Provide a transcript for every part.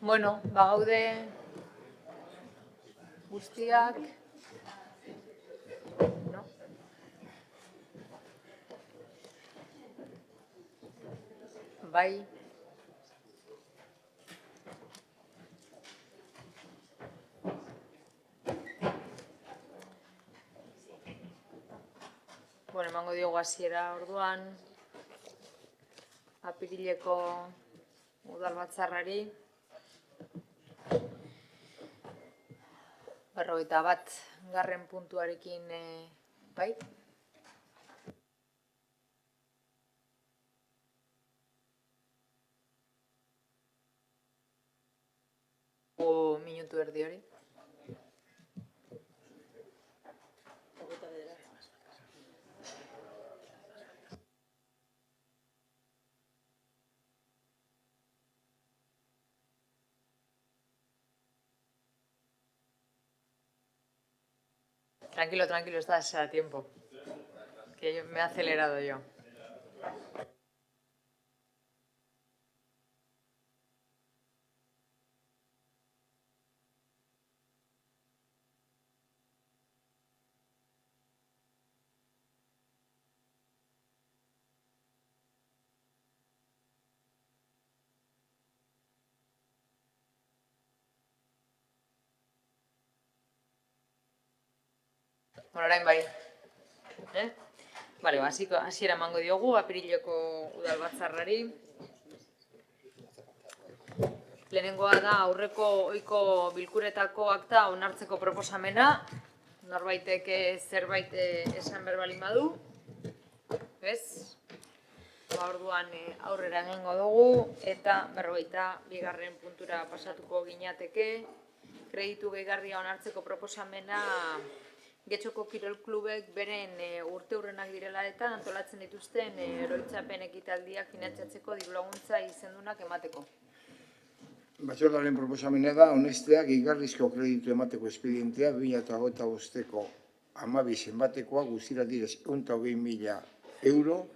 Bueno, bagaude guztiak, no? Bai. Bueno, emango diogu hasiera orduan, apirileko udalbatzarrari. 41. puntuarekin, bai? Minutu erdi hori. Tranquilo, tranquilo, estás a tiempo. Que me he acelerado yo. Bueno, orain bai. Bale, hasiera emango diogu apirileko udalbatzarrari. Lehenengoa da aurreko ohiko bilkuretako akta onartzeko proposamena. Norbaitek zerbait esan berbalin badu. Ez? Orduan aurrera egingo dugu eta 42. puntura pasatuko ginateke. Kreditu gehigarria onartzeko proposamena Getxoko Kirol Klubek beren urteurrenak direla eta antolatzen dituzten oroitzapen ekitaldiak finantzatzeko dirulaguntza izendunak emateko. Batzordearen proposamena da onestea gehigarrizko kreditu emateko espedientea 2025ko 12 zenbatekoa guztira direz 120.000 euro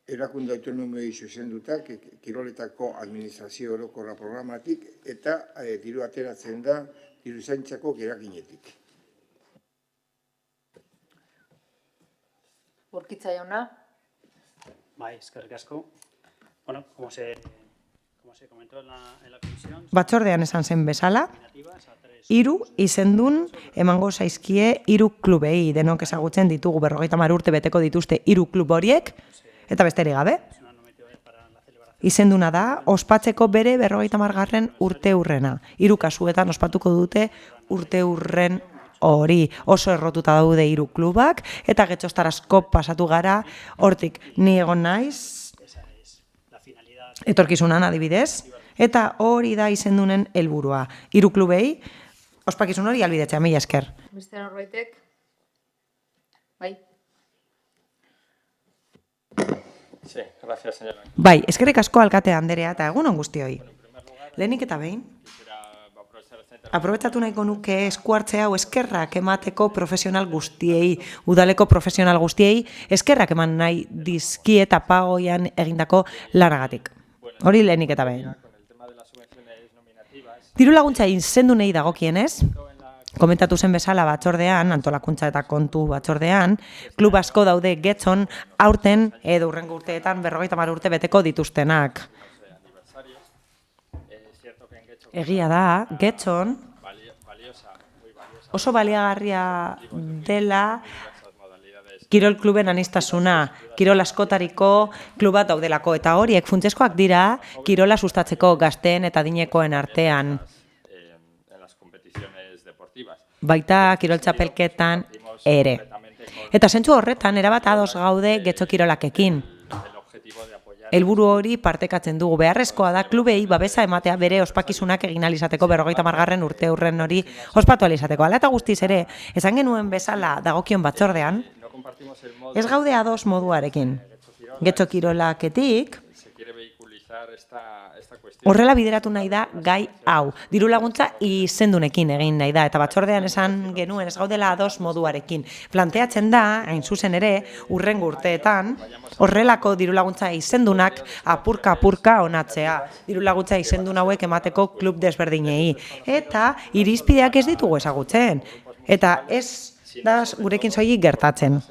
erakunde autonomoei zuzenduta kiroletako administrazio orokorra programatik eta diru ateratzen da diruzaintzako gerakinetik. Urkitza jauna. Bai, eskerrik asko. Bueno, como se comentó en la comisión... Batzordean esan zen bezala, 3 izendun emango zaizkie 3 klubei, denok ezagutzen ditugu 50 urte beteko dituzte 3 klub horiek, eta besterik gabe. Izenduna da, ospatzeko bere 50. urteurrena. 3 kasuetan ospatuko dute urteurren hori, oso errotuta daude 3 klubak, eta Getxostarazko pasatu gara, hortik ni egon naiz, etorkizunan adibidez, eta hori da izendunen helburua. 3 klubei, ospakizun hori albidetzea, mila esker. Beste norbaitek? Bai? Sí, gracias, señora. Bai, eskerrik asko alkate anderea eta egunon guztioi. Lehenik eta behin, aprobetxatu nahiko nuke eskuartze hau eskerrak emateko profesional guztiei, udaleko profesional guztiei, eskerrak eman nahi dizkieta pagoian egindako lanagatik. Hori lehenik eta behin. Diru laguntza izendunei dagokienez, komentatu zen bezala batzordean, antolakuntza eta kontu batzordean, klub asko daude Getxon aurten edo hurrengo urteetan 50 urte beteko dituztenak. Egia da, Getxon oso baliagarria dela kirol kluben aniztasuna, kirol askotariko klubat daudelako, eta horiek funtseskoak dira kirola sustatzeko gazteen eta adinekoen artean. Baita kirol txapelketan ere. Eta zentzu horretan, erabat ados gaude Getxo kirolakekin. Helburu hori partekatzen dugu, beharrezkoa da klubei babesa ematea bere ospakizunak egin alizateko 50. urteurren hori ospatu alizateko. Hala eta guztiz ere, esan genuen bezala dagokion batzordean, ez gaude ados moduarekin. Getxo kirolaketik, utilizar esta cuestión. Horrela bideratu nahi da gai hau. Diru laguntza izendunekin egin nahi da. Eta batzordean esan genuen ez gaudela ados moduarekin. Planteatzen da, hain zuzen ere, hurrengo urteetan, horrelako diru laguntza izendunak apurka onatzea. Diru laguntza izendun hauek emateko klub desberdinei. Eta irizpideak ez ditugu ezagutzen. Eta ez da gurekin soilik gertatzen.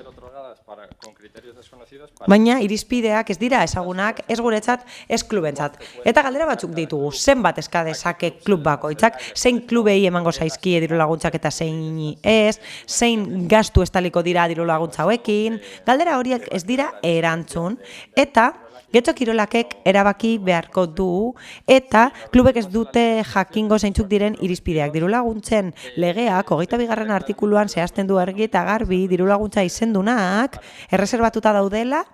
Baina irizpideak ez dira ezagunak, ez guretzat, ez klubentzat. Eta galdera batzuk ditugu, zenbat eska dezake klub bakoitzak, zein klubei emango zaizkie diru laguntzak eta zein ez, zein gastu estaliko dira diru laguntza hauekin, galdera horiek ez dira erantzun, eta Getxo Kirolakek erabaki beharko du eta klubek ez dute jakingo zeintzuk diren irizpideak. Diru laguntzen legeak 22. artikuluan zehazten du argi eta garbi diru laguntza izendunak erreserbatuta daudela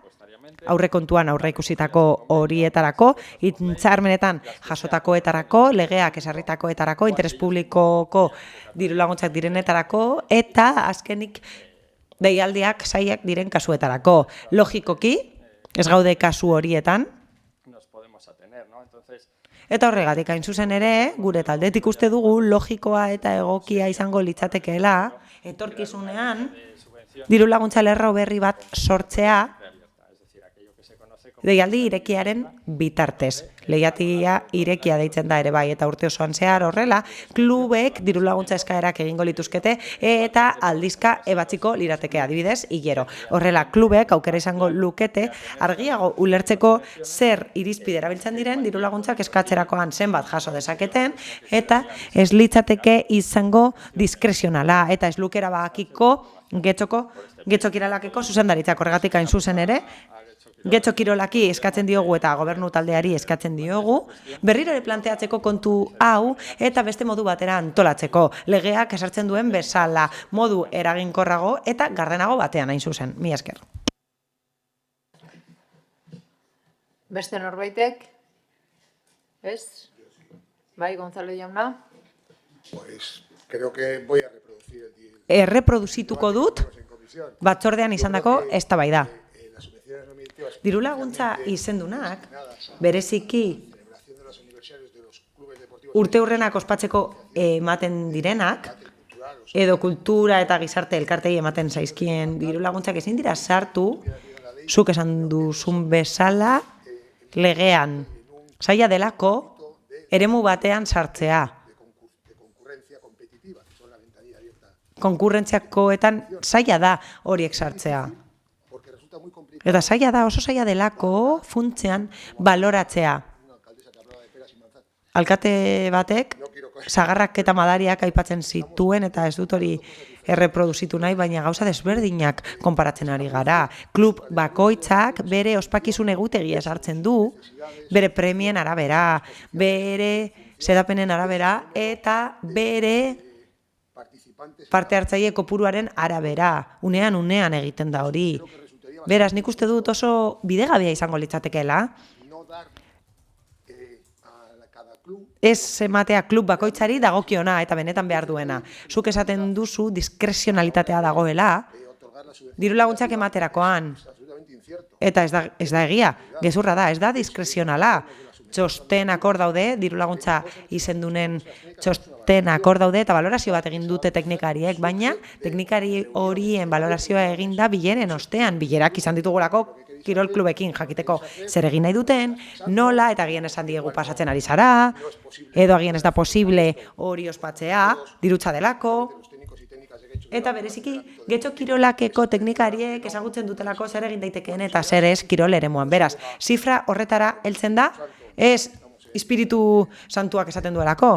aurrekontuan aurreikusitako horietarako, hitzarmenetan jasotakoetarako, legeak esarritakoetarako, interes publikoko diru laguntzak direnetarako eta azkenik deialdiak sailak diren kasuetarako. Logikoki, ez gaude kasu horietan. Eta horregatik hain zuzen ere, gure taldetik uste dugu logikoa eta egokia izango litzatekeela, etorkizunean diru laguntza lerro berri bat sortzea deialdi irekiaren bitartez. Lehiatia irekia deitzen da ere bai, eta urte osoan zehar horrela, klubek diru laguntza eskaerak egingo lituzkete eta aldizka ebatziko lirateke adibidez, hilero. Horrela, klubek aukera izango lukete argiago ulertzeko zer irizpide erabiltzen diren diru laguntzak eskatzerakoan zenbat jaso dezaketen eta ez litzateke izango diskrezionala eta ez lukera bakiko Getxo Kirolakeko zuzendaritzak horregatik hain zuzen ere, Getxo Kirolaki eskatzen diogu eta gobernu taldeari eskatzen diogu, berriro ere planteatzeko kontu hau eta beste modu batera antolatzeko. Legeak esartzen duen bezala, modu eraginkorrago eta gardenago batean hain zuzen. Mila esker. Beste norbaitek? Ez? Bai, Gonzalo jauna? Pues creo que voy a reproducir Erreproduzituko dut batzordean izandako eztabaida. Diru laguntza izendunak, bereziki urte hurrenak ospatzeko ematen direnak, edo kultura eta gizarte elkartei ematen zaizkien diru laguntzak ezin dira sartu, zuk esan duzun bezala, legean. Zaila delako, eremu batean sartzea. Konkurrentziakoetan zaila da horiek sartzea. Eta zaila da, oso zaila delako funtzean baloratzea. Alkate batek, sagarrak eta madariak aipatzen zituen, eta ez dut hori erreproduzitu nahi, baina gauza desberdinak konparatzen ari gara. Klub bakoitzak bere ospakizun egutegia sartzen du, bere premien arabera, bere sedapenen arabera, eta bere parte hartzaile kopuruaren arabera. Unean egiten da hori. Beraz, nik uste dut oso bidegabea izango litzatekeela. Ez ematea klub bakoitzari dagokiona eta benetan behar duena. Zuk esaten duzu diskrezionalitatea dagoela, diru laguntzak ematerakoan. Eta ez da egia, gezurra da, ez da diskrezionala. Txostenak hor daude, diru laguntza izendunen txostenak hor daude, eta balorazio bat egin dute teknikariek, baina teknikari horien balorazioa egin da bileren ostean, bilerak izan ditugulako kirol klubekin jakiteko zer egin nahi duten, nola, eta agian esan diegu pasatzen ari zara, edo agian ez da posible hori ospatzea, dirutza delako, eta bereziki Getxo Kirolakeko teknikariek ezagutzen dutelako zer egin daitekeen eta zer ez kirol eremuan. Beraz, zifra horretara heltzen da, ez espiritu santuak esaten duelako.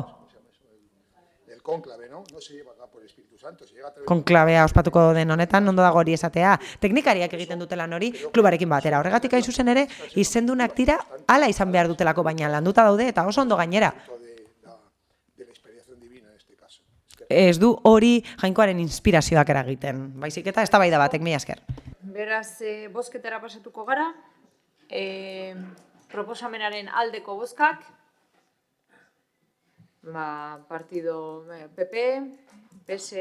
Konklabea ospatuko den honetan, ondo dago hori esatea. Teknikariak egiten dutela hori klubarekin batera. Horregatik hain zuzen ere, izendunak dira hala izan behar dutelako, baina landuta daude eta oso ondo gainera. Ez du hori jainkoaren inspirazioak eragiten. Baizik eta eztabaida batek, mila esker. Beraz, bozketara pasatuko gara. Proposamenaren aldeko bozkak. Partido PP, PS,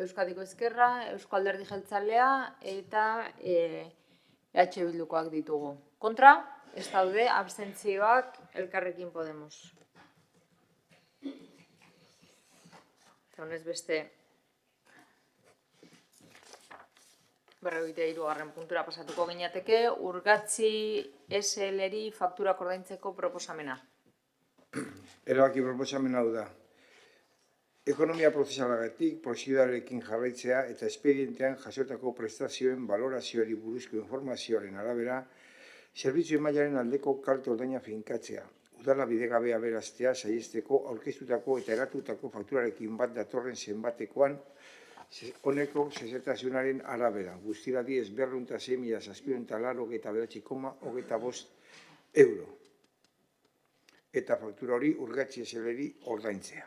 Euskadiko Ezkerra, Eusko Alderdi Jeltzalea eta EH Bildukoak ditugu. Kontra? ez daude abstentzioak Elkarrekin Podemos. Honez beste 43. puntura pasatuko ginateke, Urgatzi SL-eri fakturak ordaintzeko proposamena. Erabaki proposamena hau da. Ekonomia prozesalagatik prozedurarekin jarraitzea eta espedientean jasotako prestazioen balorazioari buruzko informazioaren arabera, zerbitzu mailaren aldeko kalte ordaina finkatzea. Udala bidegabea beraztea saihesteko aurkeztutako eta eratutako fakturarekin bat datorren zenbatekoan honeko zezetasunaren arabera. Guztira diez 206.789,25 euro. Eta faktura hori Urgatzi SL-eri ordaintzea.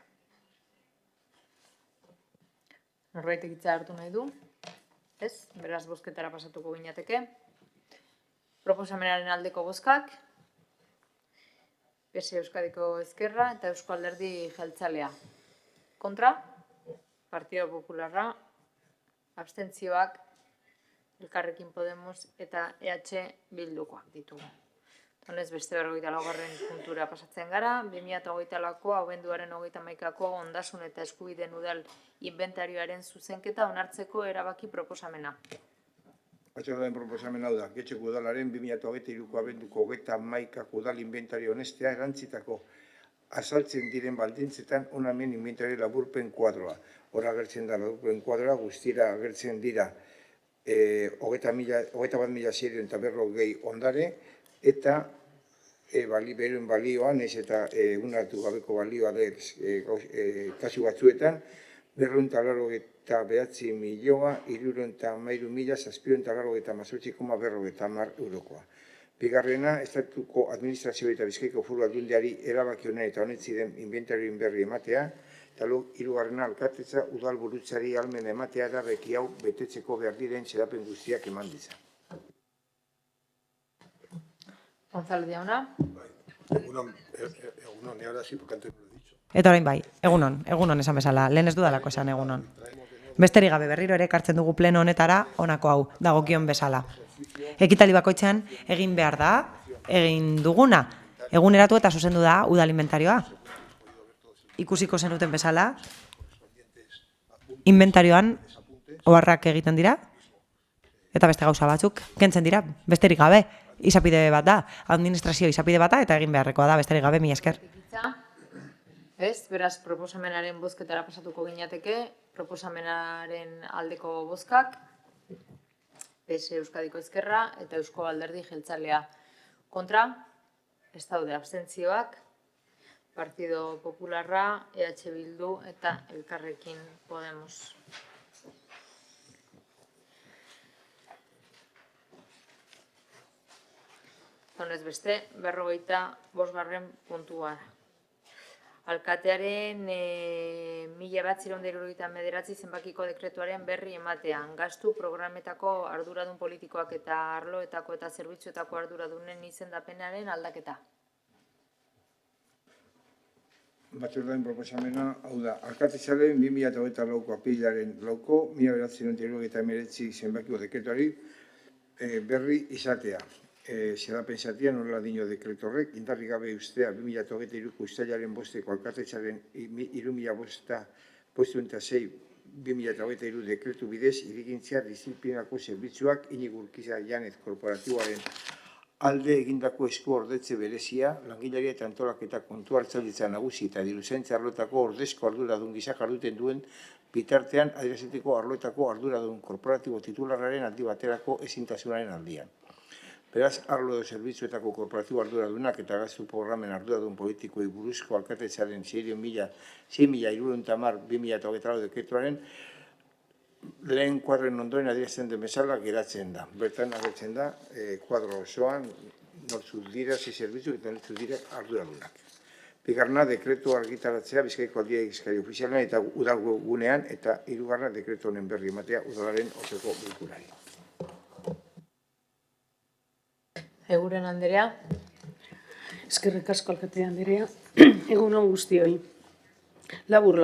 Norbaitek hitza hartu nahi du? Ez? Beraz, bozketara pasatuko ginateke. Proposamenaren aldeko bozkak, PS Euskadiko Ezkerra eta Eusko Alderdi Jeltzalea. Kontra? Partido Popularra, abstentzioak Elkarrekin Podemos eta EH Bildukoak ditugu. Honez beste 44. puntura pasatzen gara, 2008ko abenduaren 31ko ondasun eta eskubideen udal inventarioaren zuzenketa onartzeko erabaki proposamena. Batzordearen proposamena hau da, Getxoko udalaren 2023ko abenduko 31ko udal inventario honestea erantzitako azaltzen diren baldintzetan onamen inventario laburpen kuadroa. Hora agertzen da laburpen kuadroa, guztira agertzen dira 21.640 ondare eta beruen balioan, ez eta unartu gabeko balioa kasu batzuetan, 233.313.718,50 eurokoa. Bigarrena, Estatuko Administrazio eta Bizkaiko Foru Aldundiari erabaki honen eta honetzi den inventarioen berri ematea, eta hirugarrena alkatetza udalburutzari ahalmen ematea erabaki hau betetzeko behar diren xedapen guztiak eman diza. González jauna. Egunon, ni ahora sí, porque antes no lo he dicho. Eta orain bai, egunon esan bezala, lehen ez dudalako esan egunon. Besterik gabe berriro ere ekartzen dugu pleno honetara honako hau, dagokion bezala. Ekitali bakoitzean egin behar da, egin duguna, eguneratu eta zuzendu da udal inventarioa. Ikusiko zenuten bezala, inventarioan oharrak egiten dira, eta beste gauza batzuk kentzen dira, besterik gabe. Izapide bat da, administrazio izapide bata eta egin beharrekoa da, besterik gabe, mila esker. Ez, beraz, proposamenaren bozketara pasatuko ginateke, proposamenaren aldeko bozkak, PS Euskadiko Ezkerra eta Eusko Alderdi Jeltzalea. Kontra, ez daude abstentzioak, Partido Popularra, EH Bildu eta Elkarrekin Podemos. Honez beste, 45. puntua. Alkatearen 1979 zenbakiko dekretuaren berri ematean, gastu programetako arduradun politikoak eta arloetako eta zerbitzuetako arduradunen izendapenaren aldaketa. Batzordearen proposamena hau da, alkatetzaren 2024ko apirilaren 1979 zenbakiko dekretuari berri izatea. Xedapen zatia nola dino dekretu horrek, indarri gabe ustea 2023ko ustailaren bosteko alkatetzaren 3.506/2023 dekretu bidez irigintzea disiplinako zerbitzuak Inigo Urquiza Janez korporatiboaren alde egindako esku ordetze berezia, langileria eta antolaketa kontu hartzailitza nagusi eta diruzentza arloetako ordezko arduradun gisa jarduten duen bitartean adieraziteko arloetako arduradun korporatibo titularraren aldi baterako ezintasunaren aldian. Beraz, arlo edo zerbitzuetako korporatibo arduradunak eta gastu programen arduradun politikoei buruzko alkatetzaren 6.310/2024 dekretuaren lehen kuadroen ondoren adierazten den bezala geratzen da. Bertan agertzen da, kuadro osoan, nortzuk dira zerbitzu eta nortzuk dira arduradunak. Bigarrena, dekretu argitaratzea Bizkaiko aldizkari ofizialean eta udal gunean, eta hirugarrena dekretu honen berri ematea udalaren osoko bilkurari. Eguren Anderea. Eskerrik asko alkate Anderea. Egun on guztioi. Labur.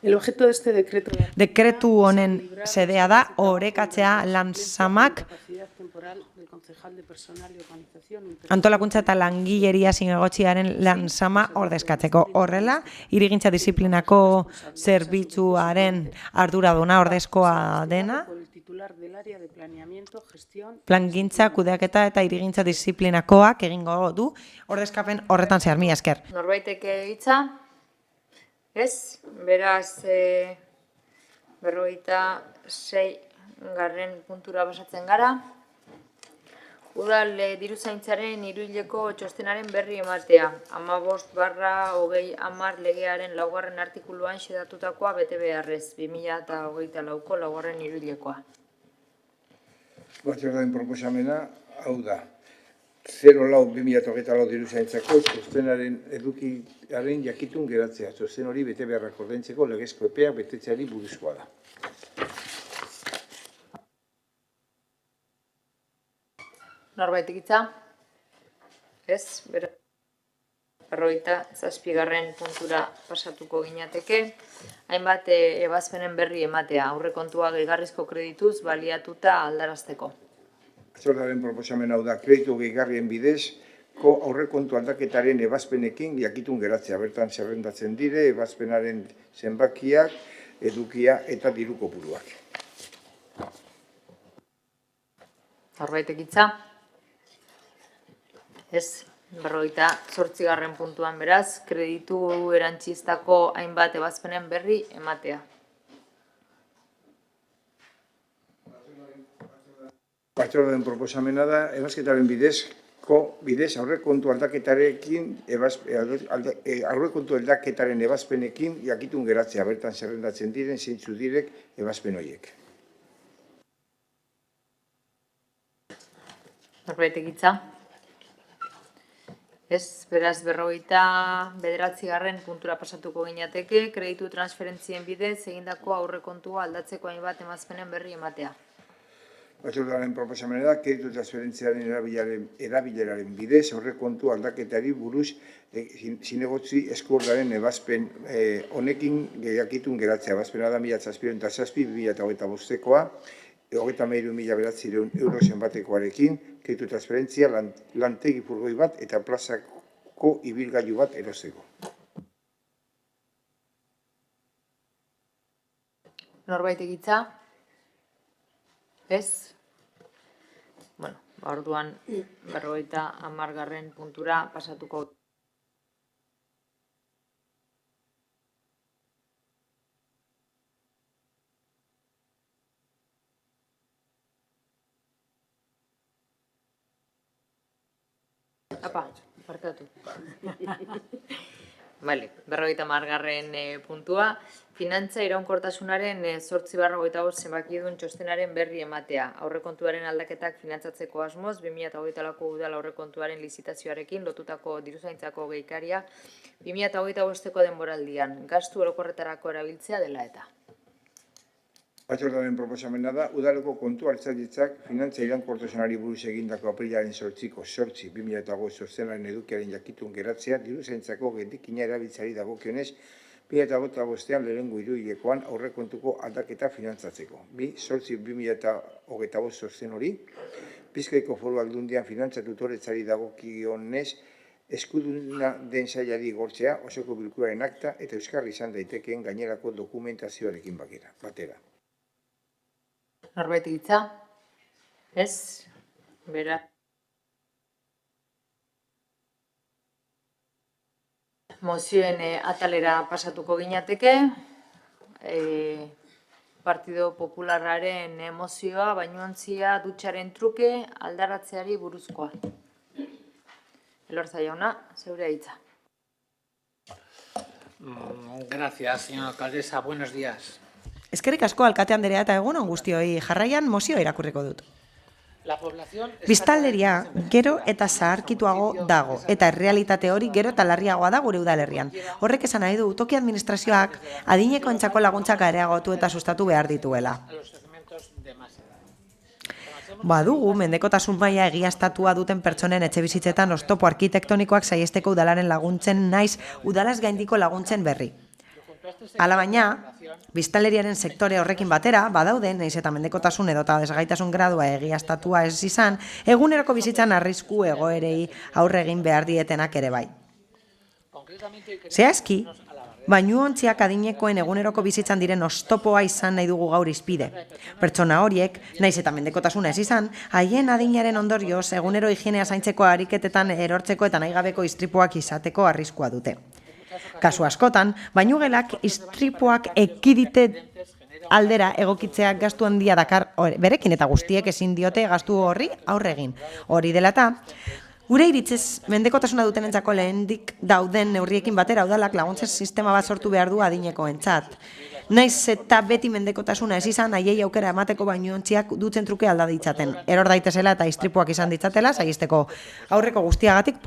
El objeto de este decreto de Dekretu honen xedea da orekatzea lan-samak capacidad temporal del concejal de personal y organización antolakuntza eta langileria zinegotziaren lan-sama ordezkatzeko. Horrela, hirigintza disiplinako zerbitzuaren arduraduna ordezkoa dena, por el titular del área de planeamiento, gestión plangintza, kudeaketa eta hirigintza disiplinakoak egingo du ordezkapen horretan zehar. Mila esker. Norbaiteke hitza? Ez, beraz, 56. puntura pasatzen gara. Udal diruzaintzaren hiruhileko txostenaren berri ematea. 15/2010 legearen 4. artikuluan xedatutakoa bete beharrez, 2024ko 4. hiruhilekoa. Batzordearen proposamena, hau da. 04/2024 diruzaintzako txostenaren edukiaren jakitun geratzea. Txosten hori bete beharrak ordaintzeko legezko epeak betetzeari buruzkoa da. Norbaitek hitza? Ez, 57. puntura pasatuko ginateke. Hainbat ebazpenen berri ematea, aurrekontua gehigarrizko kredituz baliatuta aldarazteko. Batzordearen proposamena hau da, kreditu gehigarrien bidezko aurrekontu aldaketaren ebazpenekin jakitun geratzea. Bertan zerrendatzen dire, ebazpenaren zenbakiak, edukia eta diru kopuruak. Norbaitek hitza? Ez, 58. puntuan beraz, kreditu erantzistako hainbat ebazpenen berri ematea. Batzordearen proposamena da, ebazketaren bidez aurrekontu aldaketaren ebazpenekin jakitun geratzea. Bertan zerrendatzen diren zeintzu direk ebazpen horiek. Norbaitek hitza? Ez, beraz 59. puntura pasatuko ginateke, kreditu transferentzien bidez egindako aurrekontua aldatzeko hainbat ebazpenen berri ematea. Batzordearen proposamena da, kreditu transferentziaren erabileraren bidez aurrekontu aldaketari buruz zinegotzi eskuordaren ebazpen honekin jakitun geratzea. Ebazpena da 1707/2025koa, 33.900 euro zenbatekoarekin, kreditu transferentzia lantegi furgoi bat eta plazako ibilgailu bat erosteko. Norbaitek hitza? Ez? Bueno, orduan 50. puntura pasatuko. Apa, parkatu. Vale, 50. puntua. Finantza iraunkortasunaren 8/25 zenbakidun txostenaren berri ematea. Aurrekontuaren aldaketak finantzatzeko asmoz, 2024ko udal aurrekontuaren lizitazioarekin lotutako diruzaintzako gehikaria 2025ko denboraldian. Gastu orokorretarako erabiltzea dela eta. Batzordearen proposamena da, udaleko kontu hartzailetzak finantza iraunkortasunari buruz egindako aprilaren 8/8/2025 txostenaren edukiaren jakitun geratzea diruzaintzako geldikina erabiltzeari dagokionez 2025ean lehenengo hiruhilekoan aurrekontuko aldaketa finantzatzeko. 2/8/2025 txosten hori, Bizkaiko Foru Aldundian finantza tutoretzari dagokionez eskuduna den sailari igortzea, osoko bilkuraren akta eta euskarri izan daitekeen gainerako dokumentazioarekin batera. Norbaitek hitza? Ez? Beraz. Mozioen atalera pasatuko ginateke. Partido Popularraren mozioa, bainuontzia dutxaren truke aldaratzeari buruzkoa. Elorza jauna, zeure hitza. Gracias, señora alcaldesa. Buenos días. Eskerrik asko alkate anderea eta egun on guztioi, jarraian mozioa irakurriko dut. La población Biztanleria gero eta zaharkituago dago, eta errealitate hori gero eta larriagoa da gure udalerrian. Horrek esan nahi du toki administrazioak adineko entzako laguntzak areagotu eta sustatu behar dituela. a los segmentos de más edad. Badugu, mendekotasun maila egiaztatua duten pertsonen etxebizitzetan oztopo arkitektonikoak saiesteko udalaren laguntzen naiz udalaz gaindiko laguntzen berri. Alabaina, biztanleriaren sektore horrekin batera, badaude, nahiz eta mendekotasun edota desgaitasun gradua egiaztatua ez izan, eguneroko bizitzan arrisku egoerei aurre egin behar dietenak ere bai. Zehazki, bainuontziak adinekoen eguneroko bizitzan diren oztopoa izan nahi dugu gaur izpide. Pertsona horiek, nahiz eta mendekotasuna ez izan, haien adinaren ondorioz egunero higienea zaintzeko ariketetan erortzeko eta nahigabeko istripuak izateko arriskua dute. Kasu askotan, bainugelak istripuak ekidite aldera egokitzeak gastu handia dakar berekin eta guztiek ezin diote gastu horri aurre egin. Hori dela eta, gure iritzez, mendekotasuna dutenentzako lehendik dauden neurriekin batera udalak laguntzen sistema bat sortu behar du adinekoentzat. Naiz eta beti mendekotasuna ez izan, haiei aukera emateko bainuontziak dutzen truke alda ditzaten. Eror daitezela eta istripuak izan ditzatela, saihesteko aurreko guztiagatik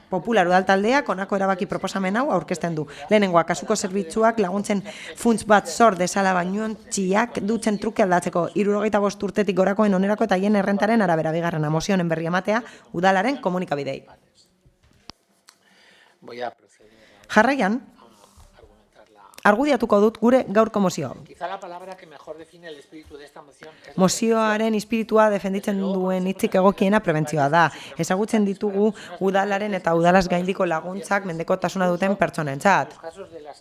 Popular Udaltaldeak honako erabaki proposamen hau aurkezten du. Lehenengoa, kasuko zerbitzuak laguntzen funts bat sor dezala bainuontziak dutzen truke aldatzeko 75 urtetik gorakoen onerako eta haien errentaren arabera. Bigarrena, mozionen berri ematea udalaren komunikabidei. Jarraian, argudiatuko dut gure gaurko mozio. Mozioaren espiritua defenditzen duen hitzik egokiena prebentzioa da. Ezagutzen ditugu udalaren eta udalaz gaindiko laguntzak mendekotasuna duten pertsonentzat.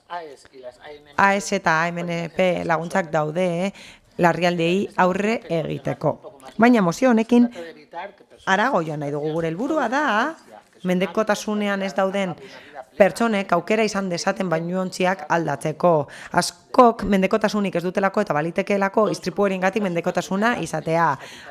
AES eta AMNP laguntzak daude larrialdiei aurre egiteko. Baina mozio honekin harago joan nahi dugu. Gure helburua da mendekotasunean ez dauden pertsonek aukera izan dezaten bainuontziak aldatzeko. Askok mendekotasunik ez dutelako eta balitekeelako istripuerengatik mendekotasuna izatea.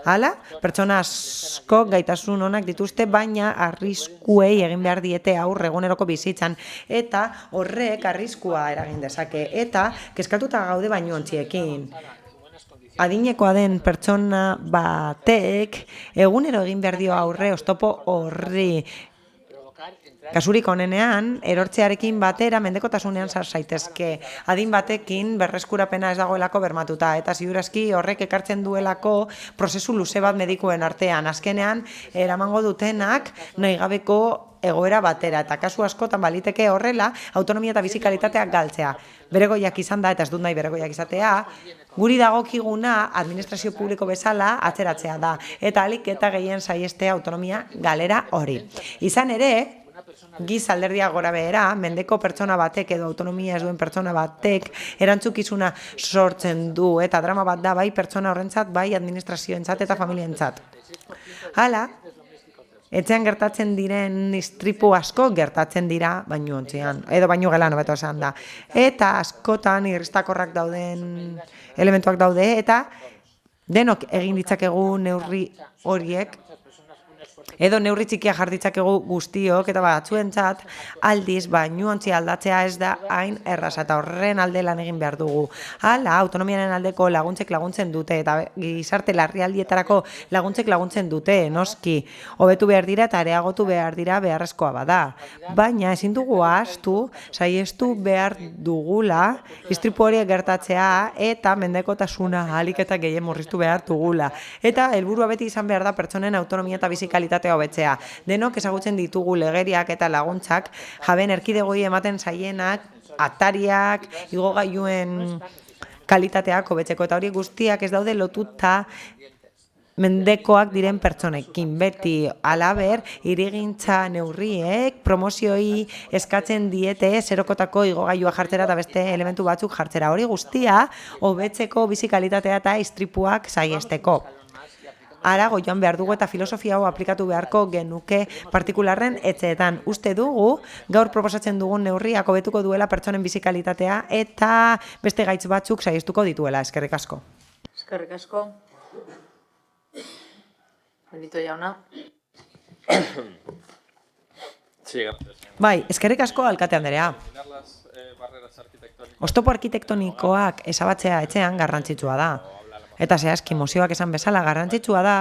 Hala, pertsona askok gaitasun onak dituzte, baina arriskuei egin behar diete aurre eguneroko bizitzan eta horrek arriskua eragin dezake eta kezkatuta gaude bainuontziekin. Adinekoa den pertsona batek egunero egin behar dio aurre oztopo horri. Kasurik onenean, erortzearekin batera mendekotasunean sar zaitezke. Adin batekin berreskurapena ez dagoelako bermatuta eta ziurazki horrek ekartzen duelako prozesu luze bat medikuen artean. Azkenean, eramango dutenak nahigabeko egoera batera eta kasu askotan baliteke horrela autonomia eta bizikalitateak galtzea. Beregoiak izan da, eta ez dut nahi beregoiak izatea, guri dagokiguna administrazio publiko bezala atzeratzea da eta ahalik eta gehien saihestea autonomia galera hori. Izan ere, giza alderdia gora behera, mendeko pertsona batek edo autonomia ez duen pertsona batek erantzukizuna sortzen du eta drama bat da bai pertsona horrentzat, bai administrazioentzat eta familientzat. Hala, etxean gertatzen diren istripu asko gertatzen dira bainuontzian, edo bainugelan hobeto esan da. Eta askotan irristakorrak dauden elementuak daude eta denok egin ditzakegu neurri horiek edo neurri txikia jarditzakegu guztiok eta batzuentzat aldiz bainuontzi aldatzea ez da hain erraza eta horren alde lan egin behar dugu. Hala, autonomiaren aldeko laguntzek laguntzen dute eta gizarte larrialdietarako laguntzek laguntzen dute, noski. Hobetu behar dira eta areagotu behar dira beharrezkoa bada. Baina ezin dugu ahaztu, saiestu behar dugula istripu horiek gertatzea eta mendekotasuna ahalik eta gehien murriztu behar dugula. Eta helburua beti izan behar da pertsonen autonomia eta bizikalitatea hobetzea. Denok ezagutzen ditugu legeriak eta laguntzak, jaben erkidegoi ematen zaienak, atariak, igogailuen kalitateak hobetzeko eta hori guztiak ez daude lotuta mendekoak diren pertsonekin. Beti halaber, hirigintza neurriek promozioi eskatzen diete zerokotako igogailua jartzera eta beste elementu batzuk jartzera. Hori guztia hobetzeko bizikalitatea eta istripuak saihesteko. Harago joan behar dugu eta filosofia hau aplikatu beharko genuke partikularren etxeetan. Uste dugu, gaur proposatzen dugun neurriak hobetuko duela pertsonen bizikalitatea eta beste gaitz batzuk saihestuko dituela. Eskerrik asko. Eskerrik asko. Benito jauna. Bai, eskerrik asko alkate anderea. Oztopo arkitektonikoak ezabatzea etxean garrantzitsua da. Eta zehazki mozioak esan bezala garrantzitsua da,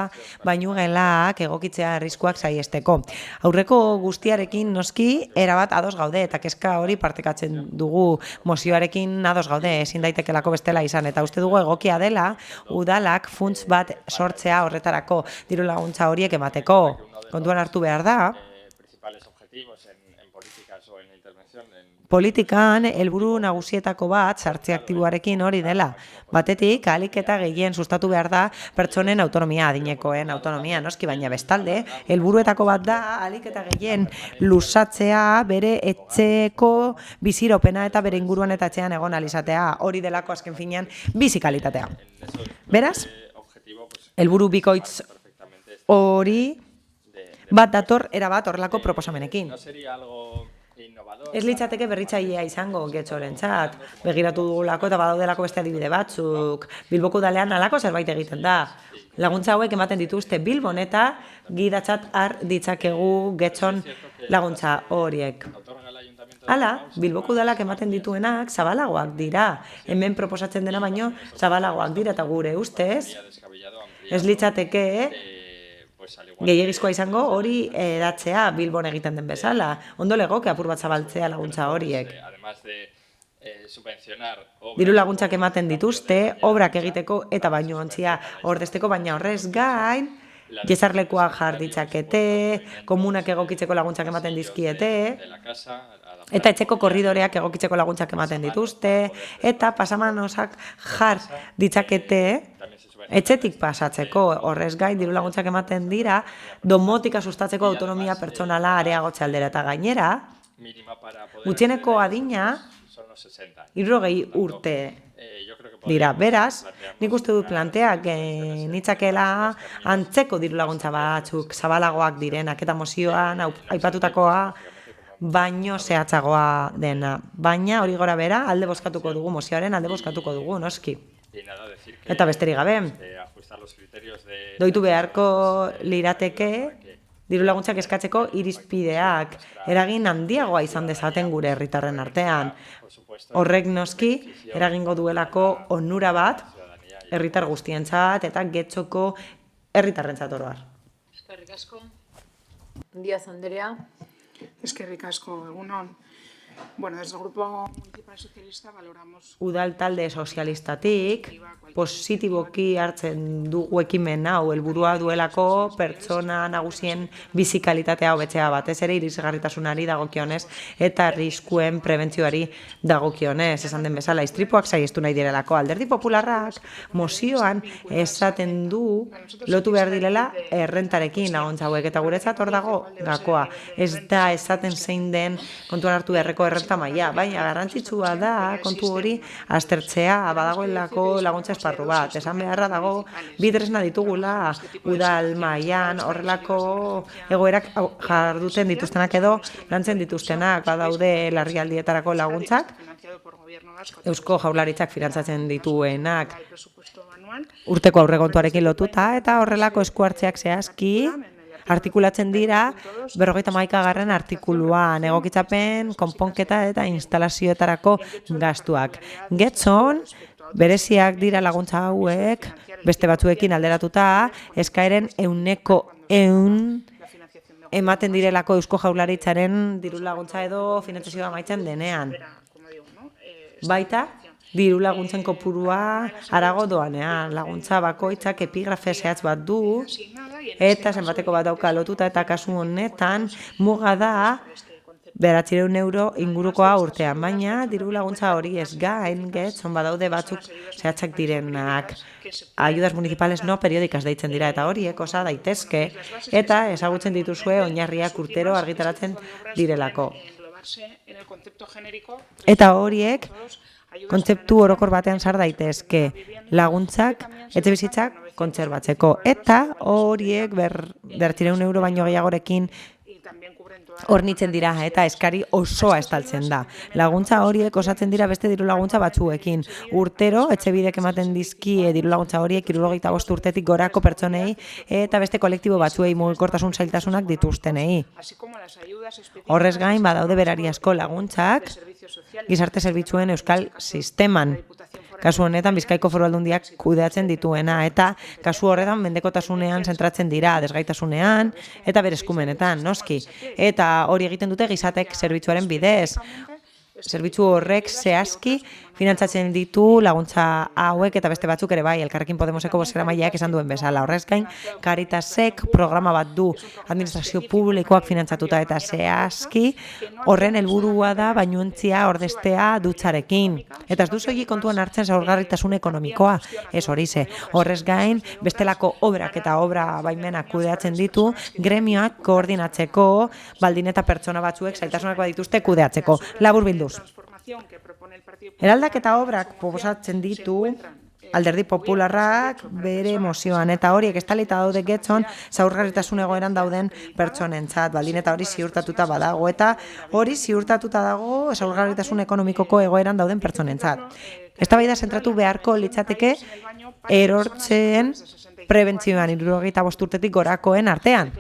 bainugelak egokitzea arriskuak saihesteko. Aurreko guztiarekin noski erabat ados gaude eta kezka hori partekatzen dugu mozioarekin ados gaude, ezin daitekelako bestela izan. Eta uste dugu egokia dela udalak funts bat sortzea horretarako diru laguntza horiek emateko. Kontuan hartu behar da, objetivos en políticas o en la intervención. Politikan, helburu nagusietako bat sartze aktiboarekin hori dela. Batetik, ahalik eta gehien sustatu behar da pertsonen autonomia, adinekoen autonomia, noski, baina bestalde, helburuetako bat da ahalik eta gehien luzatzea bere etxeko biziraupena eta bere inguruan eta etxean egon alizatea, hori delako azken finean bizi kalitatea. Beraz, helburu bikoitz hori bat dator erabat horrelako proposamenekin. Ez litzateke berritzailea izango Getxorentzat, begiratu dugulako eta badaudelako beste adibide batzuk. Bilboko udalean halako zerbait egiten da. Laguntza hauek ematen dituzte Bilbon eta gidatzat har ditzakegu Getxon laguntza horiek. Hala, Bilboko udalak ematen dituenak zabalagoak dira. Hemen proposatzen dena baino zabalagoak dira eta gure ustez ez litzateke gehiegizkoa izango hori edatzea Bilbon egiten den bezala. Ondo legoke apur bat zabaltzea laguntza horiek. Diru laguntzak ematen dituzte, obrak egiteko eta bainuontzia ordezteko, baina horrez gain, jesarlekuak jar ditzakete, komunak egokitzeko laguntzak ematen dizkiete, eta etxeko korridoreak egokitzeko laguntzak ematen dituzte, eta pasamanosak jar ditzakete, etxetik pasatzeko, horrez gain diru laguntzak ematen dira, domotika sustatzeko autonomia pertsonala areagotze aldera eta gainera, gutxieneko adina 60 urte dira. Beraz, nik uste dut planteak nitzakela antzeko diru laguntza batzuk zabalagoak direnak eta mozioan aipatutakoa baino zehatzagoa dena. Baina hori gora bera alde bozkatuko dugu, mozioaren alde bozkatuko dugu, noski. Eta besterik gabe, doitu beharko lirateke diru laguntzak eskatzeko irizpideak eragin handiagoa izan dezaten gure herritarren artean. Horrek noski eragingo duelako onura bat herritar guztientzat eta Getxoko herritarrentzat oro har. Eskerrik asko. Díaz Andrea. Eskerrik asko, egunon. Bueno, desde el Grupo Municipal Socialista valoramos... Udal talde sozialistatik positiboki hartzen dugu ekimen hau helburua duelako pertsona nagusien bizi kalitatea hobetzea, batez ere irisgarritasunari dagokionez eta arriskuen prebentzioari dagokionez, esan den bezala istripuak saihestu nahi direlako. Alderdi Popularrak mozioan esaten du lotu behar direla errentarekin laguntza hauek eta guretzat hor dago gakoa. Ez da esaten zein den kontuan hartu beharreko errenta maila, baina garrantzitsua da kontu hori aztertzea badagoelako laguntza esparru bat. Esan beharra dago bi tresna ditugula udal mailan horrelako egoerak jarduten dituztenak edo lantzen dituztenak badaude larrialdietarako laguntzak, Eusko Jaurlaritzak finantzatzen dituenak urteko aurrekontuarekin lotuta eta horrelako eskuhartzeak zehazki artikulatzen dira 51. artikuluan egokitzapen, konponketa eta instalazioetarako gastuak. Getxon, bereziak dira laguntza hauek, beste batzuekin alderatuta, eskaeren 100% ematen direlako Eusko Jaurlaritzaren diru laguntza edo finantzazioa amaitzen denean. Baita, diru laguntzen kopurua harago doanean, laguntza bakoitzak epigrafe zehatz bat du, eta zenbateko bat dauka lotuta eta kasu honetan muga da 900 euro ingurukoa urtean, baina diru laguntza hori ez gain Getxon badaude batzuk zehatzak direnak. Ayudas municipales no periódicas deitzen dira eta horiek osa daitezke eta ezagutzen dituzue oinarriak urtero argitaratzen direlako. Eta horiek kontzeptu orokor batean sar daitezke laguntzak etxebizitzak kontserbatzeko eta horiek 900 euro baino gehiagorekin hornitzen dira eta eskari osoa estaltzen da. Laguntza horiek osatzen dira beste diru laguntza batzuekin. Urtero etxebidek ematen dizkie diru laguntza horiek 75 urtetik gorako pertsonei eta beste kolektibo batzuei mugikortasun zailtasunak dituztenei. Horrez gain badaude berariazko laguntzak gizarte zerbitzuen euskal sisteman. Kasu honetan Bizkaiko Foru Aldundiak kudeatzen dituena eta kasu horretan mendekotasunean zentratzen dira, desgaitasunean eta bere eskumenetan, noski. Eta hori egiten dute gizatek zerbitzuaren bidez. Zerbitzu horrek zehazki finantzatzen ditu laguntza hauek eta beste batzuk ere bai, Elkarrekin Podemoseko bozeramaileak esan duen bezala. Horrez gain, Caritasek programa bat du administrazio publikoak finantzatuta eta zehazki horren helburua da bainuontzia ordeztea dutxarekin. Eta ez du soilik kontuan hartzen zaurgarritasun ekonomikoa, ez horixe. Horrez gain, bestelako obrak eta obra baimenak kudeatzen ditu, gremioak koordinatzeko, baldin eta pertsona batzuek zailtasunak badituzte kudeatzeko. Laburbilduz. Eraldaketa obrak proposatzen ditu Alderdi Popularrak bere mozioan, eta horiek estalita daude getxon zaurgarritasun egoeran dauden pertsonentzat, baldin eta hori ziurtatuta badago, eta hori ziurtatuta dago zaurgarritasun ekonomikoko egoeran dauden pertsonentzat. Eztabaida zentratu beharko litzateke erortzen prebentzioan 75 urtetik gorakoen artean.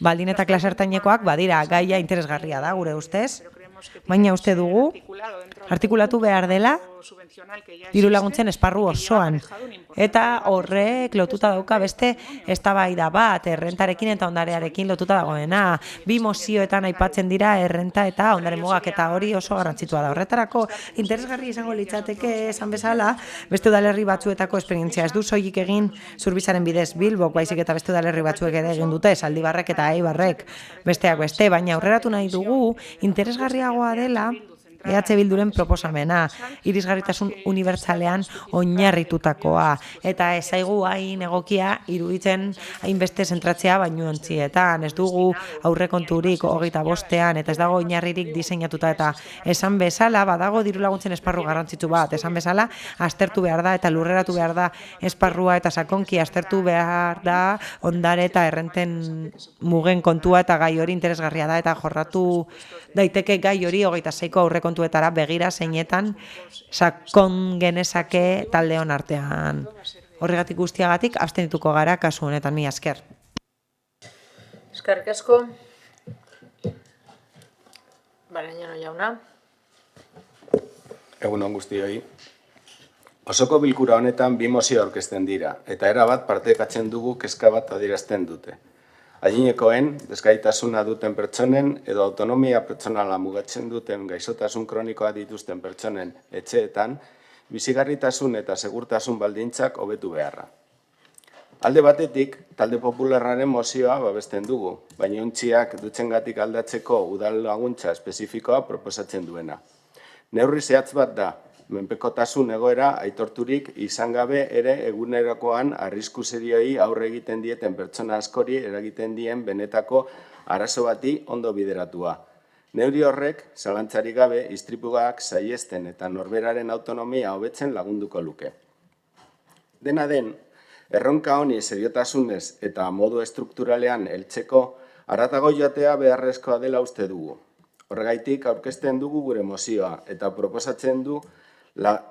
Baldin eta klase ertainekoak badira gaia interesgarria da gure ustez, baina uste dugu artikulatu behar dela diru laguntzen esparru osoan. Eta horrek lotuta dauka beste eztabaida bat, errentarekin eta ondarearekin lotuta dagoena. Bi mozioetan aipatzen dira errenta eta ondare mugak, eta hori oso garrantzitsua da. Horretarako interesgarri izango litzateke esan bezala, beste udalerri batzuetako esperientzia ez du soilik egin Zurbizaren bidez Bilbok, baizik eta beste udalerri batzuek ere egin dute, Zaldibarrek eta Eibarrek, besteak beste, baina aurreratu nahi dugu interesgarriagoa dela EH Bilduren proposamena, irisgarritasun unibertsalean oinarritutakoa, eta ez zaigu hain egokia iruditzen hainbeste zentratzea bainuontzietan, ez dugu aurrekonturik 25ean, eta ez dago oinarririk diseinatuta, eta esan bezala, badago diru laguntzen esparru garrantzitsu bat, esan bezala, aztertu behar da, eta lurreratu behar da esparrua, eta sakonki aztertu behar da ondare eta errenten mugen kontua, eta gai hori interesgarria da, eta jorratu daiteke gai hori 26ko aurrekontuetara begira zeinetan sakon genezake taldeon artean. Horregatik guztiagatik abstenituko gara kasu honetan, mila esker. Eskerrik asko. Barañano jauna. Egun on guztioi. Osoko bilkura honetan bi mozio aurkezten dira, eta erabat partekatzen dugu kezka bat adierazten dute. Adinekoen, desgaitasuna duten pertsonen edo autonomia pertsonala mugatzen duten gaixotasun kronikoa dituzten pertsonen etxeetan, bizigarritasun eta segurtasun baldintzak hobetu beharra. Alde batetik, talde popularraren mozioa babesten dugu, baina ontziak dutxengatik aldatzeko udal laguntza espezifikoa proposatzen duena. Neurri zehatz bat da, menpekotasun egoera aitorturik izan gabe ere egunerakoan arrisku serioei aurre egiten dieten pertsona askori eragiten dien benetako arazo bati ondo bideratua. Neurri horrek, zalantzarik gabe, istripuak saihesten eta norberaren autonomia hobetzen lagunduko luke. Dena den, erronka honi seriotasunez eta modu estrukturalean heltzeko haratago joatea beharrezkoa dela uste dugu. Horregaitik aurkezten dugu gure mozioa eta proposatzen du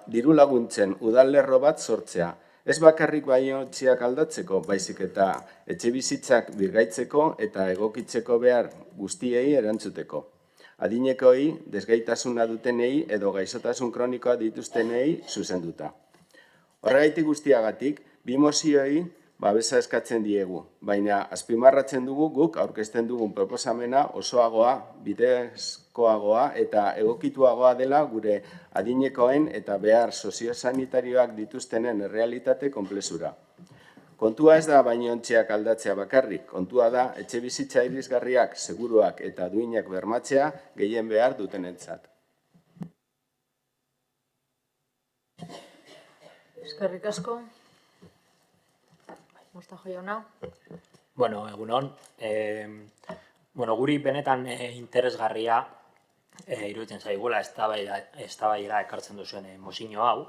diru laguntzen udalerro bat sortzea. Ez bakarrik bainuontziak aldatzeko, baizik eta etxe bizitzak birgaitzeko eta egokitzeko behar guztiei erantzuteko. Adinekoi, desgaitasuna dutenei edo gaixotasun kronikoa dituztenei zuzenduta. Horregaitik guztiagatik, bi mozioi babesa eskatzen diegu, baina azpimarratzen dugu guk aurkezten dugun proposamena osoagoa, bidezkoagoa eta egokituagoa dela gure adinekoen eta behar soziosanitarioak dituztenen errealitate konplexura. Kontua ez da bainuontziak aldatzea bakarrik, kontua da etxe bizitza irisgarriak, seguruak eta duinak bermatzea gehien behar dutenentzat. Eskerrik asko. Mustajo jauna. Bueno, egunon. Guri benetan interesgarria iruditzen zaigula eztabaidara ekartzen duzuen mozio hau.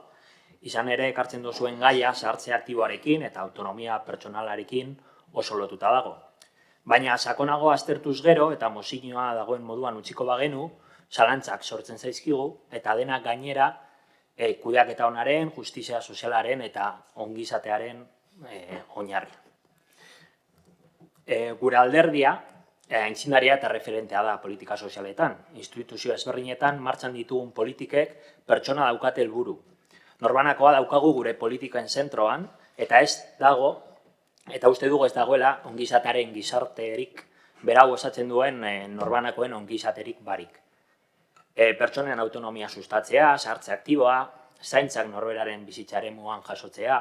Izan ere ekartzen duzuen gaia zahartze aktiboarekin eta autonomia pertsonalarekin oso lotuta dago. Baina sakonago aztertuz gero eta mozioa dagoen moduan utziko bagenu, zalantzak sortzen zaizkigu eta denak gainera kudeaketa onaren, justizia sozialaren eta ongizatearen oinarri. Gure alderdia, aitzindaria eta referentea da politika sozialetan. Instituzio ezberdinetan martxan ditugun politikek pertsona daukate helburu. Norbanakoa daukagu gure politiken zentroan, eta ez dago, eta uste dugu ez dagoela ongizatearen gizarterik berau osatzen duen norbanakoen ongizaterik barik. pertsonen autonomia sustatzea, sartze aktiboa, zaintzak norberaren bizitzaren mugan jasotzea.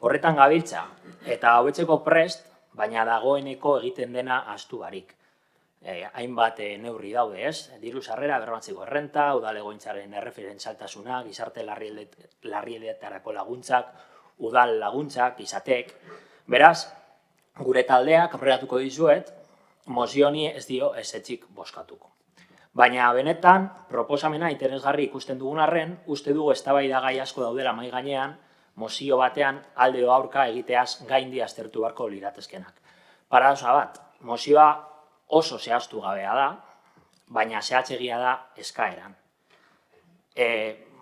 Horretan gabiltza, eta hobetzeko prest, baina dagoeneko egiten dena ahaztu barik. Hainbat neurri daude, ez? Diru sarrera bermatzeko errenta, udal egoitzaren erreferentzialtasuna, gizarte larrialietarako laguntzak, udal laguntzak, izatek. Beraz, gure taldeak aurreratuko dizuet, mozio honi ez dio ezetzik bozkatuko. Baina benetan, proposamena interesgarri ikusten dugun arren, uste dugu eztabaidagai asko daudela mahai gainean, mozio batean alde edo aurka egiteaz gaindi aztertu beharko liratezkenak. Paradoxa bat, mozioa oso zehaztu gabea da, baina zehatzegia da eskaeran.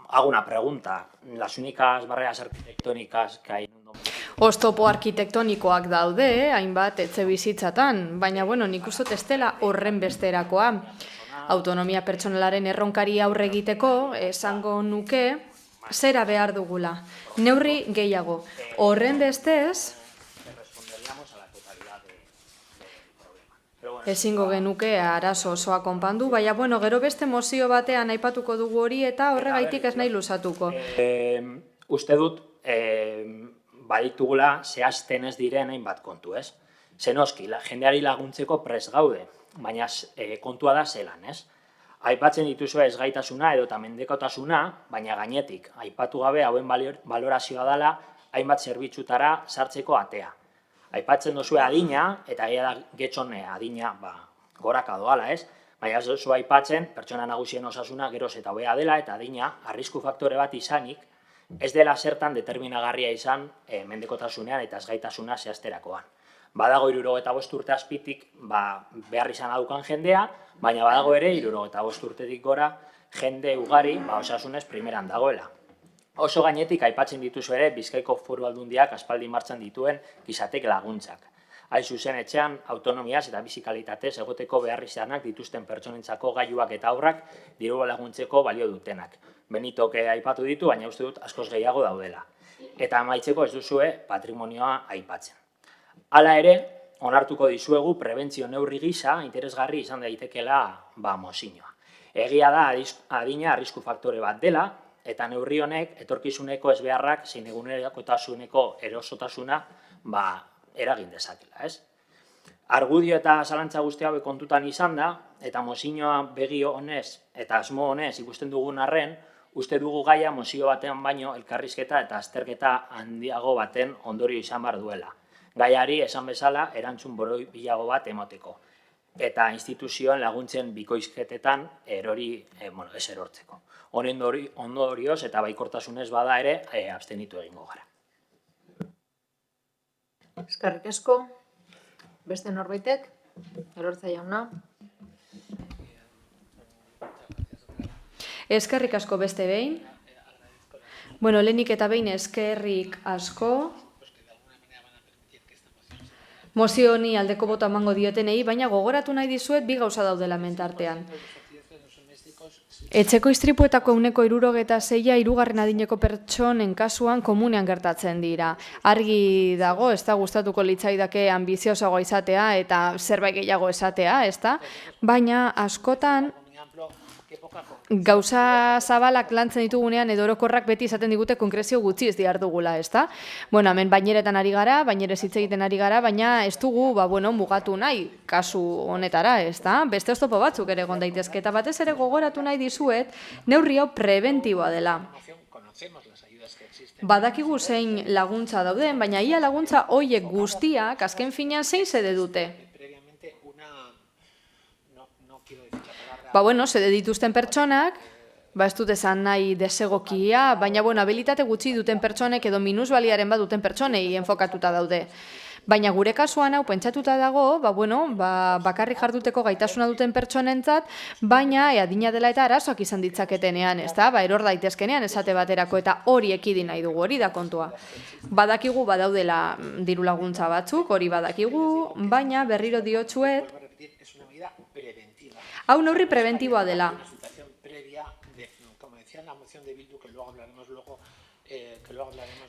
Hago una pregunta, las únicas barreras arquitectónicas que hay... Oztopo arkitektonikoak daude, hainbat etxe bizitzatan, baina nik uste ez dela horren besterakoa. Autonomia pertsonalaren erronkari aurre egiteko, esango nuke, zera behar dugula. Neurri gehiago. Horren bestez, ezingo genuke arazo osoa konpandu, baina gero beste mozio batean aipatuko dugu hori eta horregaitik ez nahi luzatuko. Uste dut, baditugula zehazten ez diren hainbat kontu, ez? Zenoski, jendeari laguntzeko prest gaude, baina kontua da zelan, ez? Aipatzen dituzue ezgaitasuna edo eta mendekotasuna, baina gainetik, aipatu gabe hauen balorazioa dela hainbat zerbitzutara sartzeko atea. Aipatzen duzue adina, eta gira da getxone adina goraka doala, ez? Baina ez duzu aipatzen, pertsona nagusien osasuna geroz eta hobea dela, eta adina, arrisku faktore bat izanik, ez dela zertan determinagarria izan mendekotasunean eta ezgaitasuna zehazterakoan. Badago 65 urte azpitik behar izan adukan jendea, baina badago ere 65 urtetik gora jende ugari osasunez primeran dagoela. Oso gainetik aipatzen dituzu ere Bizkaiko Foru Aldundiak aspaldi martxan dituen gizatek laguntzak. Hain zuzen etxean autonomiaz eta bizikalitatez egoteko behar izanak dituzten pertsonentzako gailuak eta aurrak diru laguntzeko balio dutenak. Benitok aipatu ditu, baina uste dut askoz gehiago daudela. Eta amaitzeko ez duzue patrimonioa aipatzen. Hala ere, onartuko dizuegu prebentzio neurri gisa interesgarri izan daitekela mozioa. Egia da adina arrisku faktore bat dela, eta neurri honek etorkizuneko ezbeharrak zein egunerokotasuneko erosotasuna eragin dezakela, ez? Argudio eta zalantza guzti hauek kontutan izan da, eta mozioa begi honez eta asmo honez ikusten dugun arren, uste dugu gaia mozio batean baino elkarrizketa eta azterketa handiago baten ondorio izan behar duela. Gaiari esan bezala erantzun borobilago bat emoteko. Eta instituzioen laguntzen bikoizketetan erori ez erortzeko. Honen ondorioz eta baikortasunez bada ere abstenitu egingo gara. Eskerrik asko. Beste norbaitek? Elorza jauna. Eskerrik asko beste behin. Lehenik eta behin eskerrik asko. Mozio honi aldeko bota emango diotenei, baina gogoratu nahi dizuet bi gauza daudela mentartean. Etxeko istripuetako 76 hirugarren adineko pertsonen kasuan komunean gertatzen dira. Argi dago, ez da gustatuko litzaidake ambiziosagoa izatea eta zerbait gehiago esatea, ez da? Baina askotan gauza zabalak lantzen ditugunean edo orokorrak beti izaten digute konkrezio gutxi ez dihar dugula, ez da? Hemen baineretan ari gara, bainerez hitz egiten ari gara, baina ez dugu mugatu nahi kasu honetara, ez da? Beste oztopo batzuk ere egon daitezke eta batez ere gogoratu nahi dizuet neurri hau prebentiboa dela. Badakigu zein laguntza dauden, baina ia laguntza hoiek guztiak azken finean zein zede dute. Zede dituzten pertsonak, ez dut esan nahi desegokia, baina abilitate gutxi duten pertsonek edo minusbaliaren bat duten pertsonei enfokatuta daude. Baina gure kasuan hau pentsatuta dago, bakarrik jarduteko gaitasuna duten pertsonentzat, baina adina dela eta arazoak izan ditzaketenean, ez da? Eror daitezkenean esate baterako eta hori ekidin nahi dugu, hori da kontua. Badakigu badaudela diru laguntza batzuk, hori badakigu, baina berriro diotsuet, hau neurri prebentiboa dela.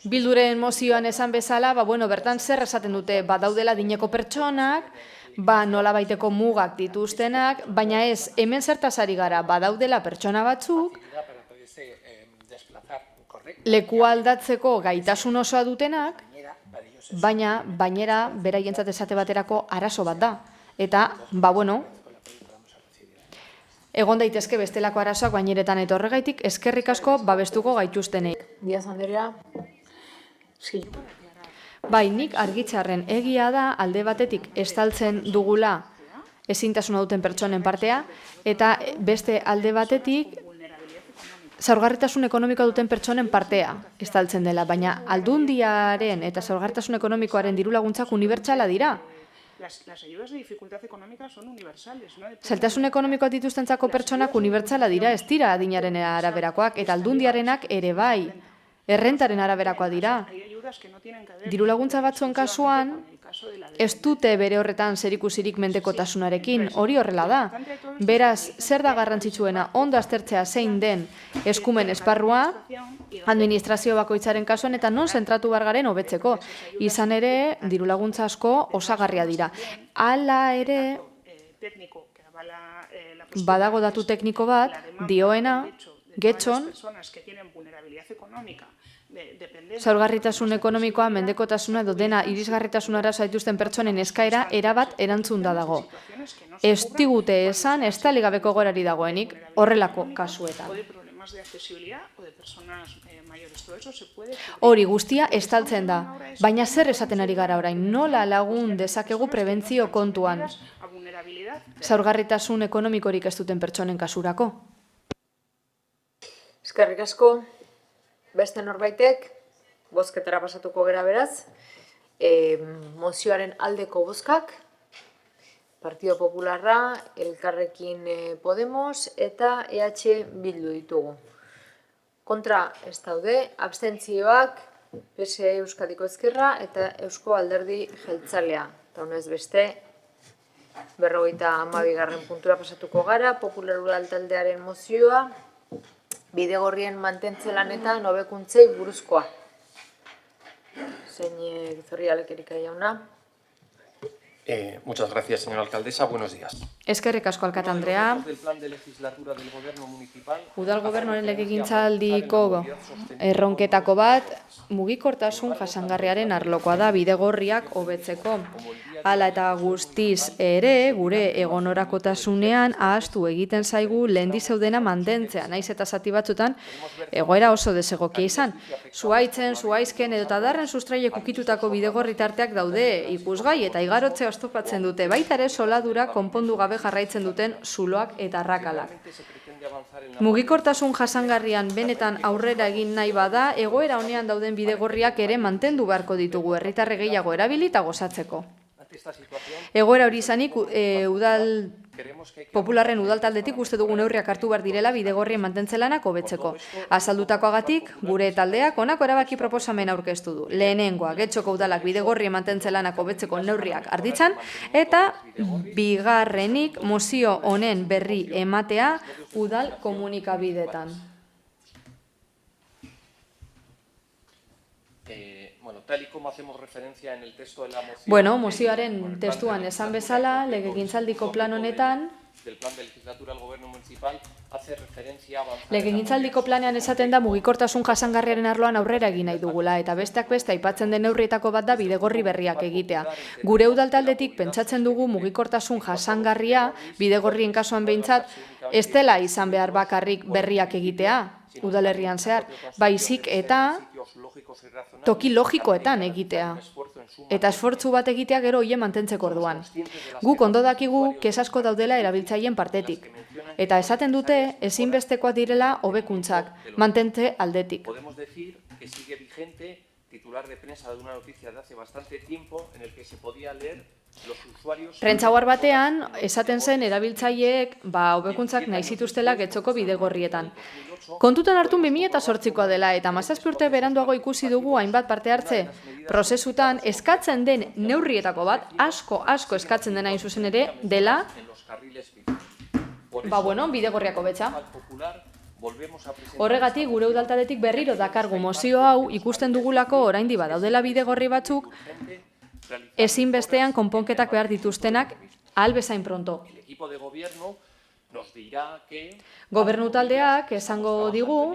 Bilduren mozioan esan bezala, bertan zer esaten dute, badaudela adineko pertsonak, nolabaiteko mugak dituztenak, baina ez, hemen zertaz ari gara, badaudela pertsona batzuk, leku aldatzeko gaitasun osoa dutenak, baina bainera beraientzat esate baterako arazo bat da. Eta, egon daitezke bestelako arazoak baineretan eta horregaitik eskerrik asko babestuko gaituztenei. Diaz Andrea. Bai, nik argitxarren egia da alde batetik estaltzen dugula ezintasuna duten pertsonen partea, eta beste alde batetik zaurgarritasun ekonomikoa duten pertsonen partea estaltzen dela, baina aldundiaren eta zaurgarritasun ekonomikoaren dirulaguntzak unibertsala dira. Las ayudas de dificultad económica son universales. Zailtasun ekonomikoa dituztentzako pertsonak unibertsala dira, ez dira adinaren araberakoak, eta aldundiarenak ere bai, errentaren araberakoa dira. Dirulaguntza batzuen kasuan, ez dute bere horretan zerikusirik mendekotasunarekin, hori horrela da. Beraz, zer da garrantzitsuena, ondo aztertzea zein den eskumen esparrua, administrazio bakoitzaren kasuan eta non zentratu bargaren hobetzeko. Izan ere, dirulaguntza asko osagarria dira. Hala ere, badago datu tekniko bat, dioena, getxon, zaurgarritasun ekonomikoa, mendekotasuna edo dena irisgarritasunara zaituzten pertsonen eskaera erabat erantzunda dago. Ez digute esan, ez taligabeko gorari dagoenik horrelako kasuetan. Hori guztia estaltzen da, baina zer esaten ari gara orain, nola lagun dezakegu prebentzio kontuan zaurgarritasun ekonomikorik ez duten pertsonen kasurako? Eskerrik asko. Beste norbaitek, bozketara pasatuko gera beraz, mozioaren aldeko bozkak, Partido Popularra, Elkarrekin Podemos eta EH Bildu ditugu. Kontra ez daude, abstentzioak, PSE Euskadiko Ezkerra eta Eusko Alderdi Jeltzalea. Eta honez beste, 52. puntura pasatuko gara, Popular Udal taldearen mozioa, bidegorrien mantentze lanetan hobekuntzei buruzkoa. Zein Gizorrialek jauna. Muchas gracias, señora alcaldesa. Buenos días. Eskerrik asko alkate Andrea. Udal gobernuaren legegintzaldiko erronketako bat, mugikortasun jasangarriaren arlokoa da bidegorriak hobetzeko. Hala eta guztiz ere, gure egonorakotasunean ahaztu egiten zaigu lehendi zeudena mantentzea, naiz eta zati batzutan egoera oso desegokia izan. Zuhaitzen, zuhaizken edo tadarren sustraiek ukitutako bidegorri tarteak daude ikusgai eta igarotze oztopatzen dute, baita ere soladura konpondu gabe jarraitzen duten zuloak eta arrakalak. Mugikortasun jasangarrian benetan aurrera egin nahi bada, egoera honean dauden bidegorriak ere mantendu beharko ditugu herritarre gehiago erabili eta gozatzeko. Egoera hori izanik, Popularren udaltaldetik uste dugu neurriak hartu behar direla bidegorrien mantentze lanak hobetzeko. Azaldutakoagatik, gure taldeak honako erabaki proposamen aurkeztu du. Lehenengoa, Getxoko udalak bidegorrien mantentze lanak hobetzeko neurriak arditzan, eta bigarrenik mozio honen berri ematea udal komunikabidetan. Bueno, mozioaren testuan esan bezala, legegintzaldiko plan honetan, legegintzaldiko planean esaten da mugikortasun jasangarriaren arloan aurrera egin nahi dugula, eta besteak beste aipatzen den neurrietako bat da bidegorri berriak egitea. Gure udaltaldetik pentsatzen dugu mugikortasun jasangarria, bidegorrien kasuan behintzat, ez dela izan behar bakarrik berriak egitea, udalerrian zehar, baizik eta toki logikoetan egitea. Eta esfortzu bat egitea gero hoien mantentzeko orduan. Guk ondo dakigu kesasko daudela erabiltzaileen partetik. Eta esaten dute ezinbestekoak direla hobekuntzak, mantentze aldetik. Prentsaguar batean, esaten zen erabiltzaileek hobekuntzak nahi zituztela Getxoko bidegorrietan. Kontutan hartu 2008koa dela eta 17 urte beranduago ikusi dugu hainbat parte hartze prozesutan eskatzen den neurrietako bat, asko eskatzen dena hain zuzen ere, dela bidegorriak hobetza. Horregatik, gure udaltaldetik berriro dakargu mozio hau ikusten dugulako oraindi badaudela bidegorri batzuk ezinbestean konponketak behar dituztenak ahal bezain pronto. Gobernu taldeak esango digu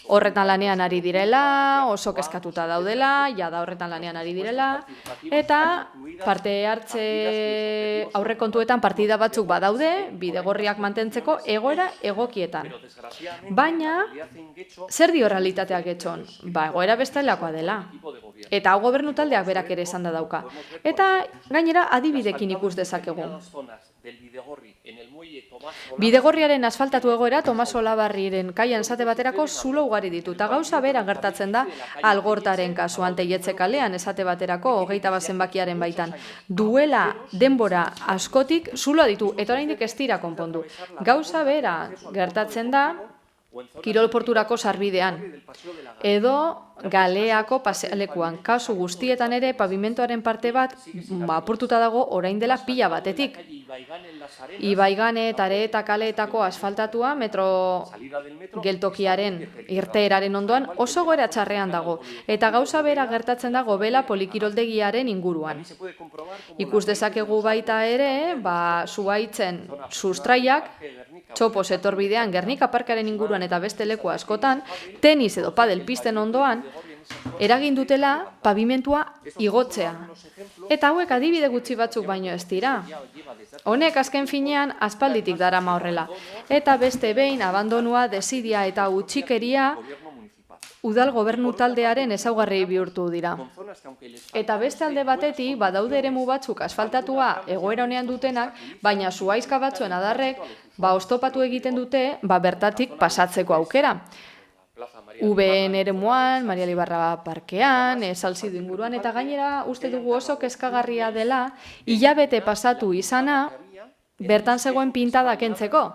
horretan lanean ari direla, oso kezkatuta daudela, jada horretan lanean ari direla, eta parte hartze aurrekontuetan partida batzuk badaude, bidegorriak mantentzeko egoera egokietan. Baina, zer dio realitateak etxon? Ba, egoera bestelakoa dela. Eta hau gobernu taldeak berak ere esan da dauka. Eta gainera adibidekin ikus dezakegu. Bidegorriaren asfaltatu egoera Tomas Olabarriren kaian esate baterako zulo ugari ditu. Eta gauza bera gertatzen da Algortaren kasuan Teietze kalean esate baterako 21 zenbakiaren baitan. Duela denbora askotik zuloa ditu eta oraindik ez dira konpondu. Gauza bera gertatzen da Kirol porturako sarbidean, edo Galeako pasealekuan. Kasu guztietan ere pavimentoaren parte bat apurtuta dago orain dela pila batetik. Ibaigane eta Areeta kaleetako asfaltatua metro geltokiaren irteeraren ondoan oso goera txarrean dago. Eta gauza bera gertatzen dago Bela polikiroldegiaren inguruan. Ikus dezakegu baita ere, Zuhaitzen sustraiak, Txopos etorbidean Gernika parkaren inguruan eta beste leku askotan, tenis edo padel pisten ondoan, eragin dutela pavimentua igotzea. Eta hauek adibide gutxi batzuk baino ez dira. Honek azken finean aspalditik darama horrela. Eta beste behin abandonua, desidia eta utxikeria udal gobernu taldearen ezaugarri bihurtu dira. Eta beste alde batetik, badaude eremu batzuk asfaltatua egoera honean dutenak, baina zuhaizka batzuen adarrek, oztopatu egiten dute, bertatik pasatzeko aukera. UBN eremuan, Maria Libarra parkean, Salzido inguruan, eta gainera uste dugu oso kezkagarria dela, hilabete pasatu izana, bertan zegoen pintada kentzeko.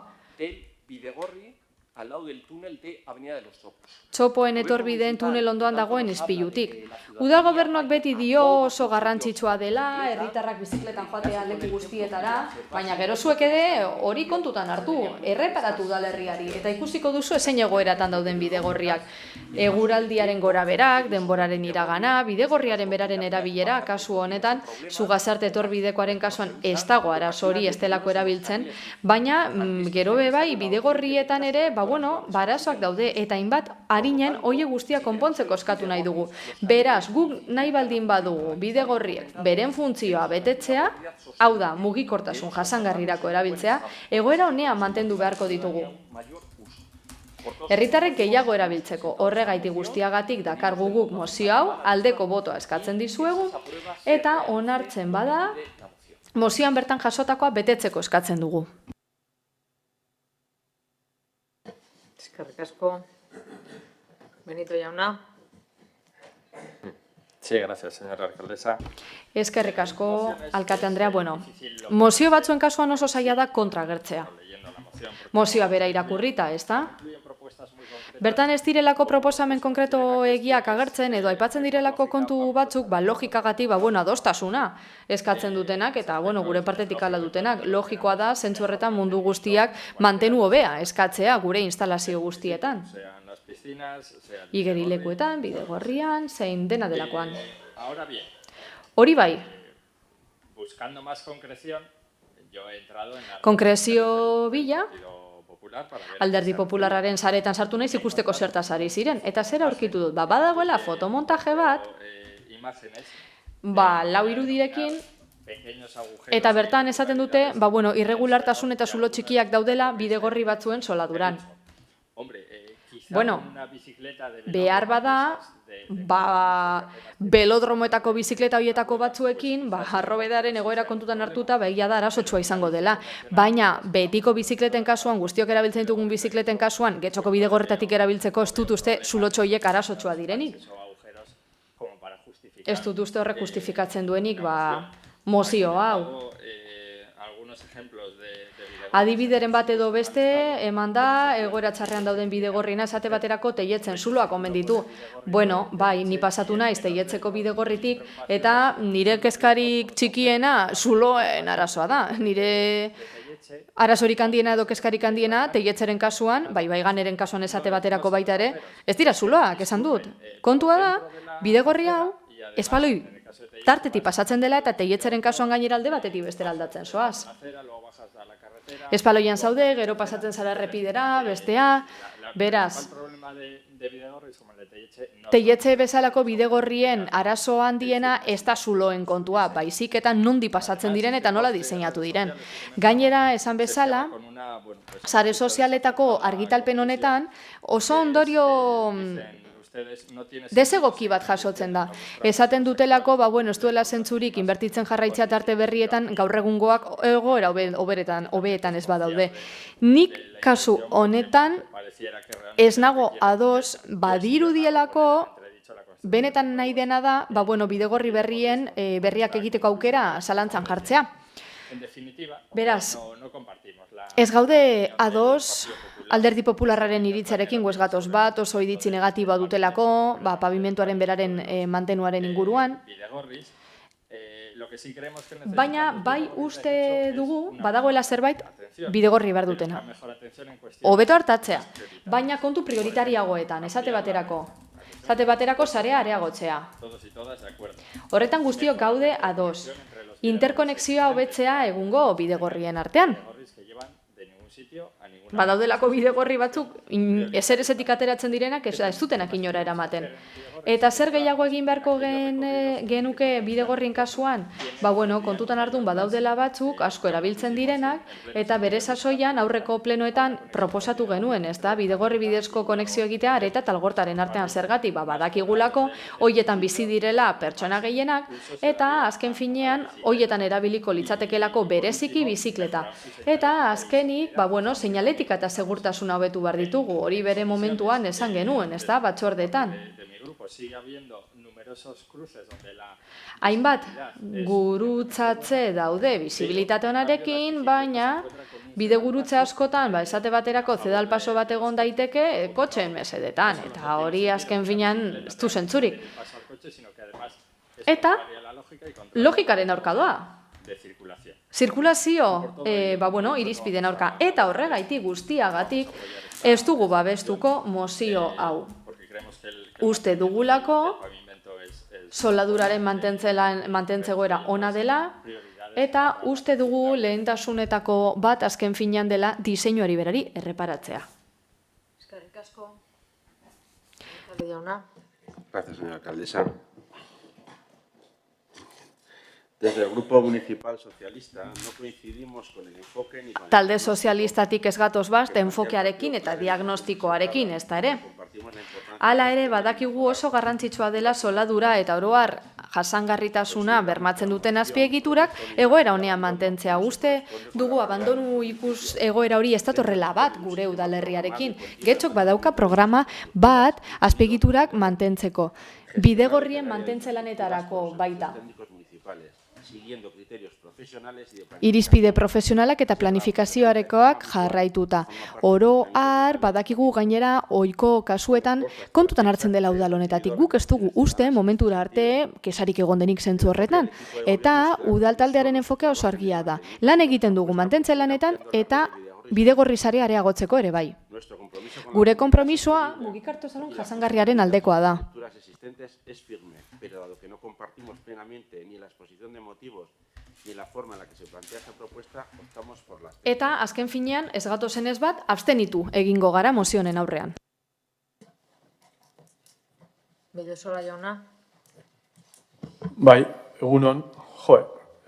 Txopoen etorbideen tunel ondoan dagoen ispilutik. Udal gobernuak beti dio oso garrantzitsua dela, herritarrak bizikletan joatea leku guztietara, baina gero zuek ere hori kontutan hartu, erreparatu udalerriari, eta ikusiko duzu ezein egoeratan dauden bidegorriak. Eguraldiaren goraberak, denboraren iragana, bidegorriaren beraren erabilera, kasu honetan, Zugazarte etorbidekoaren kasuan ez dago arazo hori ez delako erabiltzen, baina gero bai bidegorrietan ere, arazoak daude, eta hainbat harinen hoie guztia konpontzeko eskatu nahi dugu. Beraz, guk nahi baldin badugu bidegorriek beren funtzioa betetzea, hau da, mugikortasun jasangarrirako erabiltzea, egoera honean mantendu beharko ditugu. Herritarrek gehiago erabiltzeko horregaitik guztiagatik dakargu guk mozio hau, aldeko botoa eskatzen dizuegu, eta onartzen bada, mozioan bertan jasotakoa betetzeko eskatzen dugu. Eskerrik asko. Benito jauna. Sí, gracias, señora alcaldesa. Eskerrik asko, alkate Andrea. Mozio batzuen kasuan oso zaila da kontra agertzea. Mozioa bera irakurrita, ez da? Bertan ez direlako proposamen konkreto egiak agertzen, edo aipatzen direlako kontu batzuk, logikagatik, adostasuna eskatzen dutenak, eta gure partetik ala dutenak. Logikoa da, zentzu horretan mundu guztiak mantenu hobea eskatzea gure instalazio guztietan. Igerilekuetan, bidegorrian, zein dena delakoan. Hori bai. Konkrezio bila, Alderdi Popularraren saretan sartu naiz ikusteko zertaz ari ziren. Eta zer aurkitu dut? Badagoela fotomontaje bat, 4 irudirekin, eta bertan esaten dute, irregulartasun eta zulo txikiak daudela bidegorri batzuen soladuran. Behar bada, belodromoetako bizikleta horietako batzuekin, arrobedaren egoera kontutan hartuta, egia da arazotsua izango dela. Baina, betiko bizikleten kasuan, guztiok erabiltzen ditugun bizikleten kasuan, Getxoko bidegorretatik erabiltzeko ez dut uste zulotxo horiek arazotsua direnik. Ez dut uste horrek justifikatzen duenik, mozio hau. Adibideren bat edo beste, eman da, egoera txarrean dauden bidegorriena esate baterako Teietzen zuloak omen ditu. Ni pasatu naiz Teietzeko bidegorritik, eta nire kezkarik txikiena zuloen arazoa da. Nire arazorik handiena edo kezkarik handiena, Teietxeren kasuan, bai Ganeren kasuan esate baterako baita ere, ez dira zuloak, esan dut. Kontua da, bidegorri hau, espaloi tartetik pasatzen dela eta Teietxeren kasuan gainera alde batetik bestera aldatzen zoaz. Espaloian zaude, gero pasatzen zara errepidera, bestea, beraz. Teietxe bezalako bidegorrien arazo handiena ez da zuloen kontua, baizik eta nondi pasatzen diren eta nola diseinatu diren. Gainera, esan bezala, sare sozialetako argitalpen honetan oso ondorio desegoki bat jasotzen da. Esaten dutelako, ez duela zentzurik inbertitzen jarraitzea tarte berrietan gaur egungoak egoera hobeetan ez badaude. Nik kasu honetan ez nago ados badirudielako benetan nahi dena da, bidegorri berriak egiteko aukera zalantzan jartzea. Beraz, ez gaude ados Alderdi Popularraren iritzarekin ez gatoz bat, oso iritzi negatiboa dutelako, pabimentuaren beraren mantenuaren inguruan. Baina bai uste dugu, badagoela zerbait, bidegorri behar dutena. Hobeto hartatzea, baina kontu prioritariagoetan, esate baterako. Esate baterako sarea areagotzea. Horretan guztiok gaude ados. Interkonexioa hobetzea egungo bidegorrien artean. Badaudelako bidegorri batzuk ezerezetik ateratzen direnak ez dutenak inora eramaten. Eta zer gehiago egin beharko genuke bidegorrien kasuan? Kontutan hartun badaudela batzuk asko erabiltzen direnak eta bere sasoian aurreko plenoetan proposatu genuen, ezta? Bidegorri bidezko konexio egitea areta eta algortaren artean zergatik, badakigulako hoietan bizi direla pertsona gehienak eta azken finean hoietan erabiliko litzatekelako bereziki bizikleta. Eta azkenik, seinaletika eta segurtasuna hobetu behar ditugu, hori bere momentuan esan genuen, ezta? Batzordeetan. Hainbat gurutzatze daude bizibilitate honarekin, baina bide gurutze askotan, esate baterako zedalpaso bat egon daiteke kotxeen mesedetan, eta hori azken finean ez du zentzurik. Eta logikaren aurka doa. Zirkulazio, irizpideen aurka, eta horregaitik guztiagatik ez dugu babestuko mozio hau. Uste dugulako, soldaduraren mantentzegoera ona dela, eta uste dugu lehentasunetako bat azken finean dela diseinuari berari erreparatzea. Eskerrik asko. Gracias, señora alcaldesa. Desde el Grupo Municipal Socialista no coincidimos con el enfoque ni con... Talde sozialistatik ez gatoz bat, enfokearekin eta diagnostikoarekin, ez da ere. Hala ere, badakigu oso garrantzitsua dela soldadura eta oroar jasangarritasuna bermatzen duten azpiegiturak egoera honean mantentzea. Uste dugu abandonu ikus egoera hori ez datorrela bat gure udalerriarekin. Getxok badauka programa bat azpiegiturak mantentzeko. Bidegorrien mantentzelanetarako baita. Irizpide profesionalak eta planifikazioarekoak jarraituta. Oro har, badakigu gainera ohiko kasuetan kontutan hartzen dela udal honetatik. Guk ez dugu uste momentura arte kesarik egon denik zentzu horretan. Eta udal taldearen enfokea oso argia da. Lan egiten dugu mantentze lanetan eta bidegorri sarea areagotzeko ere bai. Gure konpromisoa mugikortasun jasangarriaren aldekoa da. Pero dado que no compartimos plenamente ni la exposición de motivos ni la forma en la que se plantea esta propuesta, optamos por la... Eta azken finean ez gatozen ez bat abstenitu egingo gara mozio honen aurrean. Bidesola jauna. Bai, egunon,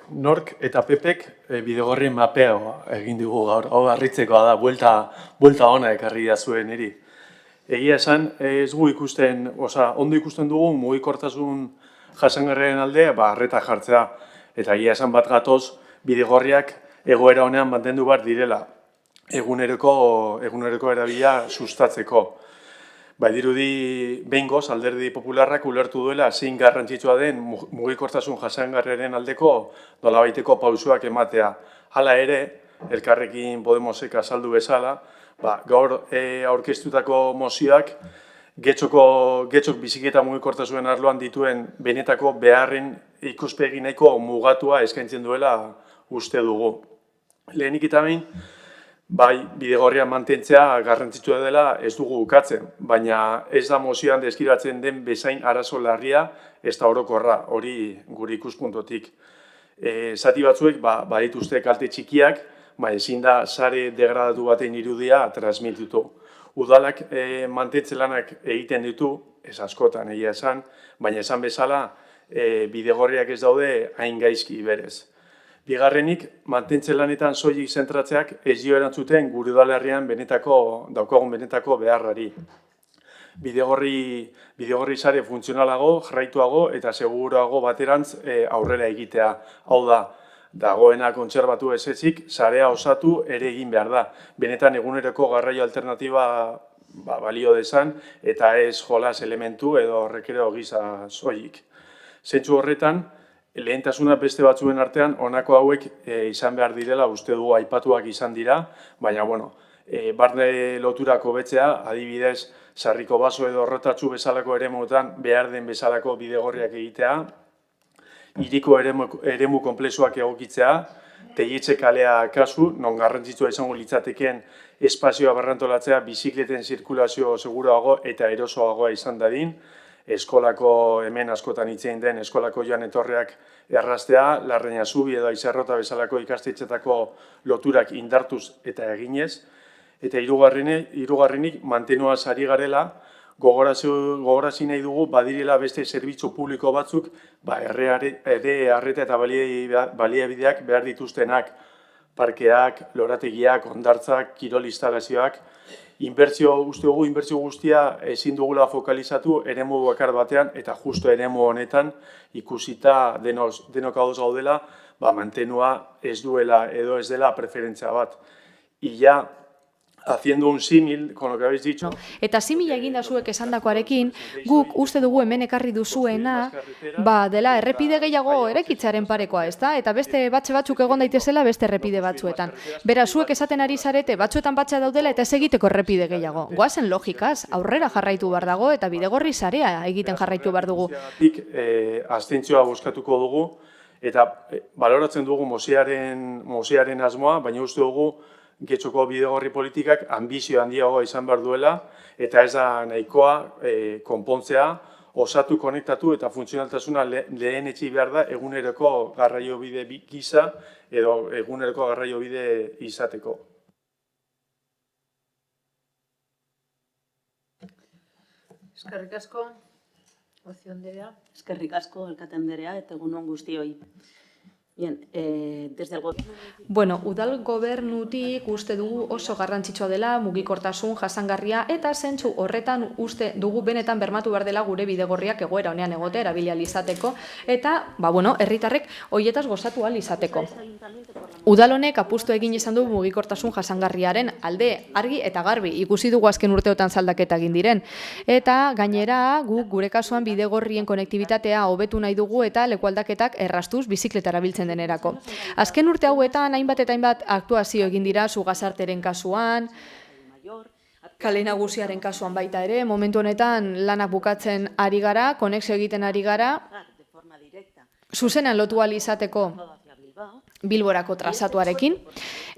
nork eta Pepek bidegorrien mapea egin digu gaur. Hau harritzekoa da, buelta ona ekarri da zuen niri. Egia esan, ez gu ikusten, ondo ikusten dugu mugikortasun jasangarriaren alde, arreta jartzea. Eta egia esan bat gatoz, bidegorriak egoera honean mantendu behar direla, eguneroko erabila sustatzeko. Dirudi behingoz, Alderdi Popularrak ulertu duela zein garrantzitsua den mugikortasun jasangarriaren aldeko nolabaiteko pausuak ematea. Hala ere, Elkarrekin Podemosek azaldu bezala, gaur aurkeztutako mozioak Getxok biziketa mugikortasunen arloan dituen benetako beharren ikuspegi nahiko mugatua eskaintzen duela uste dugu. Lehenik eta behin, bai, bidegorria mantentzea garrantzitsua dela ez dugu ukatzen, baina ez da mozioan deskribatzen den bezain arazo larria ez da orokorra, hori gure ikuspuntotik. Zati batzuek badituzte kalte txikiak, ezin da sare degradatu baten irudia transmititu. Udalak mantentze lanak egiten ditu, ez askotan egia esan, baina esan bezala bidegorriak ez daude hain gaizki berez. Bigarrenik, mantentze lanetan soilik zentratzeak ez dio erantzuten gure udalerrian daukagun benetako beharrari. Bidegorri sare funtzionalago, jarraituago eta seguruago baterantz aurrera egitea. Hau da, dagoena kontserbatu ez ezik, sarea osatu ere egin behar da. Benetan eguneroko garraio alternatiba balio desan eta ez jolas elementu edo rekreo gisa soilik. Zentzu horretan, lehentasuna beste batzuen artean, honako hauek izan behar direla, uste dugu aipatuak izan dira, baina, barne loturako betzea, adibidez, sarriko baso edo horretatzu bezalako eremuetan behar den bezalako bidegorriak egitea, hiriko eremu konplexuak egokitzea, Teilitze kalea kasu, non garrantzitsua izango litzateken espazioa berrantolatzea, bizikleten zirkulazio seguruago eta erosoagoa izan dadin, eskolako hemen askotan hitzein den eskolako joan etorreak erraztea, Larreina Zubi edo Aizarrota bezalako ikastetxetako loturak indartuz eta eginez, eta hirugarrenik mantenuaz ari garela, gogorarazi nahi dugu badirela beste zerbitzu publiko batzuk ere arreta eta baliabideak behar dituztenak, parkeak, lorategiak, hondartzak, kirol instalazioak. Uste dugu inbertsio guztia ezin dugula fokalizatu eremu bakar batean eta justo eremu honetan ikusita denok ados gaudela, mantenua ez duela edo ez dela preferentzia bat. Y ya haciendo un símil con lo que habéis dicho. Eta simila eginda zuek esandakoarekin, guk uste dugu hemen ekarri duzuena, dela errepide gehiago erekitzearen parekoa, ezta? Eta beste batxe batzuk egon daitezela beste errepide batzuetan. Bera, zuek esaten ari zarete, batzuetan batxa daudela eta ez egiteko errepide gehiago. Goazen logikaz, aurrera jarraitu behar dago eta bidegorri sarea egiten jarraitu behar dugu. Abstentzioa bozkatuko dugu eta baloratzen dugu moziaren asmoa, baina uste dugu Getxoko bidegorri politikak ambizio handiagoa izan behar duela eta ez da nahikoa konpontzea, osatu, konektatu eta funtzionaltasuna lehenetsi behar da eguneroko garraiobide gisa edo eguneroko garraiobide izateko. Eskerrik asko, Ocio Anderea. Eskerrik asko, Elkate Anderea, eta egun on guztioi. Bien, desde el gobierno... Bueno, udal gobernutik uste dugu oso garrantzitsua dela mugikortasun jasangarria eta zentzu horretan uste dugu benetan bermatu behar dela gure bidegorriak egoera honean egote erabili ahal izateko eta, herritarrek hoietaz gozatu ahal izateko. Udal honek apustu egin izan du mugikortasun jasangarriaren alde argi eta garbi ikusi dugu azken urteotan zaldaketa egin diren. Eta gainera gure kasuan bidegorrien konektibitatea hobetu nahi dugu eta lekualdaketak errastuz bizikletara biltzen denerako. Azken urte hauetan hainbat eta hainbat aktuazio egin dira Zugasarteren kasuan, Kale Nagusiaren kasuan baita ere, momentu honetan lanak bukatzen ari gara, konexio egiten ari gara, zuzenan lotu ahal izateko Bilborako trazatuarekin,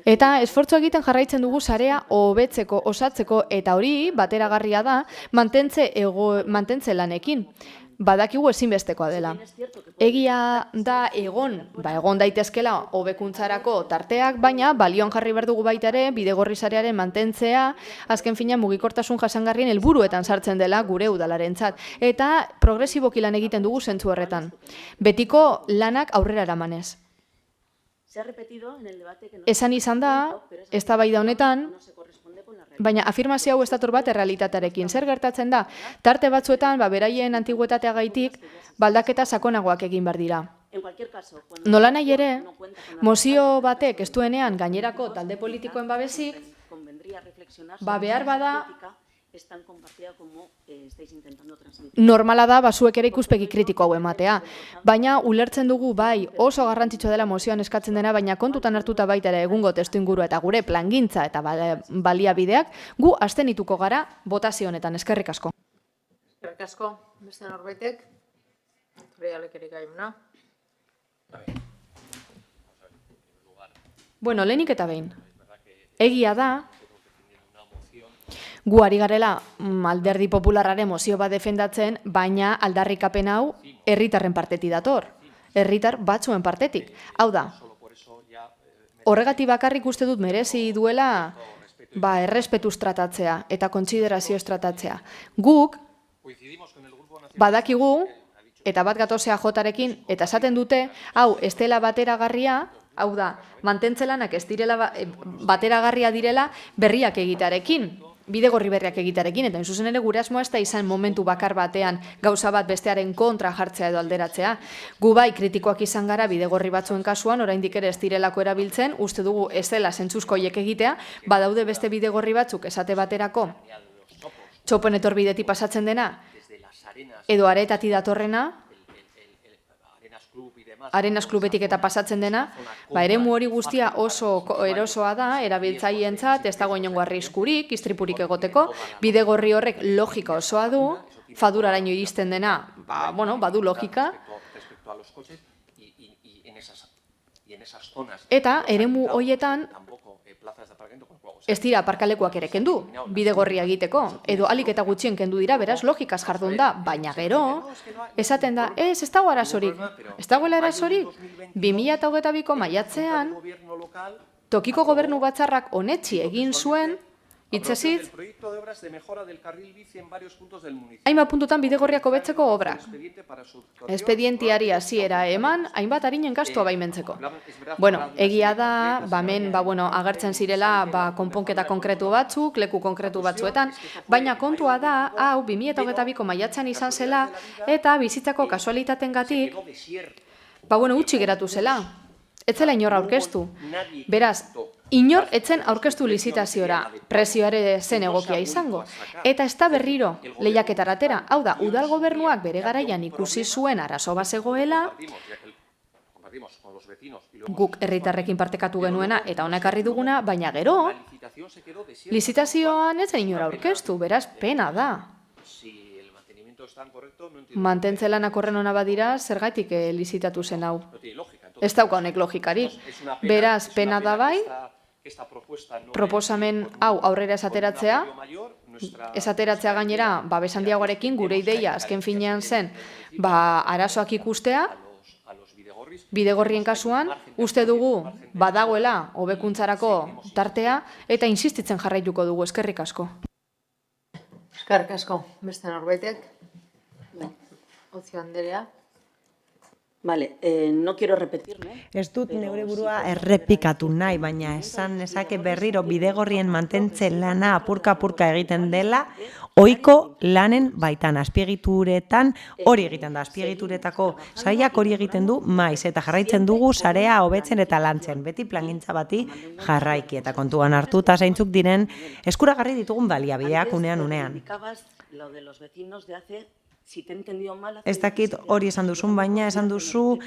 eta esfortzu egiten jarraitzen dugu sarea hobetzeko, osatzeko, eta hori bateragarria da mantentze lanekin. Badakigu ezinbestekoa dela. Egia da egon daitezkela hobekuntzarako tarteak, baina balioan jarri behar dugu baita ere bidegorri sarearen mantentzea, azken finean mugikortasun jasangarrien helburuetan sartzen dela gure udalarentzat. Eta progresiboki lan egiten dugu zentzu horretan. Betiko lanak aurrera eramanez. Esan izan da, eztabaida honetan, baina afirmazio hau ez dator bat errealitatearekin. Zer gertatzen da? Tarte batzuetan, beraien antiguetateagaitik, baldaketa sakonagoak egin behar dira. Nola nahi ere, mozio batek ez duenean gainerako talde politikoen babesik, behar bada, normala da zuek ere ikuspegi kritiko hau ematea. Baina ulertzen dugu oso garrantzitsua dela mozioan eskatzen dena, baina kontutan hartuta baita ere egungo testuingurua eta gure plangintza eta baliabideak gu abstenituko gara botazio honetan. Eskerrik asko. Eskerrik asko, beste norbaitek. Zure alekerik gaimuna. Bueno, lehenik eta behin. Egia da, gu ari garela alderdi popularraren mozio bat defendatzen, baina aldarrikapen hau herritarren partetik dator. Herritar batzuen partetik. Hau da, horregatik bakarrik uste dut merezi duela errespetuz tratatzea eta kontsiderazioz tratatzea. Guk badakigu, eta bat gatozea jotarekin, eta esaten dute, hau, ez dela bateragarria, hau da, mantentzelanak ez direla bateragarria direla berriak egitarekin, bidegorri berriak egitarekin, eta zuzen ere gure asmoa ez da izan momentu bakar batean gauza bat bestearen kontra jartzea edo alderatzea. Gu bai kritikoak izan gara bidegorri batzuen kasuan, oraindik ere ez direlako erabiltzen, uste dugu ez dela zentzuzko hiek egitea, badaude beste bidegorri batzuk esate baterako txopen etorbidetik pasatzen dena, edo aretati datorrena, Arenas klubetik eta pasatzen dena, eremu hori guztia oso erosoa da, erabiltzaileentzat, ez dago inongo arriskurik, istripurik egoteko, bidegorri horrek logika osoa du, faduraraino iristen dena, badu logika, eta eremu horietan ez dira aparkalekuak ere kendu, bidegorria egiteko, edo alik eta gutxien kendu dira, beraz logikaz jardun da, baina gero, esaten da, ez dago arazorik, ez dagoela arazorik, 2022ko maiatzean, tokiko gobernu batzarrak onetsi egin zuen, hitzezit, hainbat puntutan bidegorriak hobetzeko obrak. Espedientiari hasiera eman, hainbat arinen gastua baimentzeko. Bueno, egia da, agertzen zirela konponketa konkretu batzuk, leku konkretu batzuetan, baina kontua da, hau 2022ko maiatzean izan zela, eta bizitzako kasualitatengatik, utzi geratu zela. Ez zela inor aurkeztu. Beraz, inor etzen aurkeztu lizitaziora, prezioare zen egokia izango. Eta ez da berriro lehiaketara atera. Hau da, udal gobernuak bere garaian ikusi zuen arazo bazegoela, guk herritarrekin partekatu genuena eta honek ekarri duguna, baina gero, lizitazioan ez zen inor aurkeztu, beraz, pena da. Mantentze lanak horren hona badira, zergatik lizitatu zen hau. Ez dauka honek logikarik. Beraz, pena da bai, proposamen hau aurrera esateratzea gainera, babes handiagoarekin gure ideia azken finean zen, arazoak ikustea, bidegorrien kasuan, uste dugu badagoela hobekuntzarako tartea, eta insistitzen jarraituko dugu, eskerrik asko. Eskerrik asko, beste norbaitek. Ocio Anderea. Vale, no quiero repetirme. Ez dut neure burua errepikatu nahi, baina esan nezake berriro bidegorrien mantentze lana apurka-apurka egiten dela, ohiko lanen baitan, azpiegituretan hori egiten da, azpiegituretako saiak hori egiten du maiz, eta jarraitzen dugu sarea hobetzen eta lantzen, beti plangintza bati jarraiki, eta kontuan hartuta zeintzuk diren eskuragarri ditugun baliabideak unean. Ez dakit hori esan duzun, baina esan duzu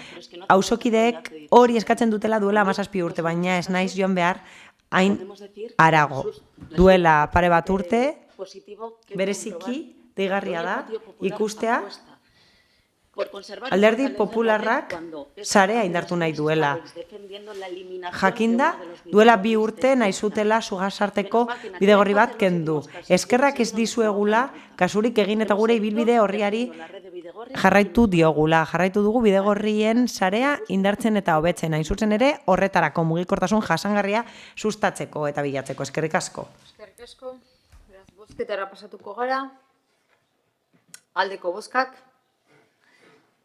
auzokideek hori eskatzen dutela duela 17 urte, baina ez naiz joan behar hain harago. Duela pare bat urte, bereziki deigarria da ikustea alderdi popularrak sarea indartu nahi duela. Jakinda, duela 2 urte nahi zutela sugasarteko bidegorri bat kendu. Eskerrak ez dizuegula, kasurik egin eta gure ibilbide horriari jarraitu diogula. Jarraitu dugu bidegorrien sarea indartzen eta hobetzen. Hain zuzen ere, horretarako mugikortasun jasangarria sustatzeko eta bilatzeko. Eskerrik asko. Eskerrik asko. Bozketara pasatuko gara. Aldeko bozkak.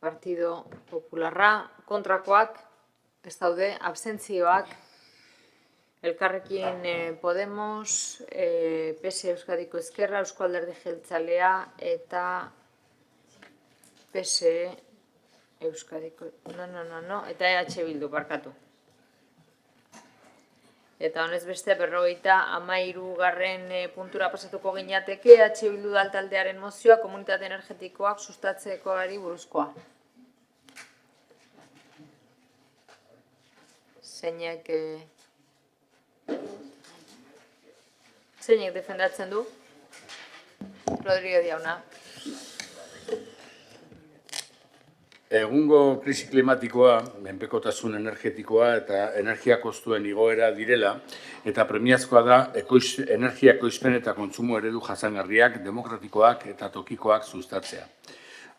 Partido Popularra, kontrakoak, ez daude, abstentzioak, Elkarrekin Podemos, PS Euskadiko Ezkerra, Eusko Alderdi Jeltzalea eta PS Euskadiko, eta EH Bildu, barkatu. Eta honez beste 53. puntura pasatuko gineateke, EH Bildu taldearen mozioa komunitate energetikoak sustatzekoari buruzkoa. Zeinek defendatzen du? Rodrigo Jauna. Egungo krisi klimatikoa, menpekotasun energetikoa eta energia kostuen igoera direla, eta premiazkoa da energia ekoizpen eta kontsumo eredu jasangarriak, demokratikoak eta tokikoak sustatzea.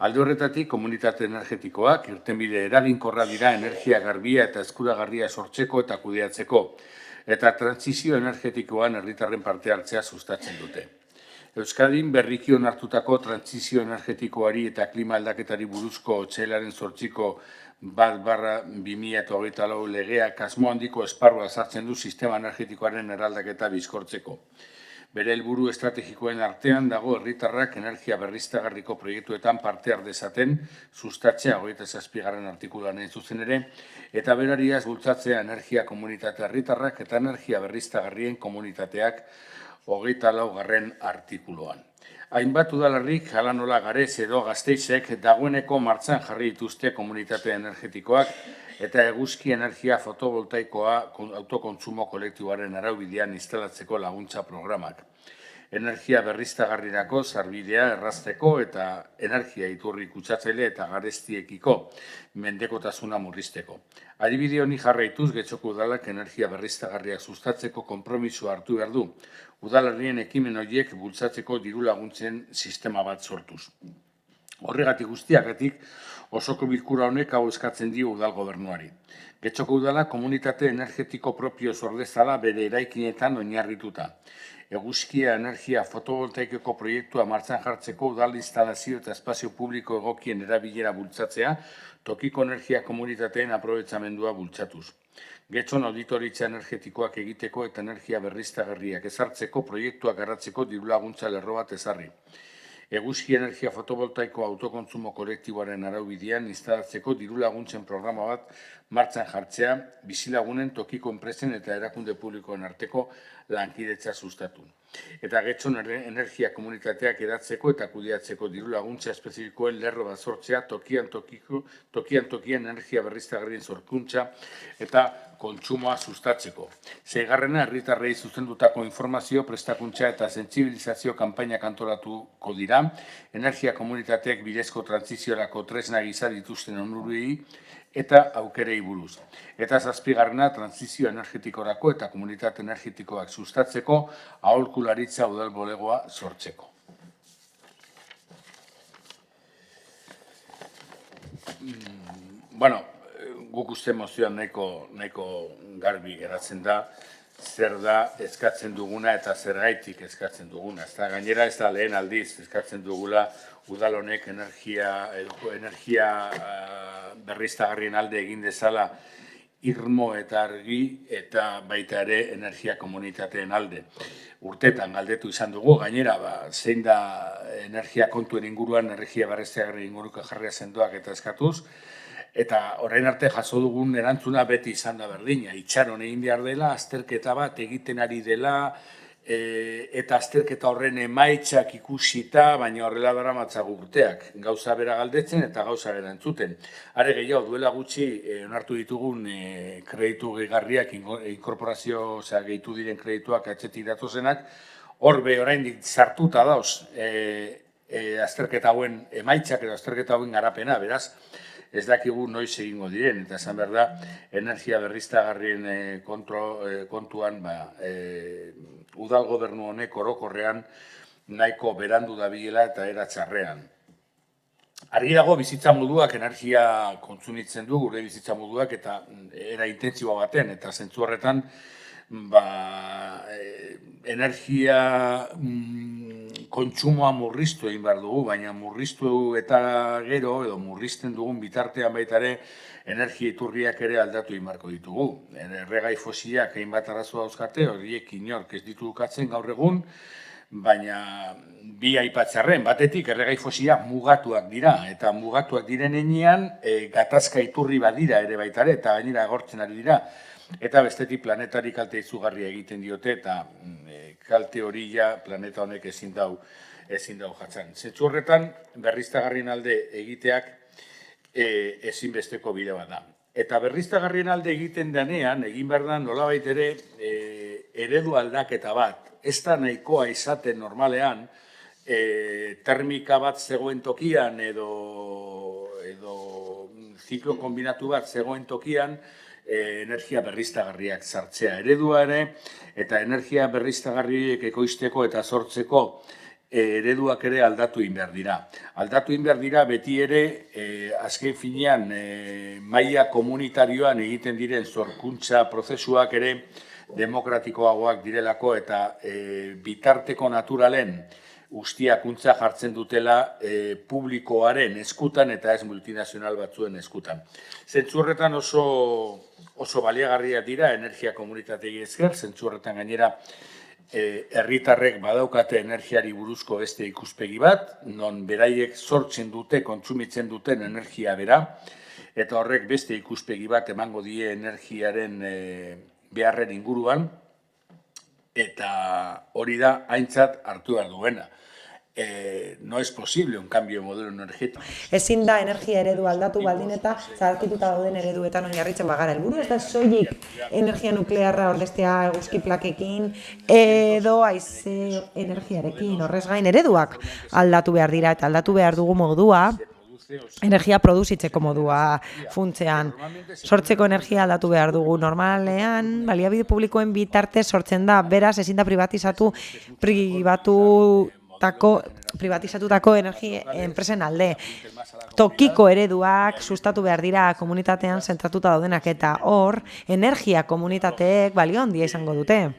Alde horretatik, komunitate energetikoak irtenbide eraginkorra dira energia garbia eta eskuragarria sortzeko eta kudeatzeko, eta trantsizio energetikoan herritarren parte hartzea sustatzen dute. Euskadin berriki onartutako trantsizio energetikoari eta klima aldaketari buruzko otsailaren 8ko 1/2024 legeak asmo handiko esparrua sartzen du sistema energetikoaren eraldaketa bizkortzeko. Bere helburu estrategikoen artean dago herritarrak energia berriztagarriko proiektuetan parte har dezaten sustatzea 27. artikuluan hain zuzen ere, eta berariaz bultzatzea energia komunitate herritarrak eta energia berriztagarrien komunitateak 24. artikuluan. Hainbat udalerrik, hala nola Garez edo Gasteizek dagoeneko martxan jarri dituzte komunitate energetikoak eta eguzki energia fotovoltaikoa autokontsumo kolektiboaren araubidean instalatzeko laguntza programak. Energia berriztagarrirako sarbidea errazteko eta energia iturri kutsatzaile eta garestiekiko mendekotasuna murrizteko. Adibide honi jarraituz Getxoko udalak energia berriztagarriak sustatzeko konpromisoa hartu behar du, udalerrien ekimen horiek bultzatzeko diru laguntzen sistema bat sortuz. Horregatik guztiagatik osoko bilkura honek hau eskatzen dio udal gobernuari. Getxoko udala komunitate energetiko propio zordezala bere eraikinetan oinarrituta. Eguzkia energia fotovoltaikoko proiektua martxan jartzeko udal instalazio eta espazio publiko egokien erabilera bultzatzea, tokiko energia komunitateen aprobetxamendua bultzatuz. Getxon auditoritza energetikoak egiteko eta energia berriztagarriak ezartzeko proiektuak garatzeko diru laguntza lerro bat ezarri. Eguzki energia fotovoltaiko autokontsumo kolektiboaren araubidean instalatzeko diru laguntzen programa bat martxan jartzea, bizilagunen tokiko enpresen eta erakunde publikoen arteko lankidetza sustatu. Eta Getxon energia komunitateak eratzeko eta kudeatzeko diru laguntza espezifikoen lerro bat sortzea tokian energia berriztagarrien sorkuntza eta kontsumoa sustatzeko. Seigarrena, herritarrei zuzendutako informazio, prestakuntza eta sentsibilizazio kanpainak antolatuko dira, energia komunitateek bidezko trantsiziorako tresna gisa dituzten onurei eta aukerei buruz. Eta 7. trantsizio energetikorako eta komunitate energetikoak sustatzeko aholkularitza udal bulegoa sortzeko. Bueno, guk uste mozioan nahiko garbi geratzen da, zer da eskatzen duguna eta zergaitik eskatzen duguna. Gainera ez da lehen aldiz eskatzen dugula udal honek energia berriztagarrien alde egin dezala irmo eta argi eta baita ere energia komunitateen alde. Urtetan galdetu izan dugu, gainera zein da energia kontuen inguruan, energia berriztagarrien inguruko jarria sendoak eta eskatuz, eta orain arte jaso dugun erantzuna beti izan da berdina. Itxaron egin behar dela, azterketa bat egiten ari dela, eta azterketa horren emaitzak ikusita, baina horrela daramatzagu urteak. Gauza bera galdetzen eta gauza bera entzuten. Are gehiago, duela gutxi onartu ditugun kreditu gehigarriak, inkorporazio, gehitu diren kredituak atzetik datozenak, horbe oraindik sartuta dauz azterketa hauen emaitzak edo azterketa hauen garapena, beraz, ez dakigu noiz egingo diren, eta esan behar da, energia berriztagarrien kontuan, udal gobernu honek orokorrean nahiko berandu dabilela eta era txarrean. Argi dago bizitza moduak energia kontsumitzen du, gure bizitza moduak eta era intentsibo baten, eta zentzu horretan energia kontsumoa murriztu egin behar dugu, baina murriztu eta gero, edo murrizten dugun bitartean baita ere, energia iturriak ere aldatu egin beharko ditugu. Erregai fosilak egin bat arrazoa dauzkate, horiek inork ez ditu dukatzen gaur egun, baina bi aipatzarren, batetik erregai fosilak mugatuak dira, eta mugatuak diren enean, gatazka iturri badira ere baita ere, eta gainera agortzen ari dira, eta bestetik planetari kalte izugarria egiten diote, eta kalte hori ja planeta honek ezin dau jatzen. Zentzu horretan, berriztagarrien alde egiteak ezinbesteko bide bat da. Eta berriztagarrien alde egiten denean, egin behar da nolabait ere eredu aldaketa bat. Ez da nahikoa izaten normalean, termika bat zegoen tokian edo ziklo kombinatu bat zegoen tokian, energia berriztagarriak sartzea eredua ere, eta energia berriztagarriek ekoizteko eta sortzeko ereduak ere aldatu egin behar dira. Aldatu egin behar dira beti ere, azken finean, maila komunitarioan egiten diren sorkuntza prozesuak ere demokratikoagoak direlako eta bitarteko naturalen ustiakuntza jartzen dutela publikoaren eskutan eta ez multinazional batzuen eskutan. Zentzu horretan oso baliagarriak dira energia komunitatei esker, zentzu horretan gainera herritarrek badaukate energiari buruzko beste ikuspegi bat, non beraiek sortzen dute, kontsumitzen duten energia bera, eta horrek beste ikuspegi bat emango die energiaren beharren inguruan, eta hori da aintzat hartu behar duena. No es posible un cambio de modelo energético. Ezin da energia eredu aldatu baldin eta zaharkituta dauden ereduetan oinarritzen bagara. Helburu ez da soilik energia nuklearra ordeztea eguzki plakekin edo haize energiarekin. Horrez gain ereduak aldatu behar dira eta aldatu behar dugu modua. Energia produzitzeko modua funtzean. Sortzeko energia aldatu behar dugu. Normalean, baliabide publikoen bitartez sortzen da, beraz ezin da privatizatutako energia enpresen alde. Tokiko ereduak sustatu behar dira komunitatean zentratuta daudenak eta hor, energia komunitateek balio handia izango dute.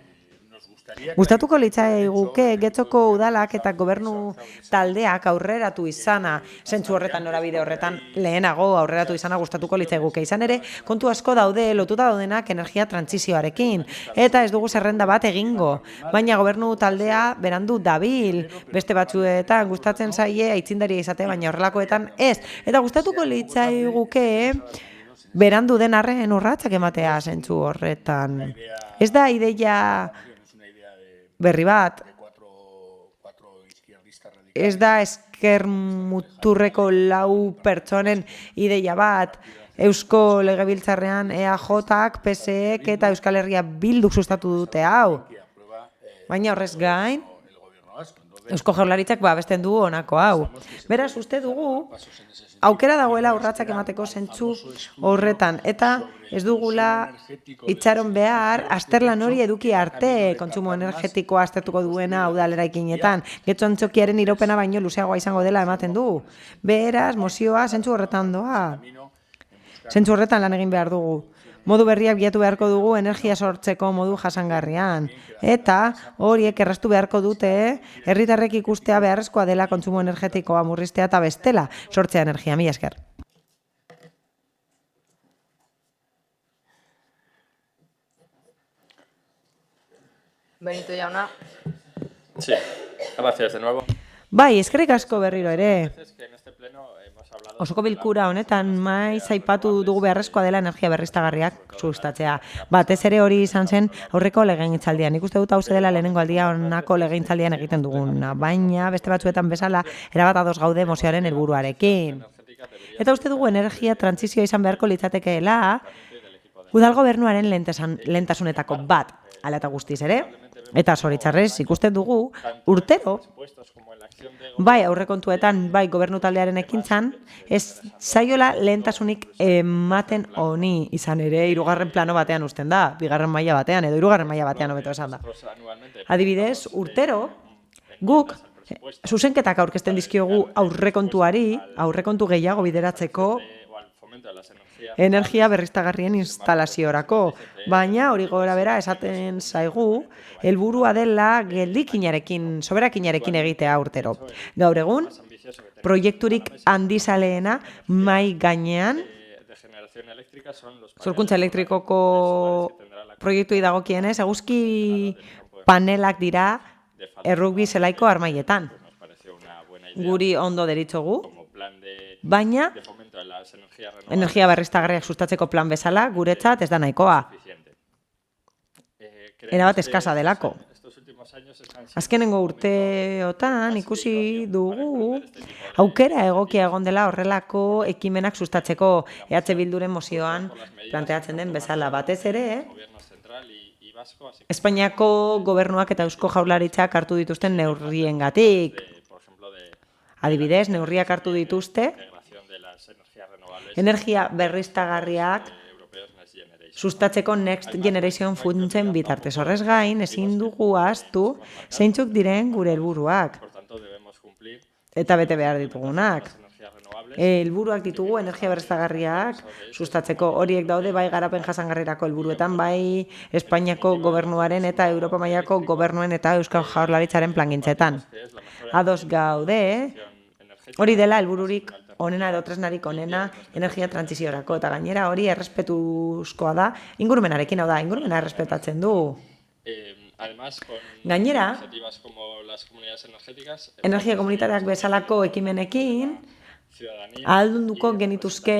Gustatuko litzaiguke Getxoko udalak eta gobernu taldeak aurreratu izana, zentzu horretan norabide horretan lehenago aurreratu izana gustatuko litzaiguke. Izan ere, kontu asko daude lotuta daudenak energia trantsizioarekin eta ez dugu zerrenda bat egingo, baina gobernu taldea berandu dabil, beste batzuetan gustatzen zaie aitzindaria izate, baina horrelakoetan ez. Eta gustatuko litzaiguke berandu den arren urratsak ematea zentzu horretan. Ez da ideia berri bat, ez da ezker muturreko 4 pertsonen ideia bat, Eusko Legebiltzarrean EAJak, PSEek eta Euskal Herria Bilduk sustatu dute hau. Baina horrez gain, Eusko Jaurlaritzak babesten du honako hau. Beraz, uste dugu, aukera dagoela urratsak emateko zentzu horretan, eta ez dugula itxaron behar azterlan hori eduki arte kontsumo energetikoa aztertuko duena udalerakinetan. Getxo Antzokiaren iraupena baino luzeagoa izango dela ematen du. Beraz, mozioa zentzu horretan doa. Zentzu horretan lan egin behar dugu. Modu berriak bilatu beharko dugu energia sortzeko modu jasangarrian. Eta horiek erraztu beharko dute, herritarrek ikustea beharrezkoa dela kontsumo energetikoa murriztea eta bestela sortzea energia. Mila esker. Benito jauna. Sí, gracias de nuevo. Bai, eskerrik asko berriro ere. Osoko bilkura honetan maiz aipatu dugu beharrezkoa dela energia berriztagarriak sustatzea. Batez ere hori izan zen aurreko legegintzaldian. Nik uste dut hau dela lehenengo aldia honako legegintzaldian egiten duguna, baina beste batzuetan bezala erabat ados gaude mozioaren helburuarekin. Eta uste dugu energia trantsizioa izan beharko litzatekeela udal gobernuaren lehentasunetako bat, hala eta guztiz ere. Eta zoritxarrez ikusten dugu urtero bai aurrekontuetan, bai gobernu taldearen ekintzan, ez zaiola lehentasunik ematen honi izan ere, 3. plano batean uzten da, 2. maila batean, edo 3. maila batean hobeto esan da. Adibidez, urtero, guk zuzenketak aurkezten dizkiogu aurrekontuari, aurrekontu gehiago bideratzeko energia berriztagarrien instalaziorako, baina hori gora bera esaten zaigu, helburua dela geldikinarekin, soberakinarekin egitea urtero. Gaur egun, proiekturik handizaleena mai gainean, sorkuntza elektrikoko proiektuei dagokienez, eguzki panelak dira errugbi zelaiko armaietan. Guri ondo deritzogu, baina energia berriztagarriak sustatzeko plan bezala guretzat ez da nahikoa. Erabat eskasa delako. Azkenengo urteotan ikusi dugu aukera egokia egon dela horrelako ekimenak sustatzeko EH Bilduren mozioan planteatzen den bezala. Batez ere, Espainiako gobernuak eta Eusko Jaurlaritzak hartu dituzten neurriengatik. Adibidez, neurriak hartu dituzte energia berriztagarriak sustatzeko Next Generation funtsen bitartez. Horrez gain, ezin dugu ahaztu zeintzuk diren gure helburuak eta bete behar ditugunak. Helburuak ditugu energia berriztagarriak sustatzeko, horiek daude bai garapen jasangarrirako helburuetan, bai Espainiako gobernuaren eta Europa mailako gobernuen eta Euskal Jaurlaritzaren plangintzetan. Ados gaude, hori dela helbururik onena edo tresnarik onena energia trantsiziorako, eta gainera hori errespetuzkoa da ingurumenarekin, hau da, ingurumena errespetatzen du. Gainera, energia komunitateak bezalako ekimenekin ahaldunduko genituzke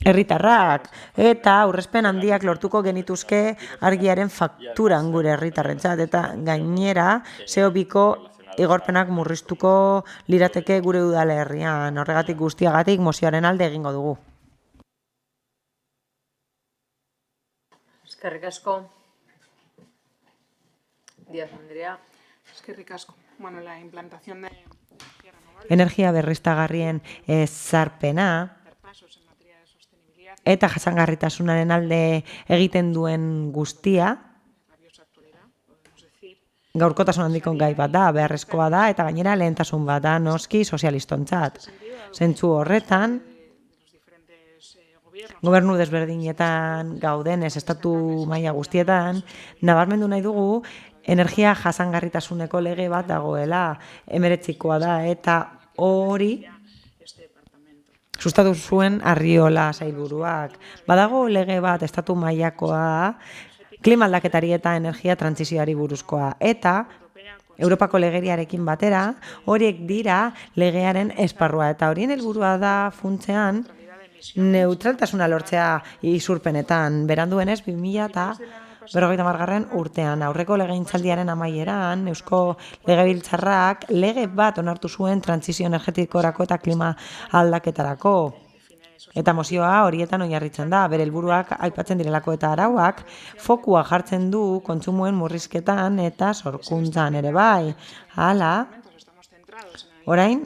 herritarrak eta aurrezpen handiak lortuko genituzke argiaren fakturan gure herritarrentzat, eta gainera CO2ko igorpenak murriztuko lirateke gure udalerrian. Horregatik guztiagatik mozioaren alde egingo dugu. Eskerrik asko. Díaz Andrea. Eskerrik asko. Bueno, la implantación de energia berriztagarrien ezarpena eta jasangarritasunaren alde egiten duen guztia gaurkotasun handiko gai bat da, beharrezkoa da, eta gainera lehentasun bat da, noski sozialistontzat. Zentzu horretan, gobernu desberdinetan gaudenez, estatu maila guztietan, nabarmendu nahi dugu, energia jasangarritasuneko lege bat dagoela, 19koa da, eta hori sustatu zuen Arriola sailburuak. Badago lege bat estatu mailakoa, klima aldaketari eta energia trantsizioari buruzkoa, eta Europako legeriarekin batera, horiek dira legearen esparrua, eta horien helburua da funtsean neutraltasuna lortzea isurpenetan, beranduenez 2050 urtean, aurreko legegintzaldiaren amaieran, Eusko Legebiltzarrak lege bat onartu zuen trantsizio energetikorako eta klima aldaketarako. Eta mozioa horietan oinarritzen da, bere helburuak aipatzen direlako eta arauak fokua jartzen du kontsumoen murrizketan eta sorkuntzan ere bai. Hala, orain,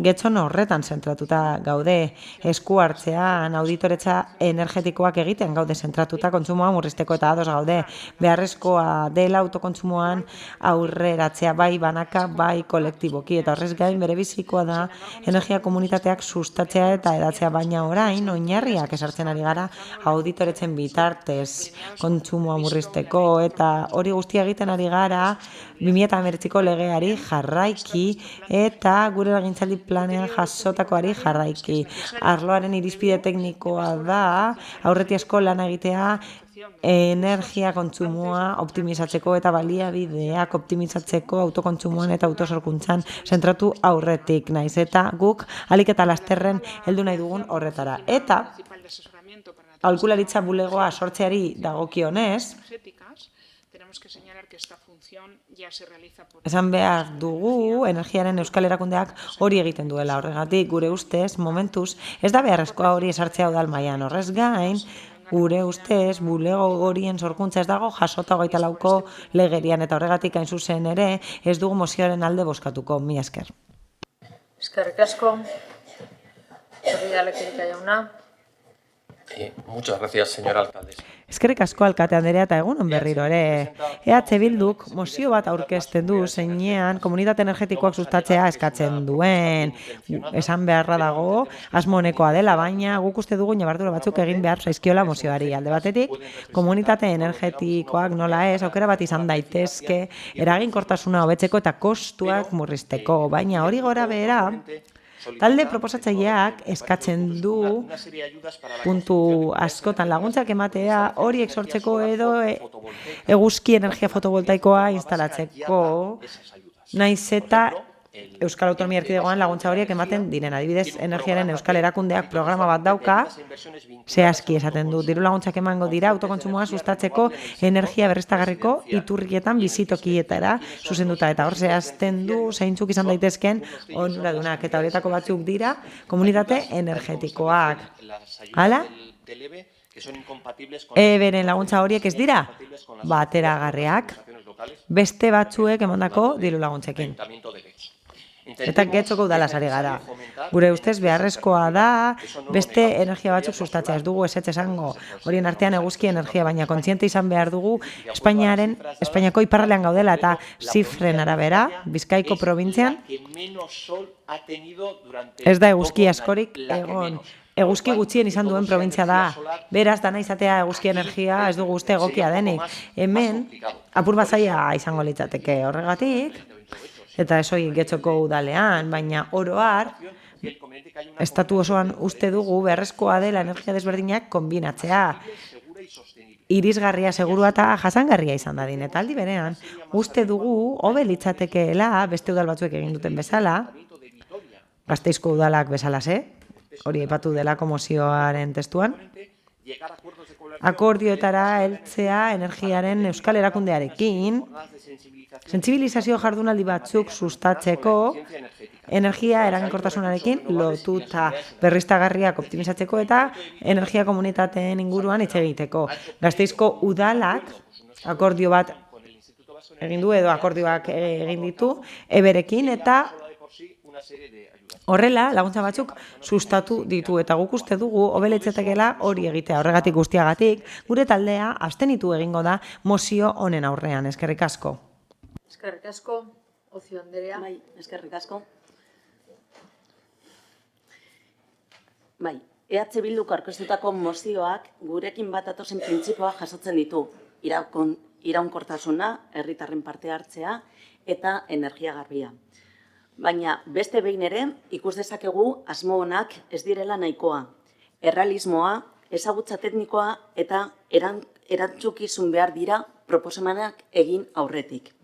getxon horretan zentratuta gaude, esku hartzean, auditoretza energetikoak egiten gaude zentratuta kontsumoa murrizteko, eta ados gaude, beharrezkoa dela autokontsumoan aurreratzea bai banaka, bai kolektiboki, eta horrez gain bere bizikoa da energia komunitateak sustatzea eta edatzea, baina orain oinarriak esartzen ari gara auditoretzen bitartez kontsumoa murrizteko, eta hori guztia egiten ari gara 2019ko legeari jarraiki eta gure legegintzaldi planean jasotakoari jarraiki. Arloaren irizpide teknikoa da aurretiazko lana egitea energia kontsumoa optimizatzeko eta baliabideak optimizatzeko autokontsumoan eta autosorkuntzan zentratu aurretik, naiz eta guk ahalik eta lasterren heldu nahi dugun horretara. Eta aholkularitza bulegoa sortzeari dagokionez, esan behar dugu energiaren euskal erakundeak hori egiten duela, horregatik gure ustez momentuz ez da beharrezkoa hori esartzea udal mailan. Horrez gain, gure ustez bulego horien sorkuntza ez dago jasota 24ko legerian, eta horregatik hain zuzen ere ez dugu mozioaren alde bozkatuko. Mila esker. Eskerrik asko. Herrialdekirik jauna. Muchas gracias, señora alcaldesa. Eskerrik asko alkate Andrea eta egunon berriro ere. EH Bilduk mozio bat aurkezten du zeinean komunitate energetikoak sustatzea eskatzen duen. Esan beharra dago, asmo honekoa dela, baina guk uste dugu ñabardura batzuk egin behar zaizkiola mozioari. Alde batetik, komunitate energetikoak nola ez, aukera bat izan daitezke, eraginkortasuna hobetzeko eta kostuak murrizteko, baina hori gora behera, talde proposatzaileak eskatzen du puntu askotan laguntzak ematea horiek sortzeko edo eguzki energia fotovoltaikoa instalatzeko, naiz eta Euskal Autonomia Erkidegoan laguntza horiek ematen diren. Adibidez, energiaren Euskal Erakundeak programa bat dauka, zehazki esaten du, diru laguntzak emango dira autokontsumoa sustatzeko energia berriztagarriko iturrietan bizitokietara zuzenduta, eta hor zehazten du zeintzuk izan daitezken onuradunak, eta horietako batzuk dira komunitate energetikoak. Hala? Beren laguntza horiek ez dira bateragarriak beste batzuek emandako diru laguntzekin. Eta Getxoko udalaz ari gara. Gure ustez beharrezkoa da beste energia batzuk sustatzea, ez dugu ezetz esango. Horien artean eguzki energia, baina kontziente izan behar dugu Espainiako iparraldean gaudela eta zifren arabera, Bizkaiko probintzian, ez da eguzki askorik egon. Eguzki gutxien izan duen probintzia da. Beraz, dana izatea eguzki energia ez dugu uste egokia denik. Hemen, apur bat zaila izango litzateke horregatik, eta ez hori Getxoko udalean, baina oro har, estatu osoan uste dugu beharrezkoa dela energia desberdinak kombinatzea. Irisgarria, segurua eta jasangarria izan dadin. Eta aldi berean, uste dugu hobe litzatekeela beste udal batzuek egin duten bezala, Gasteizko udalak bezalase, hori aipatu delako mozioaren testuan, akordioetara heltzea energiaren euskal erakundearekin, sentsibilizazio jardunaldi batzuk sustatzeko, energia eraginkortasunarekin lotuta berriztagarriak optimizatzeko eta energia komunitateen inguruan hitz egiteko. Gasteizko udalak akordio bat egin du edo akordioak egin ditu Eberekin eta horrela laguntza batzuk sustatu ditu eta guk uste dugu hobe litzatekeela hori egitea. Horregatik guztiagatik gure taldea abstenitu egingo da mozio honen aurrean. Eskerrik asko. Eskerrik asko, Ocio Anderea. Bai, eskerrik asko. Bai, EH Bilduk aurkeztutako mozioak gurekin bat atozen printzipioa jasotzen ditu. Iraunkortasuna, herritarren parte hartzea eta energia garbia. Baina beste behin ere ikus dezakegu asmo onak ez direla nahikoa. Errealismoa, ezagutza teknikoa eta erantzukizun behar dira proposamenak egin aurretik.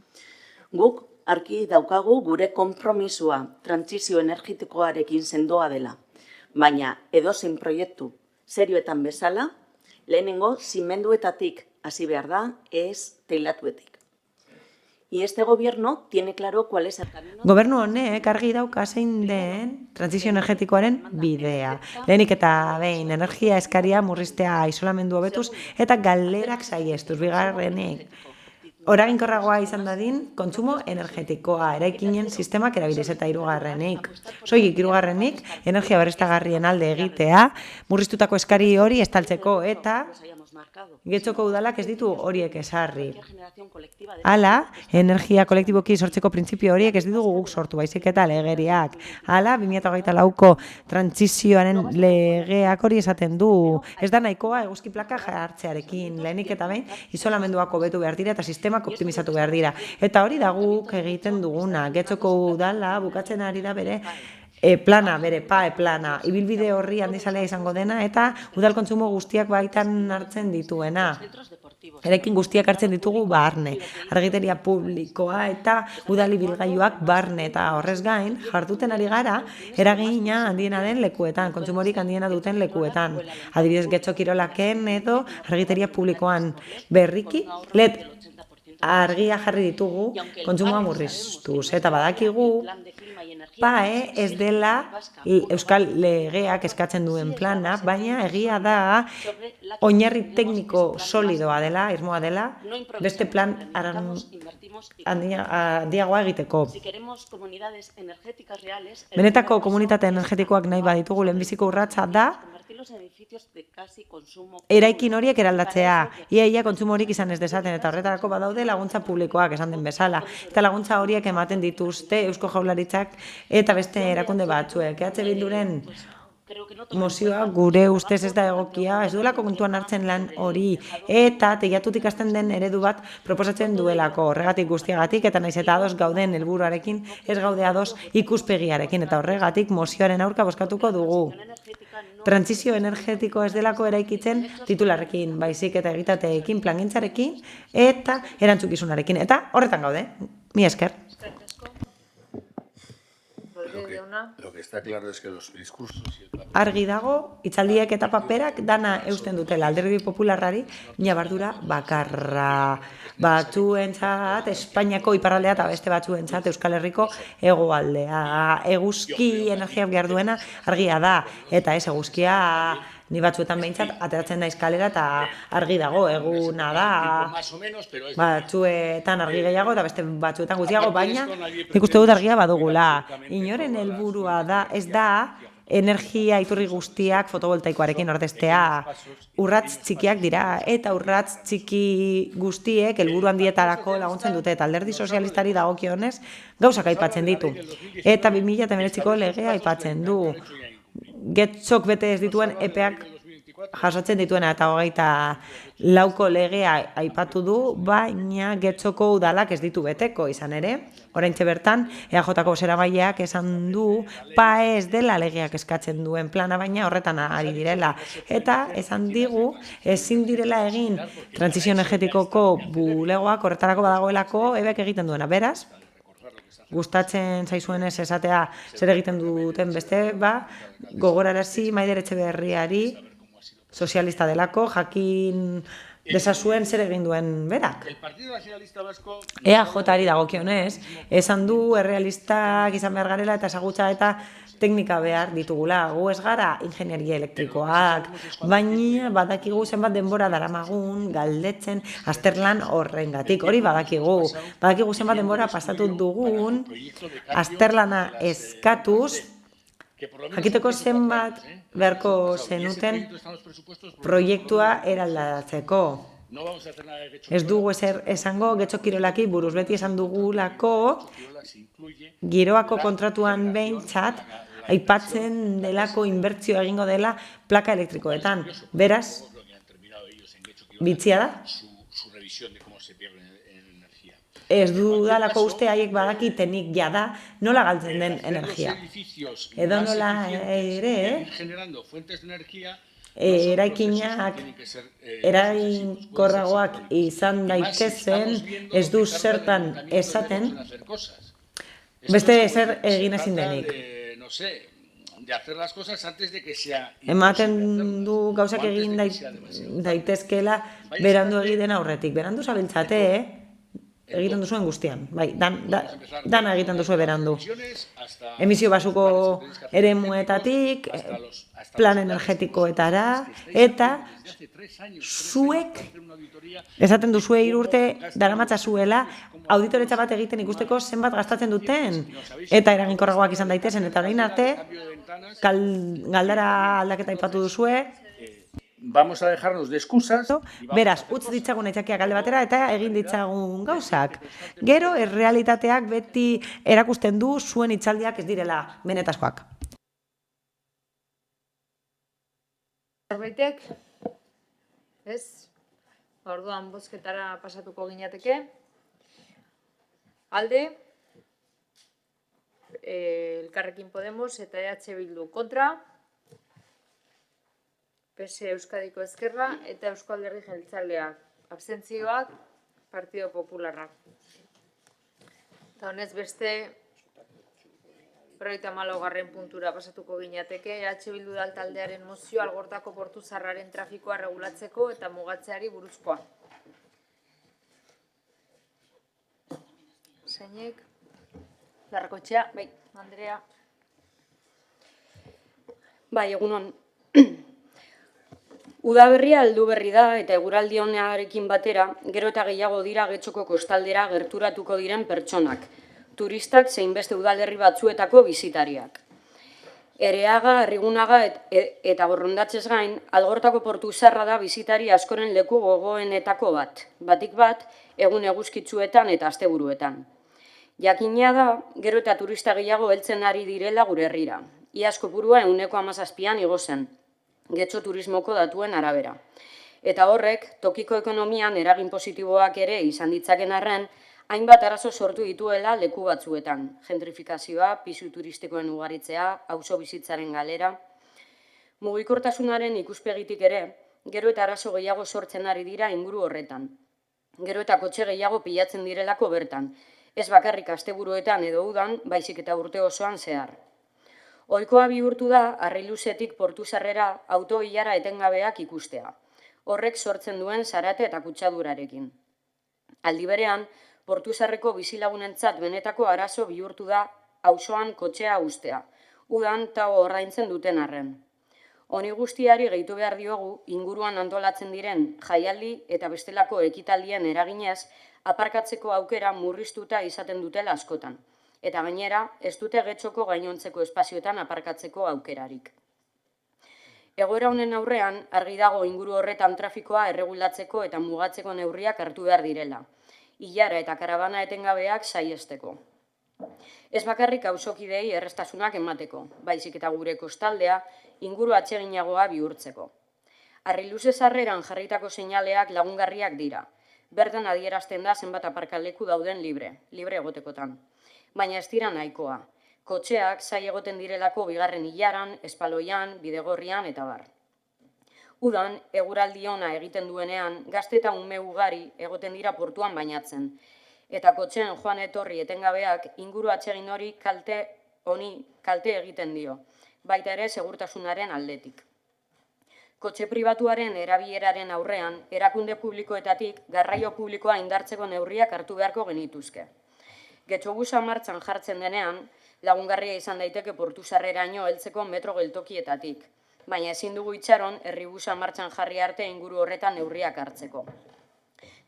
Guk argi daukagu gure konpromisua trantsizio energetikoarekin sendoa dela. Baina edozein proiektu serioetan bezala, lehenengo zimenduetatik hasi behar da, ez teilatuetik. Y este gobierno tiene claro cuál es el camino. Gobernu honek argi dauka zein den trantsizio energetikoaren bidea. Lehenik eta behin energia eskaria murriztea isolamendu hobetuz eta galerak saihestuz. Bigarrenik, oraginkorragoa izan dadin kontsumo energetikoa, eraikinen sistemak erabiliz eta hirugarrenik. Soilik hirugarrenik, energia berriztagarrien alde egitea, murriztutako eskari hori estaltzeko eta Getxoko udalak ez ditu horiek esarri. Hala, energia kolektiboki sortzeko printzipio horiek ez ditugu guk sortu, baizik eta legeriak. Hala, 2024ko trantsizioaren legeak hori esaten du. Ez da nahikoa eguzki plaka jartzearekin, lehenik eta behin, isolamenduak hobetu behar dira eta sistemak optimizatu behar dira. Eta hori da guk egiten duguna. Getxoko udala bukatzen ari da bere plana, bere PAE plana, ibilbide horri handizalea izango dena eta udal kontsumo guztiak baitan hartzen dituena. Erekin guztiak hartzen ditugu barne, argiteria publikoa eta udal ibilgailuak barne eta horrez gain, jarduten ari gara, eragina handiena den lekuetan, kontsumorik handiena duten lekuetan. Adibidez, Getxo Kirolaken edo argiteria publikoan berriki, argia jarri ditugu kontsumoa murriztuz. Eta badakigu, PAE ez dela euskal legeak eskatzen duen plana, baina egia da oinarri tekniko solidoa dela, irmoa dela, beste plan handiagoa egiteko. Benetako komunitate energetikoak nahi baditugu lehenbiziko urratsa da eraikin horiek eraldatzea, ia kontsumorik izan ez dezaten eta horretarako badaude laguntza publikoak esan den bezala. Eta laguntza horiek ematen dituzte Eusko Jaurlaritzak eta beste erakunde batzuek. EH Bilduren mozioa gure ustez ez da egokia, ez duelako kontuan hartzen lan hori eta teilatutik hasten den eredu bat proposatzen duelako, horregatik guztiagatik eta naiz eta ados gauden helburuarekin ez gaude ados ikuspegiarekin eta horregatik mozioaren aurka bozkatuko dugu. Trantsizio energetiko ez delako eraikitzen titularrekin, baizik eta egitateekin, plangintzarekin eta erantzukizunarekin. Eta horretan gaude. Mi esker. Lo que está claro es que los discursos y el papel... Argi dago, hitzaldiek eta paperak dana eusten dutela Alderdi Popularrari ñabardura bakarra. Batzuentzat Espainiako iparraldea eta beste batzuentzat Euskal Herriko hegoaldea. Eguzki energia behar duena argia da eta ez eguzkia Ni batzuetan behintzat, ateratzen naiz kalera eta argi dago, eguna da, batzuetan argi gehiago eta beste batzuetan gutxiago, baina nik uste dut argia badugula. Inoren helburua da, ez da, energia iturri guztiak fotovoltaikoarekin ordeztea. Urratz txikiak dira, eta urratz txiki guztiek helburu handietarako laguntzen dute, eta Alderdi Sozialistari dagokionez gauzak aipatzen ditu. Eta 2019ko legea aipatzen du. Getxok bete ez dituen epeak jasotzen dituena, eta 24ko legea aipatu du, baina Getxoko udalak ez ditu beteko izan ere. Oraintxe bertan, EAJko bozeramaileak esan du, ez dela legeak eskatzen duen plana, baina horretan ari direla. Eta esan digu, ezin direla egin transizio energetikoko bulegoak horretarako badagoelako ebek egiten duena. Beraz, gustatzen zaizuenez esatea zer egiten duten beste, gogorarazi Maider Etxeberriari sozialista delako, jakin desazuen zer egin duen berak. EAJari dagokionez, esan du errealistak izan behar garela eta ezagutza eta teknika behar ditugula. Gu ez gara ingenieria elektrikoak, baina badakigu zenbat denbora daramagun galdetzen azterlan horrengatik. Hori badakigu. Badakigu zenbat denbora pasatu dugun azterlana eskatuz, jakiteko zenbat beharko zenuten proiektua eraldatzeko. Ez dugu ezer esango Getxo Kirolaki buruz, beti esan dugulako Giroako kontratuan behintzat aipatzen delako inbertzioa egingo dela plaka elektrikoetan. Beraz, bitzia da? Ez dudalako uste haiek badakitenik jada nola galtzen den energia. Edo nola ere, eraikinak eraginkorragoak izan daitezen, ez du zertan esaten, beste ezer egin ezin denik. Ematen du gauzak egin daitezkela berandu egiten aurretik. Berandu zabiltzate, egiten duzuen guztian, bai, dana egiten duzue berandu. Emisio basuko eremuetatik, plan energetikoetara, eta zuek, esaten duzue 3 urte daramatzazuela, auditoretza bat egiten ikusteko zenbat gastatzen duten, eta eraginkorragoak izan daitezen, eta orain arte, galdara aldaketa aipatu duzue, Vamos a dejarnos de excusas. Beraz, utz ditzagun aitzakiak alde batera eta egin ditzagun gauzak. Gero, errealitateak beti erakusten du zuen hitzaldiak ez direla benetazkoak. Norbaitek? Ez? Orduan bozketara pasatuko ginateke. Alde, Elkarrekin Podemos eta EH Bildu kontra, PS Euskadiko Ezkerra eta Eusko Alderdi Jeltzaleak. Abstentzioak, Partido Popularrak. Eta honez beste, 54. puntura pasatuko ginateke, EH Bildu taldearen mozio Algortako portu zarraren trafikoa regulatzeko eta mugatzeari buruzkoa. Zeinek, Larrakotxea, bai, Andrea. Bai, egunon. Udaberria heldu berri da eta eguraldi onarekin batera, gero eta gehiago dira Getxoko kostaldera gerturatuko diren pertsonak, turistak zein beste udalerri batzuetako bisitariak. Ereaga, Arrigunaga eta Borrondatzez gain, Algortako portu zarra da bisitari askoren leku gogoenetako bat, batik bat, egun eguzkitzuetan eta asteburuetan. Jakina da, gero eta turista gehiago heltzen ari direla gure herrira. Iaz kopurua 17an igo zen, Getxo turismoko datuen arabera. Eta horrek, tokiko ekonomian eragin positiboak ere izan ditzaken arren, hainbat arazo sortu dituela leku batzuetan. Gentrifikazioa, pisu turistikoen ugaritzea, auzo bizitzaren galera. Mugikortasunaren ikuspegitik ere, gero eta arazo gehiago sortzen ari dira inguru horretan. Gero eta kotxe gehiago pilatzen direlako bertan, ez bakarrik asteburuetan edo udan, baizik eta urte osoan zehar. Ohikoa bihurtu da, Harriluzetik portu zarrera auto-ilara etengabeak ikustea. Horrek sortzen duen zarate eta kutsadurarekin. Aldi berean, portu zarreko bizilagunentzat benetako arazo bihurtu da auzoan kotxea ustea, udan tau ordaintzen duten arren. Honi guztiari gehitu behar diogu inguruan antolatzen diren jaialdi eta bestelako ekitaldien eraginez aparkatzeko aukera murriztuta izaten dutela askotan. Eta gainera, ez dute getxoko gainontzeko espazioetan aparkatzeko aukerarik. Egoera honen aurrean, argi dago inguru horretan trafikoa erregulatzeko eta mugatzeko neurriak hartu behar direla. Ilara eta karabana etengabeak saihesteko. Ez bakarrik auzokidei errestasunak emateko, baizik eta gure kostaldea inguru atseginagoa bihurtzeko. Harri-luze sarreran jarritako seinaleak lagungarriak dira. Bertan adierazten da zenbat aparkaleku dauden libre egotekotan. Baina ez dira nahikoa. Kotxeak zai egoten direlako bigarren ilaran, espaloian, bidegorrian eta bar. Udan, eguraldi ona egiten duenean, gazte eta ume ugari egoten dira portuan bainatzen. Eta kotxeen joan etorri etengabeak inguru atsegin hori kalte egiten dio, baita ere segurtasunaren aldetik. Kotxe pribatuaren erabileraren aurrean, erakunde publikoetatik garraio publikoa indartzeko neurriak hartu beharko genituzke. Getxobusa martxan jartzen denean, lagungarria izan daiteke portu sarreraino heltzeko metro geltokietatik, baina ezin dugu itxaron herribusa martxan jarri arte inguru horretan neurriak hartzeko.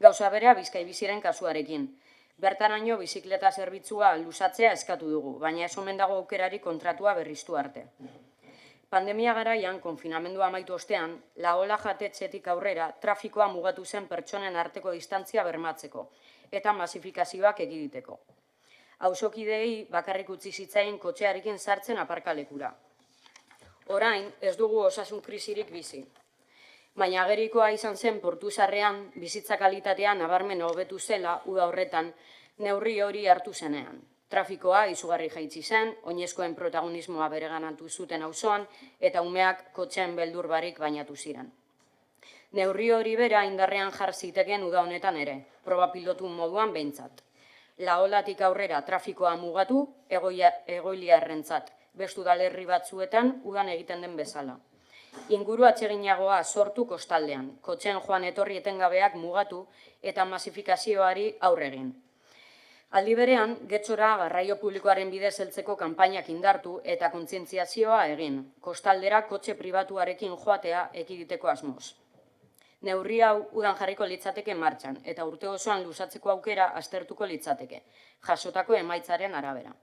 Gauza berea Bizkaibiziren kasuarekin. Bertaraino bizikleta zerbitzua luzatzea eskatu dugu, baina ez omen dago aukerari kontratua berriztu arte. Pandemia garaian, konfinamendua amaitu ostean, Laola jatetxetik aurrera trafikoa mugatu zen pertsonen arteko distantzia bermatzeko eta masifikazioak egiteko. Auzokideei bakarrik utzi zitzaien kotxearekin sartzen aparkalekura. Orain, ez dugu osasun krisirik bizi. Baina agerikoa izan zen portu sarrean bizitza kalitatea nabarmen hobetu zela uda horretan neurri hori hartu zenean. Trafikoa izugarri jaitsi zen, oinezkoen protagonismoa bereganatu zuten auzoan eta umeak kotxeen beldur barik bainatu ziren. Neurri hori bera indarrean jar zitekeen uda honetan ere, proba pilotu moduan behintzat. Laolatik aurrera trafikoa mugatu egoiliarrentzat, beste udalerri batzuetan udan egiten den bezala. Inguru atseginagoa sortu kostaldean, kotxeen joan etorri etengabeak mugatu eta masifikazioari aurre egin. Aldi berean, Getxora garraio publikoaren bidez heltzeko kanpainak indartu eta kontzientziazioa egin, kostaldera kotxe pribatuarekin joatea ekiditeko asmoz. Neurri hau udan jarriko litzateke martxan eta urte osoan luzatzeko aukera aztertuko litzateke, jasotako emaitzaren arabera.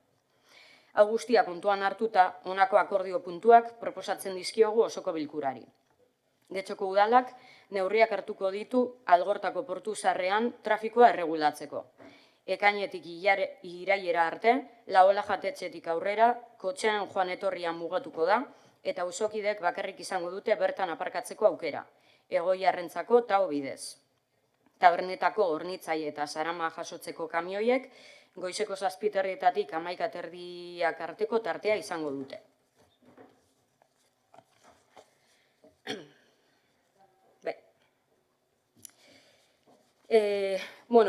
Hau guztia kontuan hartuta, honako akordio puntuak proposatzen dizkiogu osoko bilkurari. Getxoko udalak neurriak hartuko ditu Algortako portu sarrean trafikoa erregulatzeko. Ekainetik irailera arte, Laola jatetxetik aurrera, kotxean joan etorrian mugatuko da, eta auzokidek bakarrik izango dute bertan aparkatzeko aukera, egoiarrentzako tao bidez. Tabernetako hornitzai eta sarama jasotzeko kamioiek, goizeko 7:30 11:30 arteko tartea izango dute.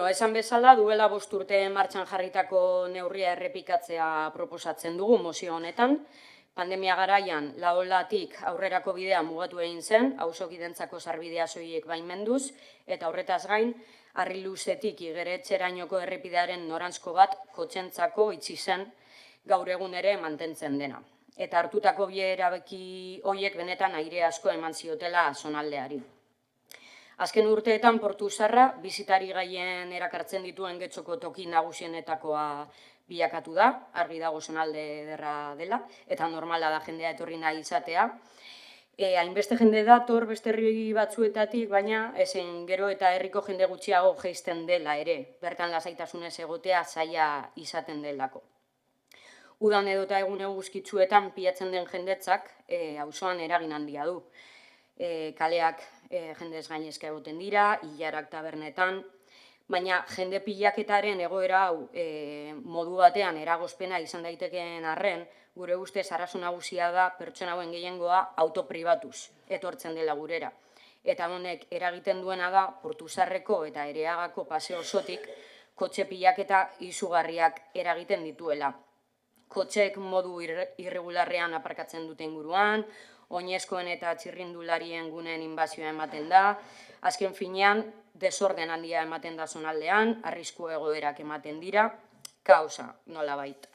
Esan bezala, duela 5 urte martxan jarritako neurria errepikatzea proposatzen dugu mozio honetan. Pandemia garaian, Laolatik aurrerako bidea mugatu egin zen, auzokidentzako sarbidea soilik baimenduz, eta horretaz gain, Harri-luzetik Igeretxerainoko errepidearen noranzko bat kotxentzako itxi zen gaur egun ere mantentzen dena. Eta hartutako bi erabaki horiek benetan aire asko eman ziotela zonaldeari. Azken urteetan portu zarra bizitari gaien erakartzen dituen Getxoko toki nagusienetakoa bilakatu da, argi dago zonalde ederra dela, eta normala da jendea etorri nahi izatea. Hainbeste jende dator beste herri batzuetatik, baina ezen gero eta herriko jende gutxiago jaisten dela ere, bertan lasaitasunez egotea zaila izaten delako. Udan edota egun eguzkitsuetan pilatzen den jendetzak auzoan eragin handia du. Kaleak jendez gainezka egoten dira, ilarak tabernetan, baina jende pilaketaren egoera hau modu batean eragozpena izan daitekeen arren, gure ustez arazo nagusia da pertsona hauen gehiengoa autopribatuz etortzen dela gurera. Eta honek eragiten duena da Portuzarreko eta Ereagako paseo osotik kotxe pilaketa izugarriak eragiten dituela. Kotxek modu irregularrean aparkatzen dute inguruan, oinezkoen eta txirrindularien guneen inbazioa ematen da, azken finean desorden handia ematen da zonaldean, arrisku egoerak ematen dira, kaosa nolabait.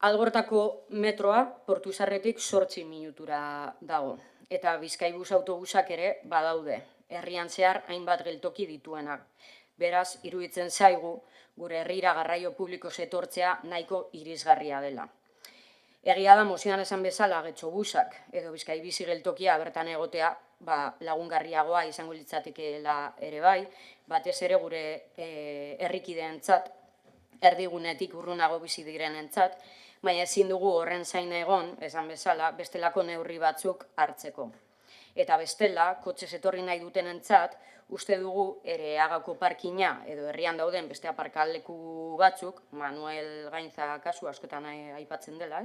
Algortako metroa Portuzarretik 8 minutura dago, eta Bizkaibus autobusak ere badaude, herrian zehar hainbat geltoki dituenak. Beraz, iruditzen zaigu, gure herrira garraio publiko etortzea nahiko irisgarria dela. Egia da, mozioan esan bezala, Getxobusak edo Bizkaibizi geltokia bertan egotea lagungarriagoa izango litzatekeela ere bai, batez ere gure herrikideentzat, erdigunetik urrunago bizi direnentzat, baina ezin dugu horren zain egon, esan bezala, bestelako neurri batzuk hartzeko. Eta bestela, kotxez etorri nahi dutenentzat, uste dugu ere Agako parkina edo herrian dauden beste aparkaleku batzuk, Manuel Gainza kasu askotan aipatzen dela,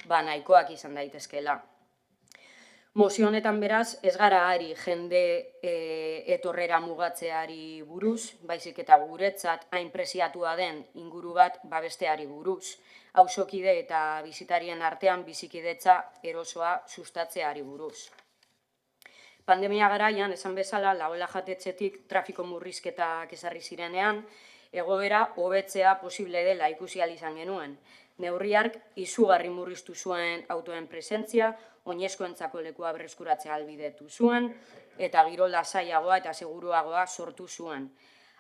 nahikoak izan daitezkeela. Mozio honetan beraz, ez gara ari jende etorrera mugatzeari buruz, baizik eta guretzat hain preziatua den inguru bat babesteari buruz, auzokide eta bisitarien artean bizikidetza erosoa sustatzeari buruz. Pandemia garaian, esan bezala, Laola jatetxetik trafiko murrizketak ezarri zirenean, egoera hobetzea posible dela ikusi ahal izan genuen. Neurriark izugarri murriztu zuen autoen presentzia, oinezkoentzako lekua berreskuratzea ahalbidetu zuen, eta giro lasaiagoa eta seguruagoa sortu zuen.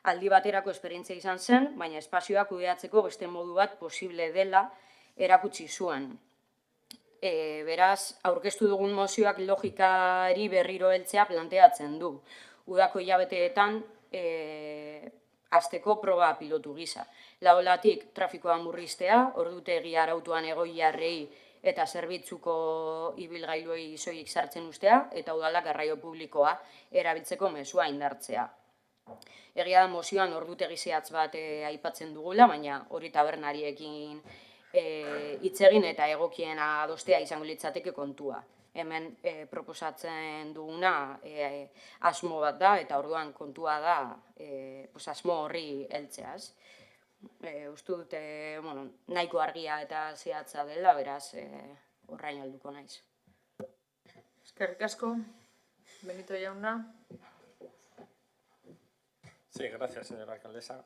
Aldi baterako esperientzia izan zen, baina espazioak kudeatzeko beste modu bat posible dela erakutsi zuen. Beraz, aurkeztu dugun mozioak logikari berriro heltzea planteatzen du. Udako hilabeteetan hasteko proba pilotu gisa. Laolatik trafikoa murriztea, ordutegi arautuan egoiarrei eta zerbitzuko ibilgailuei soilik sartzen ustea, eta udalak garraio publikoa erabiltzeko mezua indartzea. Egia da mozioan ordutegi zehatz bat aipatzen dugula, baina hori tabernariekin hitz egin eta egokiena adostea izango litzateke kontua. Hemen proposatzen duguna asmo bat da, eta orduan kontua da asmo horri heltzeaz. Uste dute nahiko argia eta zehatza dela, beraz horrain helduko naiz. Eskerrik asko, Benito jauna. Sí, gracias, señora alcaldesa.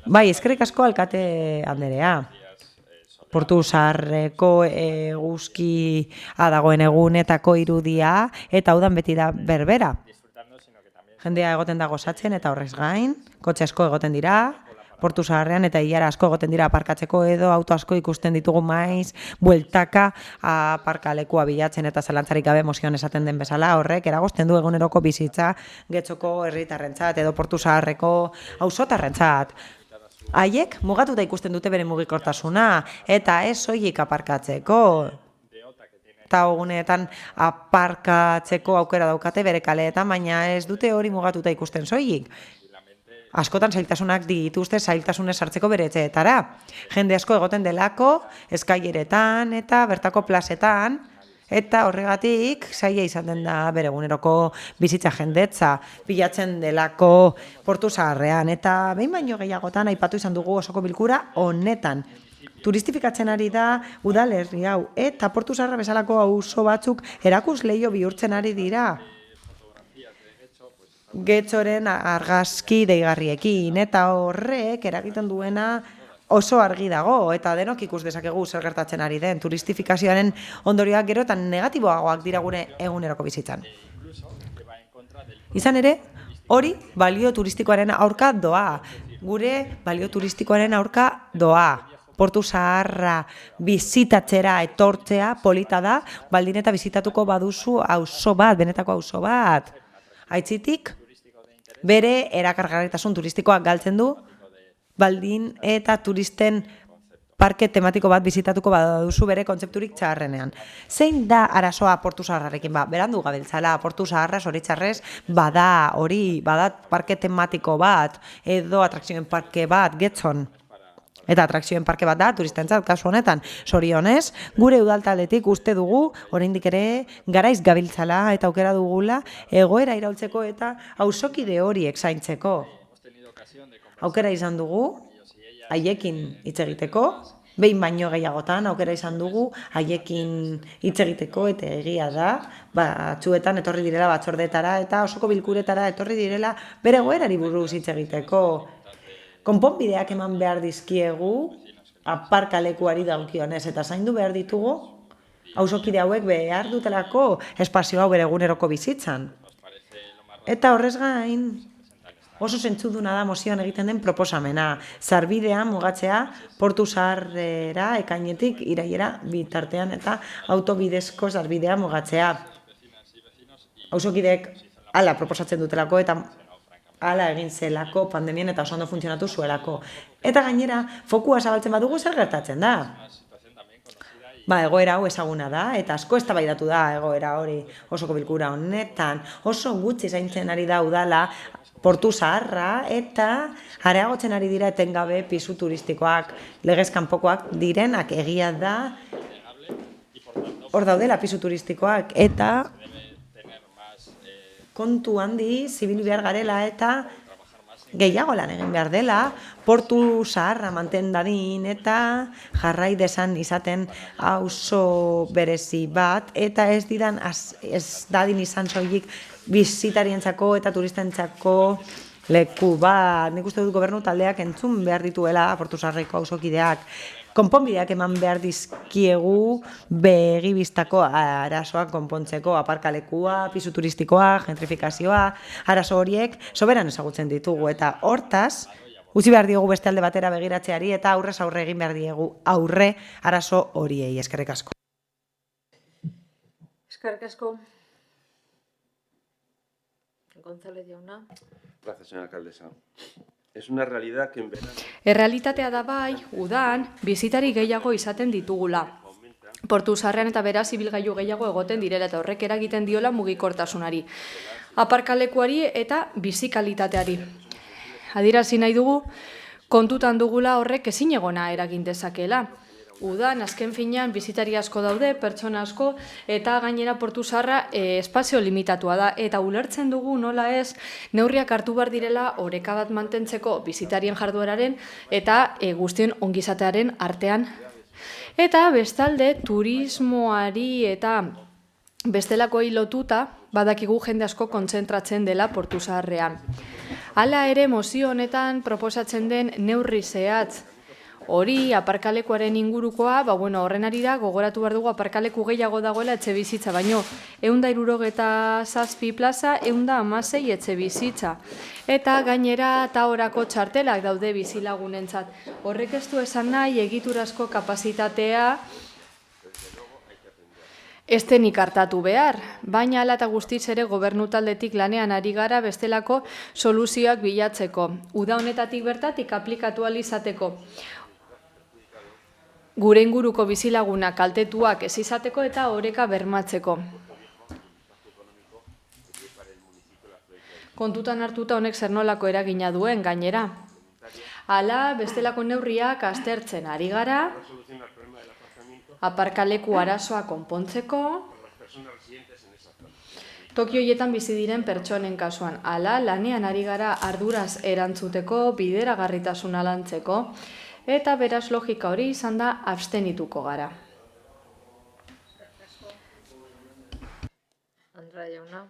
Bai, eskerrik asko alkate anderea. Portu Zaharreko eguzkia dagoen egunetako irudia, eta udan beti da berbera. Jendea egoten da gozatzen eta horrez gain, kotxe asko egoten dira, Portu Zaharrean eta ilara asko egoten dira aparkatzeko edo auto asko ikusten ditugu maiz, bueltaka aparkalekua bilatzen eta zalantzarik gabe mozioan esaten den bezala, horrek eragozten du eguneroko bizitza Getxoko herritarrentzat edo Portu Zaharreko auzotarrentzat. Haiek mugatuta ikusten dute bere mugikortasuna eta ez soilik aparkatzeko. Eta egunetan aparkatzeko aukera daukate bere kaleetan, baina ez dute hori mugatuta ikusten soilik. Askotan zailtasunak dituzte zailtasunez sartzeko bere etxeetara. Jende asko egoten delako, eskaileretan eta bertako plazetan, eta horregatik zaila izaten da bere eguneroko bizitza jendetza, bilatzen delako Portu Zaharrean, eta behin baino gehiagotan aipatu izan dugu osoko bilkura honetan. Turistifikatzen ari da udalerri hau, eta Portu Zaharra bezalako auzo batzuk erakusleiho bihurtzen ari dira. Getxoren argazki deigarriekin, eta horrek eragiten duena oso argi dago, eta denok ikus dezakegu zer gertatzen ari den. Turistifikazioaren ondorioak gero eta negatiboagoak dira gure eguneroko bizitzan. Izan ere, hori balio turistikoaren aurka doa. Gure balio turistikoaren aurka doa. Portu Zaharra bizitatzera etortzea polita da, baldin eta bizitatuko baduzu auzo bat, benetako auzo bat. Aitzitik, bere erakargarritasun turistikoak galtzen du, baldin eta turisten parke tematiko bat bizitatuko baduzu bere kontzepturik txarrenean. Zein da arazoa Portu Zaharrarekin? Berandu gabiltzala, Portu Zaharra zoritxarrez bada hori, bada parke tematiko bat, edo atrakzioen parke bat, Getxon. Eta atrakzioen parke bat da, turistentzat kasu honetan. Zorionez, gure udaltaldetik uste dugu, oraindik ere garaiz gabiltzala eta aukera dugula egoera iraultzeko eta auzokide horiek zaintzeko. Aukera izan dugu, haiekin hitz egiteko, behin baino gehiagotan aukera izan dugu haiekin hitz egiteko, eta egia da, batzuetan etorri direla batzordetara eta osoko bilkuretara etorri direla bere egoerari buruz hitz egiteko. Konponbideak eman behar dizkiegu aparkalekuari dagokionez, eta zaindu behar ditugu, auzokide hauek behar dutelako espazio hau bere eguneroko bizitzan. Eta horrez gain, oso zentzuduna da mozioan egiten den proposamena. Zarbidea mugatzea Portu Zaharrera ekainetik irailera bitartean eta autobidezko zarbidea mugatzea. Auzokideek hala proposatzen dutelako eta hala egin zelako pandemien eta oso ondo funtzionatu zuelako. Eta gainera, fokua zabaltzen badugu zer gertatzen da. Egoera hau ezaguna da, eta asko eztabaidatu da egoera hori osoko bilkura honetan. Oso gutxi zaintzen ari da udala Portu Zaharra eta areagotzen ari dira etengabe pisu turistikoak, legez kanpokoak direnak, egia da. Hor daudela pisu turistikoak eta kontu handi zibil behar garela eta gehiago lan egin behar dela, Portu Zaharra manten dadin eta jarrai desan izaten auzo berezi bat, eta ez dadin izan soilik bisitarientzako eta turistentzako leku bat. Nik uste dut gobernu taldeak entzun behar dituela Portu Zaharreko auzokideak. Konponbideak eman behar dizkiegu begibistako arazoak konpontzeko, aparkalekua, pisu turistikoa, gentrifikazioa, arazo horiek soberan ezagutzen ditugu, eta hortaz, utzi behar diogu beste alde batera begiratzeari eta aurrez aurre egin behar diegu aurre arazo horiei. Eskerrik asko. Eskerrik asko. González jauna. Gracias, señora alcaldesa. Es una realidad que en verano... Errealitatea da bai, udan, bizitari gehiago izaten ditugula. Portu Zaharrean eta beraz ibilgailu gehiago egoten direla eta horrek eragiten diola mugikortasunari, aparkalekuari eta bizikalitateari. Adierazi nahi dugu, kontutan dugula horrek ezinegona eragin dezakeela. Udan, azken finean, bizitari asko daude, pertsona asko, eta gainera Portu Zaharra espazio limitatua da. Eta ulertzen dugu nola ez, neurriak hartu behar direla oreka bat mantentzeko bizitarien jardueraren eta guztien ongizatearen artean. Eta bestalde, turismoari eta bestelakoi lotuta, badakigu jende asko kontzentratzen dela Portu Zaharrean. Hala ere, mozio honetan proposatzen den neurri zehatz, hori aparkalekuaren ingurukoa, horren arira gogoratu behar dugu aparkaleku gehiago dagoela etxe bizitza, baino 167 plaza, 116 etxe bizitza. Eta gainera taorako txartelak daude bizilagunentzat. Horrek ez du esan nahi egiturazko kapazitatea ez denik hartatu behar, baina hala eta guztiz ere gobernu taldetik lanean ari gara bestelako soluzioak bilatzeko. Uda honetatik bertatik aplikatu ahal izateko. Gure inguruko bizilagunak kaltetuak ez izateko eta oreka bermatzeko. Kontutan hartuta honek zer nolako eragina duen gainera. Hala, bestelako neurriak aztertzen ari gara, aparkaleku arazoa konpontzeko, toki horietan bizi diren pertsonen kasuan. Hala, lanean ari gara arduraz erantzuteko, bideragarritasuna lantzeko, eta beraz logika hori izan da abstenituko gara. Andrea jauna.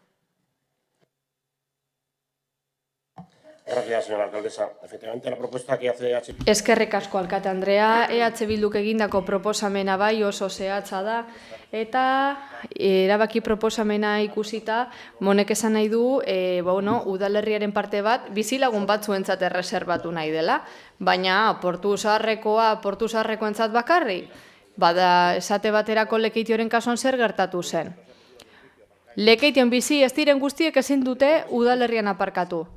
Gracias, señora alcaldesa. Efectivamente, la propuesta que hace EH... Eskerrik asko, alkate Andrea. EH Bilduk egindako proposamena bai oso zehatza da, eta erabaki proposamena ikusita, monek esan nahi du, udalerriaren parte bat, bizilagun batzuentzat erreserbatu nahi dela, baina Portu Zaharrekoentzat bakarri, bada esate baterako Lekeitioren kasuan zer gertatu zen. Lekeition bizi ez diren guztiek ezin dute udalerrian aparkatu.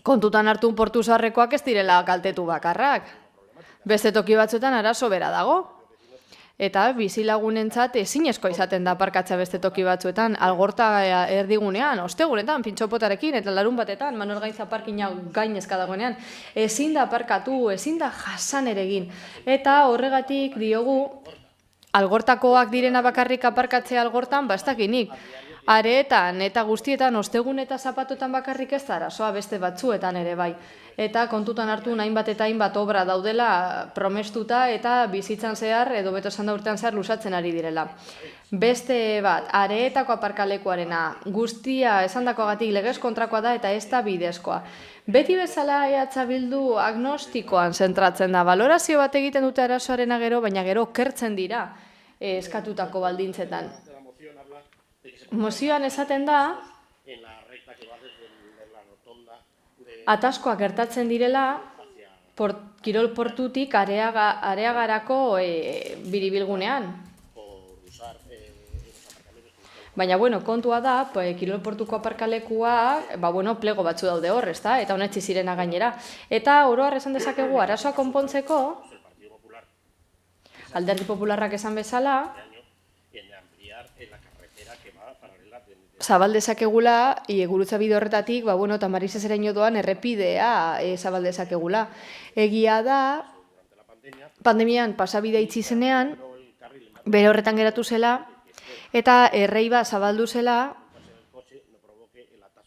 Kontutan hartu Portu Zaharrekoak ez direla kaltetu bakarrak. Beste toki batzuetan arazo bera dago. Eta bizilagunentzat ezinezkoa izaten da aparkatzea beste toki batzuetan, Algorta erdigunean, ostegunetan, pintxopotarekin, eta larun batetan, Manuel Gaintza parkina gainezka dagoenean, ezin da aparkatu, ezin da jasan ere egin. Eta horregatik diogu, Algortakoak direna bakarrik aparkatzea Algortan, ez dakinik. Areetan eta guztietan ostegun eta zapatotan bakarrik ez da arazoa, beste batzuetan ere bai. Eta kontutan hartu hainbat eta hainbat obra daudela promestuta eta bizitzan zehar edo beto esan da urtean zehar luzatzen ari direla. Beste bat, areetako aparkalekuarena guztia esandakoagatik legez kontrakoa da eta ez da bidezkoa. Beti bezala EH Bildu agnostikoan zentratzen da, valorazio bat egiten dute arazoarena gero, baina gero kertzen dira eskatutako baldintzetan. Mozioan esaten da, ataskoak gertatzen direla kirol portutik areagarako biribilgunean. Baina, kontua da, kirol portuko aparkalekua, plego batzu daude hor, ezta? Eta honetzi zirena gainera. Eta oro har esan dezakegu, arazoa konpontzeko, Alderdi Popularrak esan bezala, zabal dezakegula, gurutza bide horretatik, Tamariz Ezereño doan errepidea zabal dezakegula. Egia da, pandemian pasabidea itzi zenean, bere horretan geratu zela, eta erreiba zabaldu zela,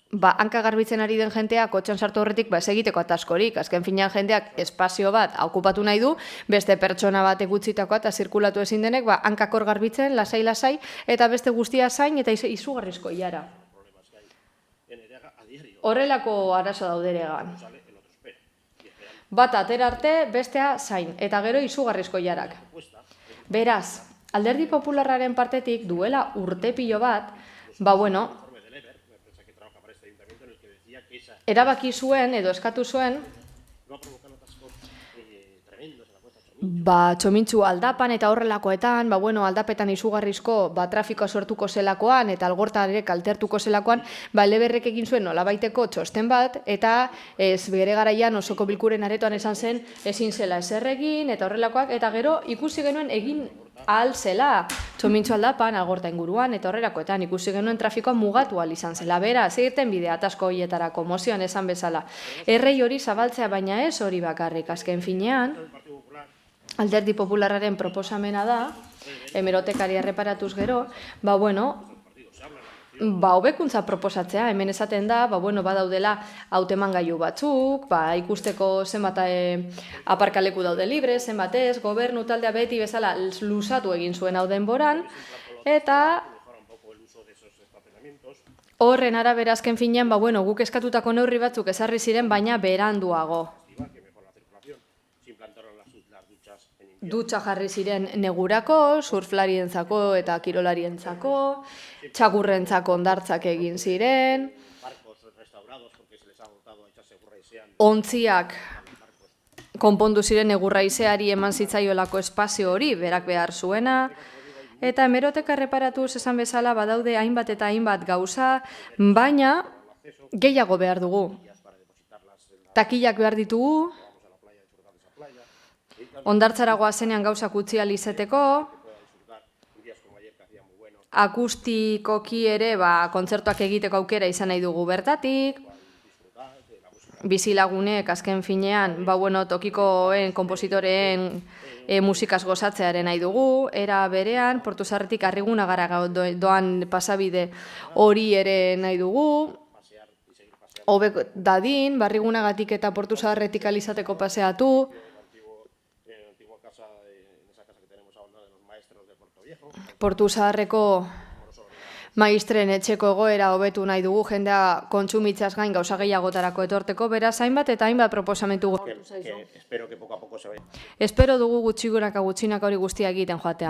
hanka garbitzen ari den jentea kotxean sartu horretik ez egiteko ataskorik. Azken finean jendeak espazio bat okupatu nahi du, beste pertsona bat egutzitakoa eta zirkulatu ezin denek, hankak hor garbitzen, lasai, eta beste guztia zain eta izugarrizko ilara. Horrelako arazo dauderegan. Bat atera arte, bestea zain, eta gero izugarrizko iarak. Beraz, Alderdi Popularraren partetik duela urte pilo bat, erabaki zuen edo eskatu zuen txomintxu aldapan eta horrelakoetan, aldapetan izugarrizko trafikoa sortuko zelakoan eta algortarek kaltertuko zelakoan, eleberrek egin zuen nolabaiteko txosten bat eta bere garaian osoko bilkuren aretoan esan zen ezin zela ezer egin eta horrelakoak, eta gero ikusi genuen egin ahal zela txomintxu aldapan, algorta inguruan eta horrelakoetan ikusi genuen trafikoa mugatu ahal izan zela. Beraz, egiten bidea atasko horietarako mozioan esan bezala. Errei hori zabaltzea baina ez hori bakarrik, azken finean, Alderdi Popularraren proposamena da, hemerotekari erreparatuz gero, hobekuntza proposatzea, hemen esaten da, badaudela hautemangailu batzuk, ikusteko zenbat aparkaleku daude libre, zenbat ez, gobernu taldea beti bezala luzatu egin zuen hau denboran, eta horren arabera azken finean, guk eskatutako neurri batzuk ezarri ziren, baina beranduago. Dutxa jarri ziren negurako, surflarientzako eta kirolarientzako, txakurrentzako hondartzak egin ziren, ontziak konpondu ziren negurraizeari eman zitzaiolako espazio hori, berak behar zuena, eta hemeroteka erreparatuz esan bezala badaude hainbat eta hainbat gauza, baina gehiago behar dugu. Takilak behar ditugu, hondartzaragoa zenean gauzak utzi ahal izeteko, akustikoki ere kontzertuak egiteko aukera izan nahi dugu bertatik, bizilagunek azken finean, tokikoen, kompositoreen musikaz gozatzearen nahi dugu, era berean, Portuzarretik Arrigunagara doan pasabide hori ere nahi dugu, hobek dadin, Barrigunagatik eta Portuzarretik alizateko paseatu, Portuzaharreko maistren etxeko egoera hobetu nahi dugu, jendea kontsumitzeaz gain gauza gehiagotarako etorteko, beraz hainbat eta hainbat proposamentu gortu zaizu. Espero dugu gutxiguraka gutxinaka hori guztia egiten joatea.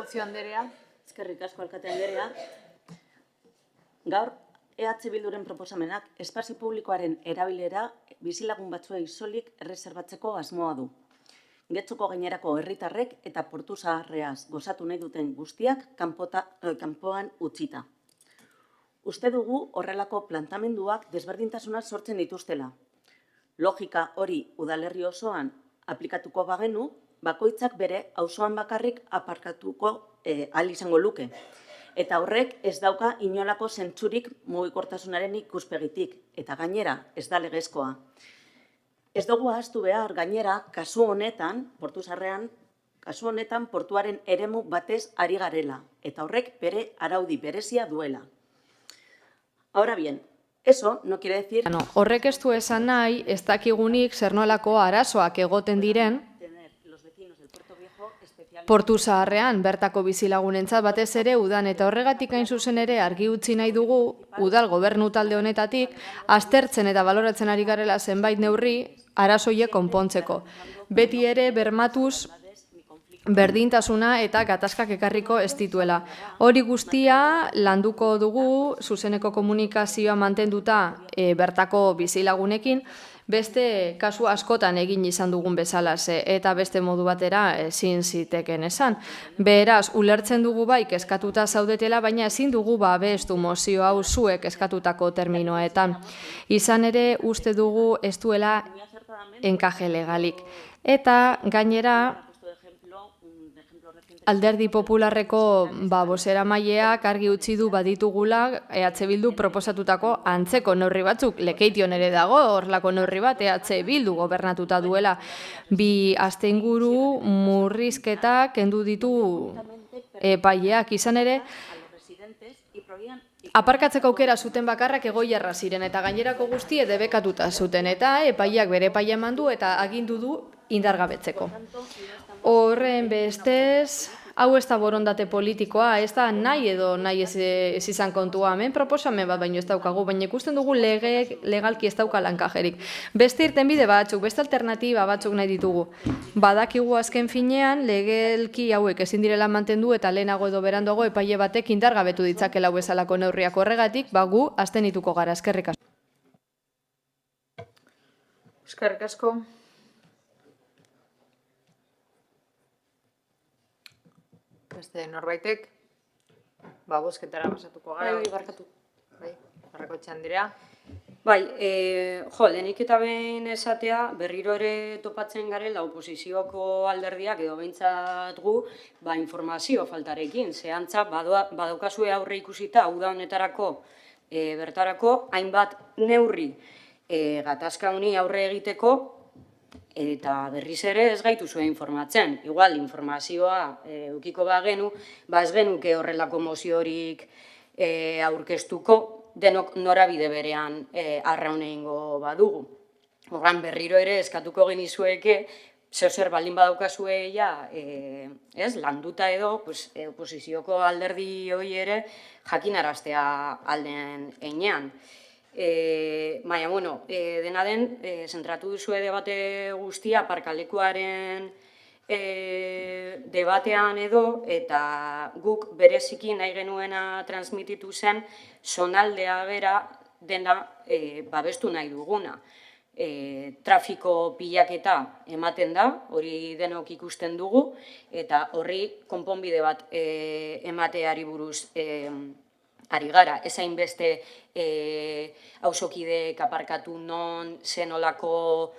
Ozio Anderea. Eskerrik asko alkate Anderea. Gaur, EH Bilduren proposamenak espazio publikoaren erabilera bizilagun batzuei soilik erreserbatzeko asmoa du. Getxoko gainerako herritarrek eta Portuzaharreaz gozatu nahi duten guztiak kanpoan utzita. Uste dugu horrelako plantamenduak desberdintasuna sortzen dituztela. Logika hori udalerri osoan aplikatuko bagenu, bakoitzak bere auzoan bakarrik aparkatuko ahal izango luke. Eta horrek ez dauka inolako zentzurik mugikortasunaren ikuspegitik, eta gainera ez da legezkoa. Ez dugu ahaztu behar gainera, kasu honetan, Portuzarrean, Kasu honetan portuaren eremu batez ari garela, eta horrek bere araudi berezia duela. Ahora bien, eso no quiere decir... Horrek ez du esan nahi, ez dakigunik zer nolako arazoak egoten diren, Portu Zaharrean bertako bizilagunentzat batez ere udan eta horregatik hain zuzen ere argi utzi nahi dugu udal gobernu talde honetatik aztertzen eta baloratzen ari garela zenbait neurri arazoiek konpontzeko. Beti ere bermatuz berdintasuna eta gatazkak ekarriko ez dituela. Hori guztia landuko dugu zuzeneko komunikazioa mantenduta bertako bizilagunekin, beste kasu askotan egin izan dugun bezalase eta beste modu batera ezin ziteken esan. Beraz, ulertzen dugu bai kezkatuta zaudetela, baina ezin dugu babestu mozio hau zuek eskatutako terminoetan. Izan ere, uste dugu ez duela enkaje legalik. Eta gainera, Alderdi Popularreko bozeramaileak argi utzi du baditugula EH Bildu proposatutako antzeko neurri batzuk. Lekeition ere dago horlako neurri bat EH Bildu gobernatuta duela. 2 aste inguru murrizketak kendu ditu epaileak. Izan ere, aparkatzeko aukera zuten bakarrak Egoiarra ziren eta gainerako guztie debekatuta zuten eta epaileak bere epaia eman du eta agindu du indargabetzeko. Horren bestez, hau ez da borondate politikoa, ez da nahi edo nahi ez izan kontua, hemen proposamen bat baino ez daukagu, baina ikusten dugu legalki ez dauka lankajerik. Beste irtenbide batzuk, beste alternatiba batzuk nahi ditugu. Badakigu azken finean, legelki hauek ezin direla mantendu eta lehenago edo beranduago epaile batek indargabetu ditzakela hau bezalako neurriak horregatik, gu abstenituko gara, eskerrik asko. Eskerrik asko. Beste norbaitek, bozketara pasatuko gara. Bai, barkatu. Bai, Barrakotxe Andrea. Bai, lehenik eta behin esatea, berriro ere topatzen garela oposizioko alderdiak edo behintzat gu, informazio faltarekin. Zehantza, badaukazue aurre ikusita, uda honetarako, bertarako, hainbat neurri gatazka honi aurre egiteko, eta berriz ere ez gaituzue informatzen. Igual, informazioa eukiko bagenu, ez genuke horrelako moziorik aurkeztuko, denok norabide berean arraun egingo badugu. Horran berriro ere eskatuko genizueke, zer baldin badaukazue landuta edo oposizioko alderdi hori ere jakinaraztea alden heinean. Baina, dena den, zentratu duzue debate guztia aparkalekuaren debatean edo, eta guk bereziki nahi genuena transmititu zen, zonaldea bera dena babestu nahi duguna. Trafiko pilaketa ematen da, hori denok ikusten dugu, eta horri konponbide bat emateari buruz ari gara. Ez hainbeste auzokideek aparkatu non zenolako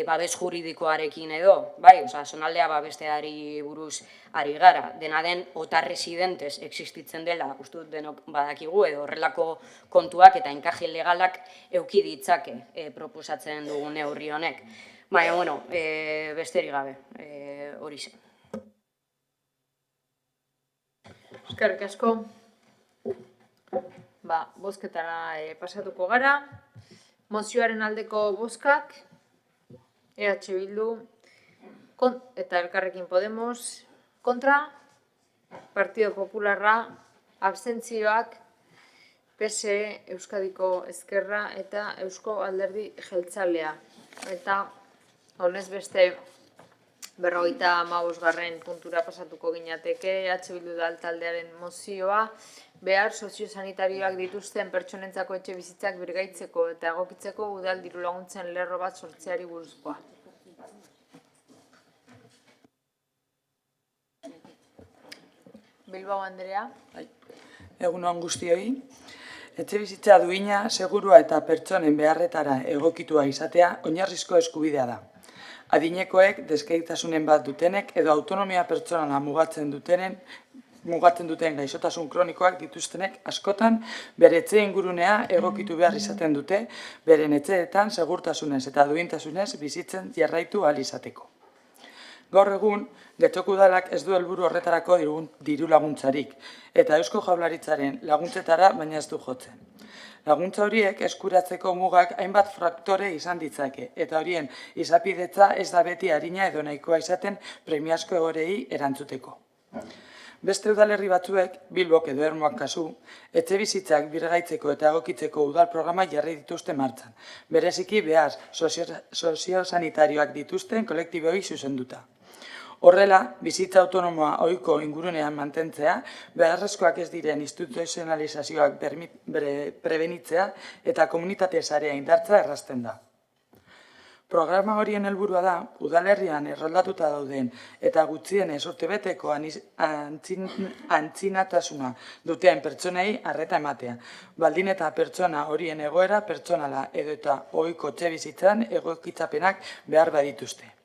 babes juridikoarekin edo, zonaldea babesteari buruz ari gara. Dena den, ota residentes existitzen dela, uste denok badakigu, edo horrelako kontuak eta enkaje legalak euki ditzake proposatzen dugun neurri honek. Baina, besterik gabe, hori zen. Eskerrik asko. Bozketara pasatuko gara. Mozioaren aldeko bozkak, EH Bildu eta Elkarrekin Podemos, kontra, Partido Popularra, abstentzioak, PSE, Euskadiko Ezkerra eta Eusko Alderdi Jeltzalea. Eta honez beste 55. puntura pasatuko ginateke, EH Bildu taldearen mozioa, behar soziosanitarioak dituzten pertsonentzako etxe bizitzak birgaitzeko eta egokitzeko udal diru laguntzen lerro bat sortzeari buruzkoa. Bilbao Andrea. Egun on guztioi. Etxe bizitza duina, segurua eta pertsonen beharretara egokitua izatea oinarrizko eskubidea da. Adinekoek, desgaitasunen bat dutenek edo autonomia pertsonala mugatzen duten gaixotasun kronikoak dituztenek askotan bere etxe ingurunea egokitu behar izaten dute, beren etxeetan segurtasunez eta duintasunez bizitzen jarraitu ahal izateko. Gaur egun, Getxoko udalak ez du helburu horretarako diru laguntzarik, eta Eusko Jaurlaritzaren laguntzetara baina ez du jotzen. Laguntza horiek eskuratzeko mugak hainbat faktore izan ditzake, eta horien izapidetza ez da beti arina edo nahikoa izaten premiazko egorei erantzuteko. Beste udalerri batzuek, Bilbok edo Ermuak kasu, etxebizitzak birgaitzeko eta egokitzeko udal programa jarri dituzte martxan, bereziki behar soziosanitarioak dituzten kolektiboi zuzenduta. Horrela, bizitza autonomoa ohiko ingurunean mantentzea, beharrezkoak ez diren instituzionalizazioak prebenitzea eta komunitate sarea indartzea errazten da. Programa horien helburua da, udalerrian erroldatuta dauden eta gutxienez urtebeteko antzinatasuna duten pertsonei arreta ematea, baldin eta pertsona horien egoera pertsonala edo eta ohiko etxebizitzan egokitzapenak behar badituzte.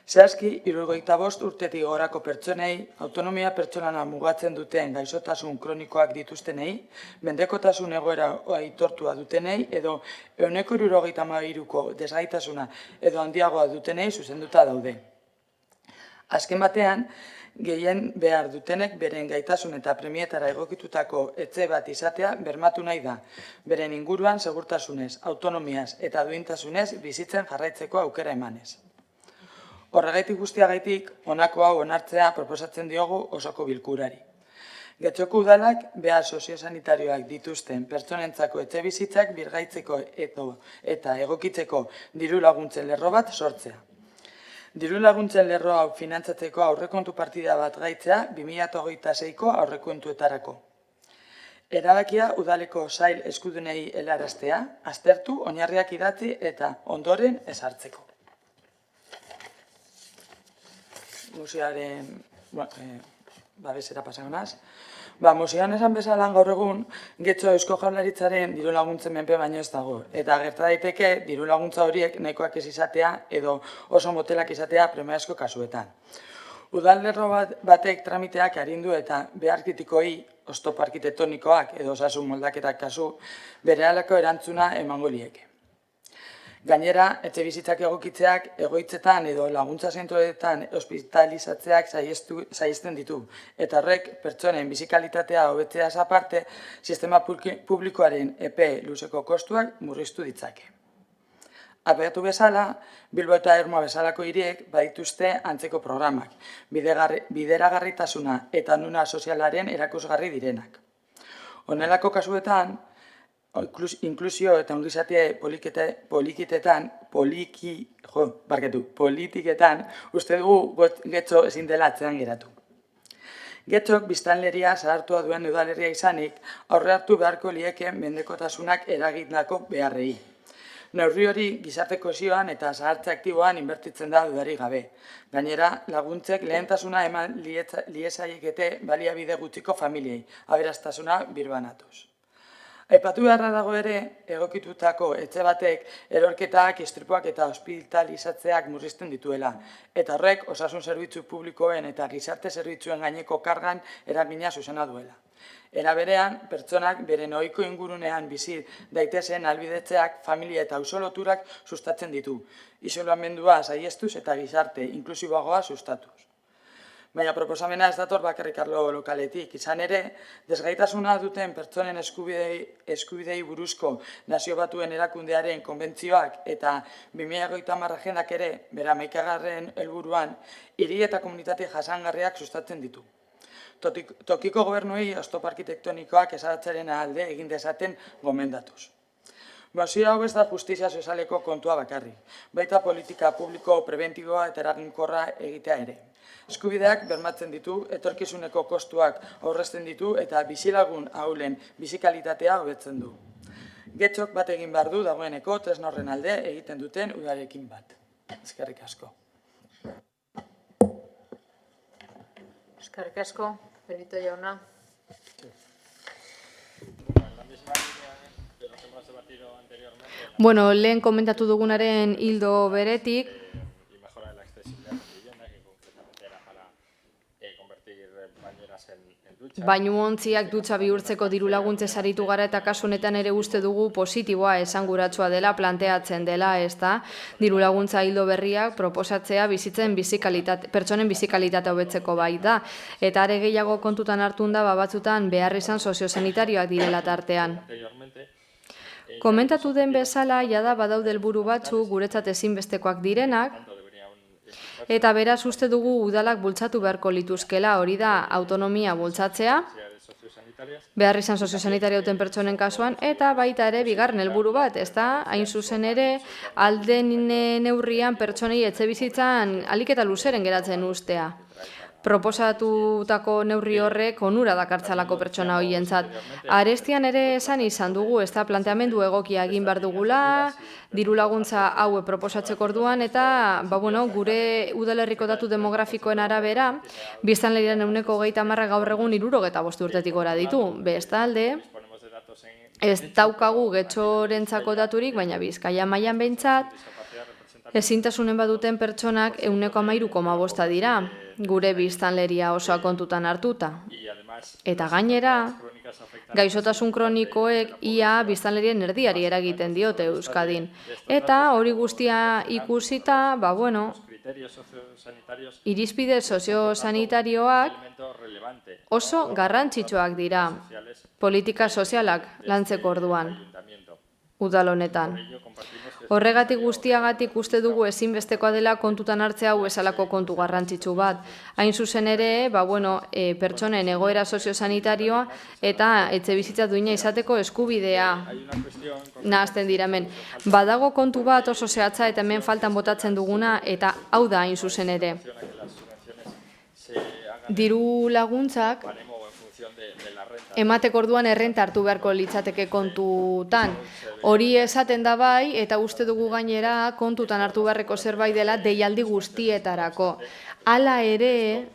Zehazki, 75 urtetik gorako pertsonei, autonomia pertsonala mugatzen duten gaixotasun kronikoak dituztenei, mendekotasun egoera aitortua dutenei edo 173ko desgaitasuna edo handiagoa dutenei zuzenduta daude. Azken batean, gehien behar dutenek beren gaitasun eta premietara egokitutako etxe bat izatea bermatu nahi da, beren inguruan segurtasunez, autonomiaz eta duintasunez bizitzen jarraitzeko aukera emanez. Horregaitik guztiagaitik, honako hau onartzea proposatzen diogu osoko bilkurari. Getxoko udalak behar soziosanitarioak dituzten pertsonentzako etxebizitzak birgaitzeko eta egokitzeko diru laguntzen lerro bat sortzea. Diru laguntzen lerro hau finantzatzeko aurrekontu partida bat gaitzea 2026ko aurrekontuetarako. Erabakia udaleko sail eskudunei helaraztea, aztertu, oinarriak idatzi eta ondoren ezartzeko. Museoaren babesera pasagonaz. Museoan esan bezala gaur egun, Getxo Eusko Jaurlaritzaren diru laguntzen menpe baino ez dago. Eta gerta daiteke diru laguntza horiek nahikoak ez izatea edo oso motelak izatea premiazko kasuetan. Udal lerro batek tramiteak arindu eta behar kritikoi, oztopo arkitektonikoak edo osasun moldaketak kasu, berehalako erantzuna emango lieke. Gainera, etxebizitzak egokitzeak egoitzetan edo laguntza zentroetan hospitalizatzeak saihesten ditu, eta horrek pertsonen bizikalitatea hobetzeaz aparte, sistema publikoaren epe luzeko kostuak murriztu ditzake. Aipatu bezala, Bilbo eta Ermua bezalako hiriek badituzte antzeko programak, bideragarritasuna eta onura sozialaren erakusgarri direnak. Honelako kasuetan, inklusio eta ongizate politiketan uste dugu Getxo ezin dela atzean geratu. Getxok biztanleria zahartua duen udalerria izanik aurre hartu beharko lieke mendekotasunak eragindako beharrei. Neurri hori gizarte kohesioan eta zahartze aktiboan inbertitzen da dudarik gabe. Gainera, laguntzek lehentasuna eman liezaiekete baliabide gutxiko familiei, aberastasuna birbanatuz. Aipatu beharra dago ere, egokitutako etxe batek erorketak, istripuak eta hospitalizatzeak murrizten dituela, eta horrek osasun zerbitzu publikoen eta gizarte zerbitzuen gaineko kargan eragina zuzena duela. Era berean, pertsonak beren ohiko ingurunean bizi daitezen ahalbidetzeak familia eta auzo loturak sustatzen ditu, isolamendua saihestuz eta gizarte inklusiboagoa sustatuz. Baina proposamena ez dator bakarrik arlo lokaletik, izan ere, desgaitasuna duten pertsonen eskubidei buruzko Nazio Batuen Erakundearen konbentzioak eta 2030 agendak ere, bera 11. helburuan, hiri eta komunitate jasangarriak sustatzen ditu. Tokiko gobernuei oztopo arkitektonikoak ezabatzaren alde egin dezaten gomendatuz. Mozio hau ez da justizia sozialeko kontua bakarrik, baita politika publiko preventiboa eta eraginkorra egitea ere. Eskubideak bermatzen ditu, etorkizuneko kostuak aurrezten ditu eta bizilagun ahulen bizikalitatea hobetzen du. Getxok bat egin behar du dagoeneko tresna horren alde egiten duten udalekin bat. Eskerrik asko. Eskerrik asko, Benito jauna. Bueno, lehen komentatu dugunaren hildo beretik, bainuontziak dutxa bihurtzeko diru laguntze saritu gara eta kasu honetan ere uste dugu positiboa esanguratsua dela planteatzen dela, ezta? Diru laguntza ildo berriak proposatzea pertsonen bizikalitatea hobetzeko bai da. Eta are gehiago kontutan hartun da batzutan beharrizan soziosanitarioak direla tartean. Komentatu den bezala, jada badaude helburu batzu guretzat ezinbestekoak direnak, eta beraz uste dugu udalak bultzatu beharko lituzkela, hori da autonomia bultzatzea, beharrizan soziosanitaria duten pertsonen kasuan, eta baita ere bigarren helburu bat, ezta? Hain zuzen ere, alden neurrian pertsonei etxebizitzan ahalik eta luzeren geratzen ustea. Proposatutako neurri horrek onura dakartzalako pertsona horientzat. Arestian ere esan izan dugu, ez da planteamendu egokia egin behar dugula, diru laguntza haue proposatzeko orduan, eta gure udalerriko datu demografikoen arabera, biztanlerian 30% gaur egun 65 urtetik gora ditu. Bestalde, ez daukagu getxorentzako daturik, baina Bizkaia mailan behintzat, ezintasunen baduten pertsonak 13,5 dira, gure biztanleria osoa kontutan hartuta. Eta gainera, gaixotasun kronikoek ia biztanlerien erdiari eragiten diote Euskadin. Eta hori guztia ikusita, irizpide soziosanitarioak oso garrantzitsuak dira politika sozialak lantzeko orduan, udal honetan. Horregatik guztiagatik uste dugu ezinbestekoa dela kontutan hartzea hau esalako kontu garrantzitsu bat. Hain zuzen ere, pertsonen egoera soziosanitarioa eta etxebizitza duina izateko eskubidea nahazten dira hemen. Badago kontu bat oso zehatza eta hemen faltan botatzen duguna, eta hau da hain zuzen ere. Diru laguntzak emateko orduan errenta hartu beharko litzateke kontutan. Hori esaten da bai, eta uste dugu gainera kontutan hartu beharreko zerbait dela deialdi guztietarako. Hala ere,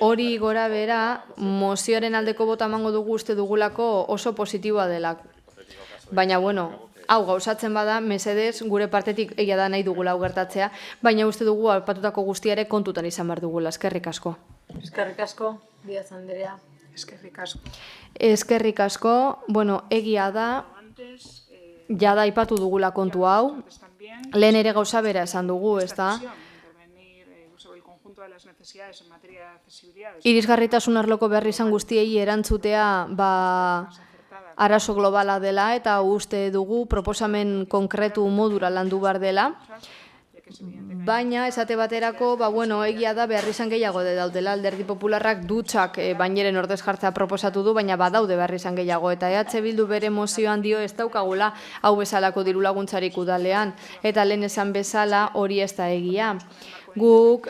hori gora bera, mozioaren aldeko bota emango dugu uste dugulako oso positiboa dela. Baina, hau gauzatzen bada, mesedez, gure partetik egia da nahi dugula hau gertatzea, baina uste dugu alpatutako guztiare kontutan izan behar dugula. Eskerrik asko. Eskerrik asko, Díaz Andrea. Eskerrik asko. Eskerrik asko, egia da, jada aipatu dugula kontu hau, lehen ere gauza bera esan dugu, ez da? Irisgarritasun arloko behar izan guztiei erantzutea arazo globala dela, eta uste dugu proposamen konkretu modura landu behar dela. Baina, esate baterako, egia da behar izan gehiago daudela. Alderdi Popularrak dutxak baineren ordez jartzea proposatu du, baina badaude behar izan gehiago. Eta EH Bildu bere mozioan dio ez daukagula hau bezalako diru laguntzarik udalean. Eta lehen esan bezala hori ez da egia. Guk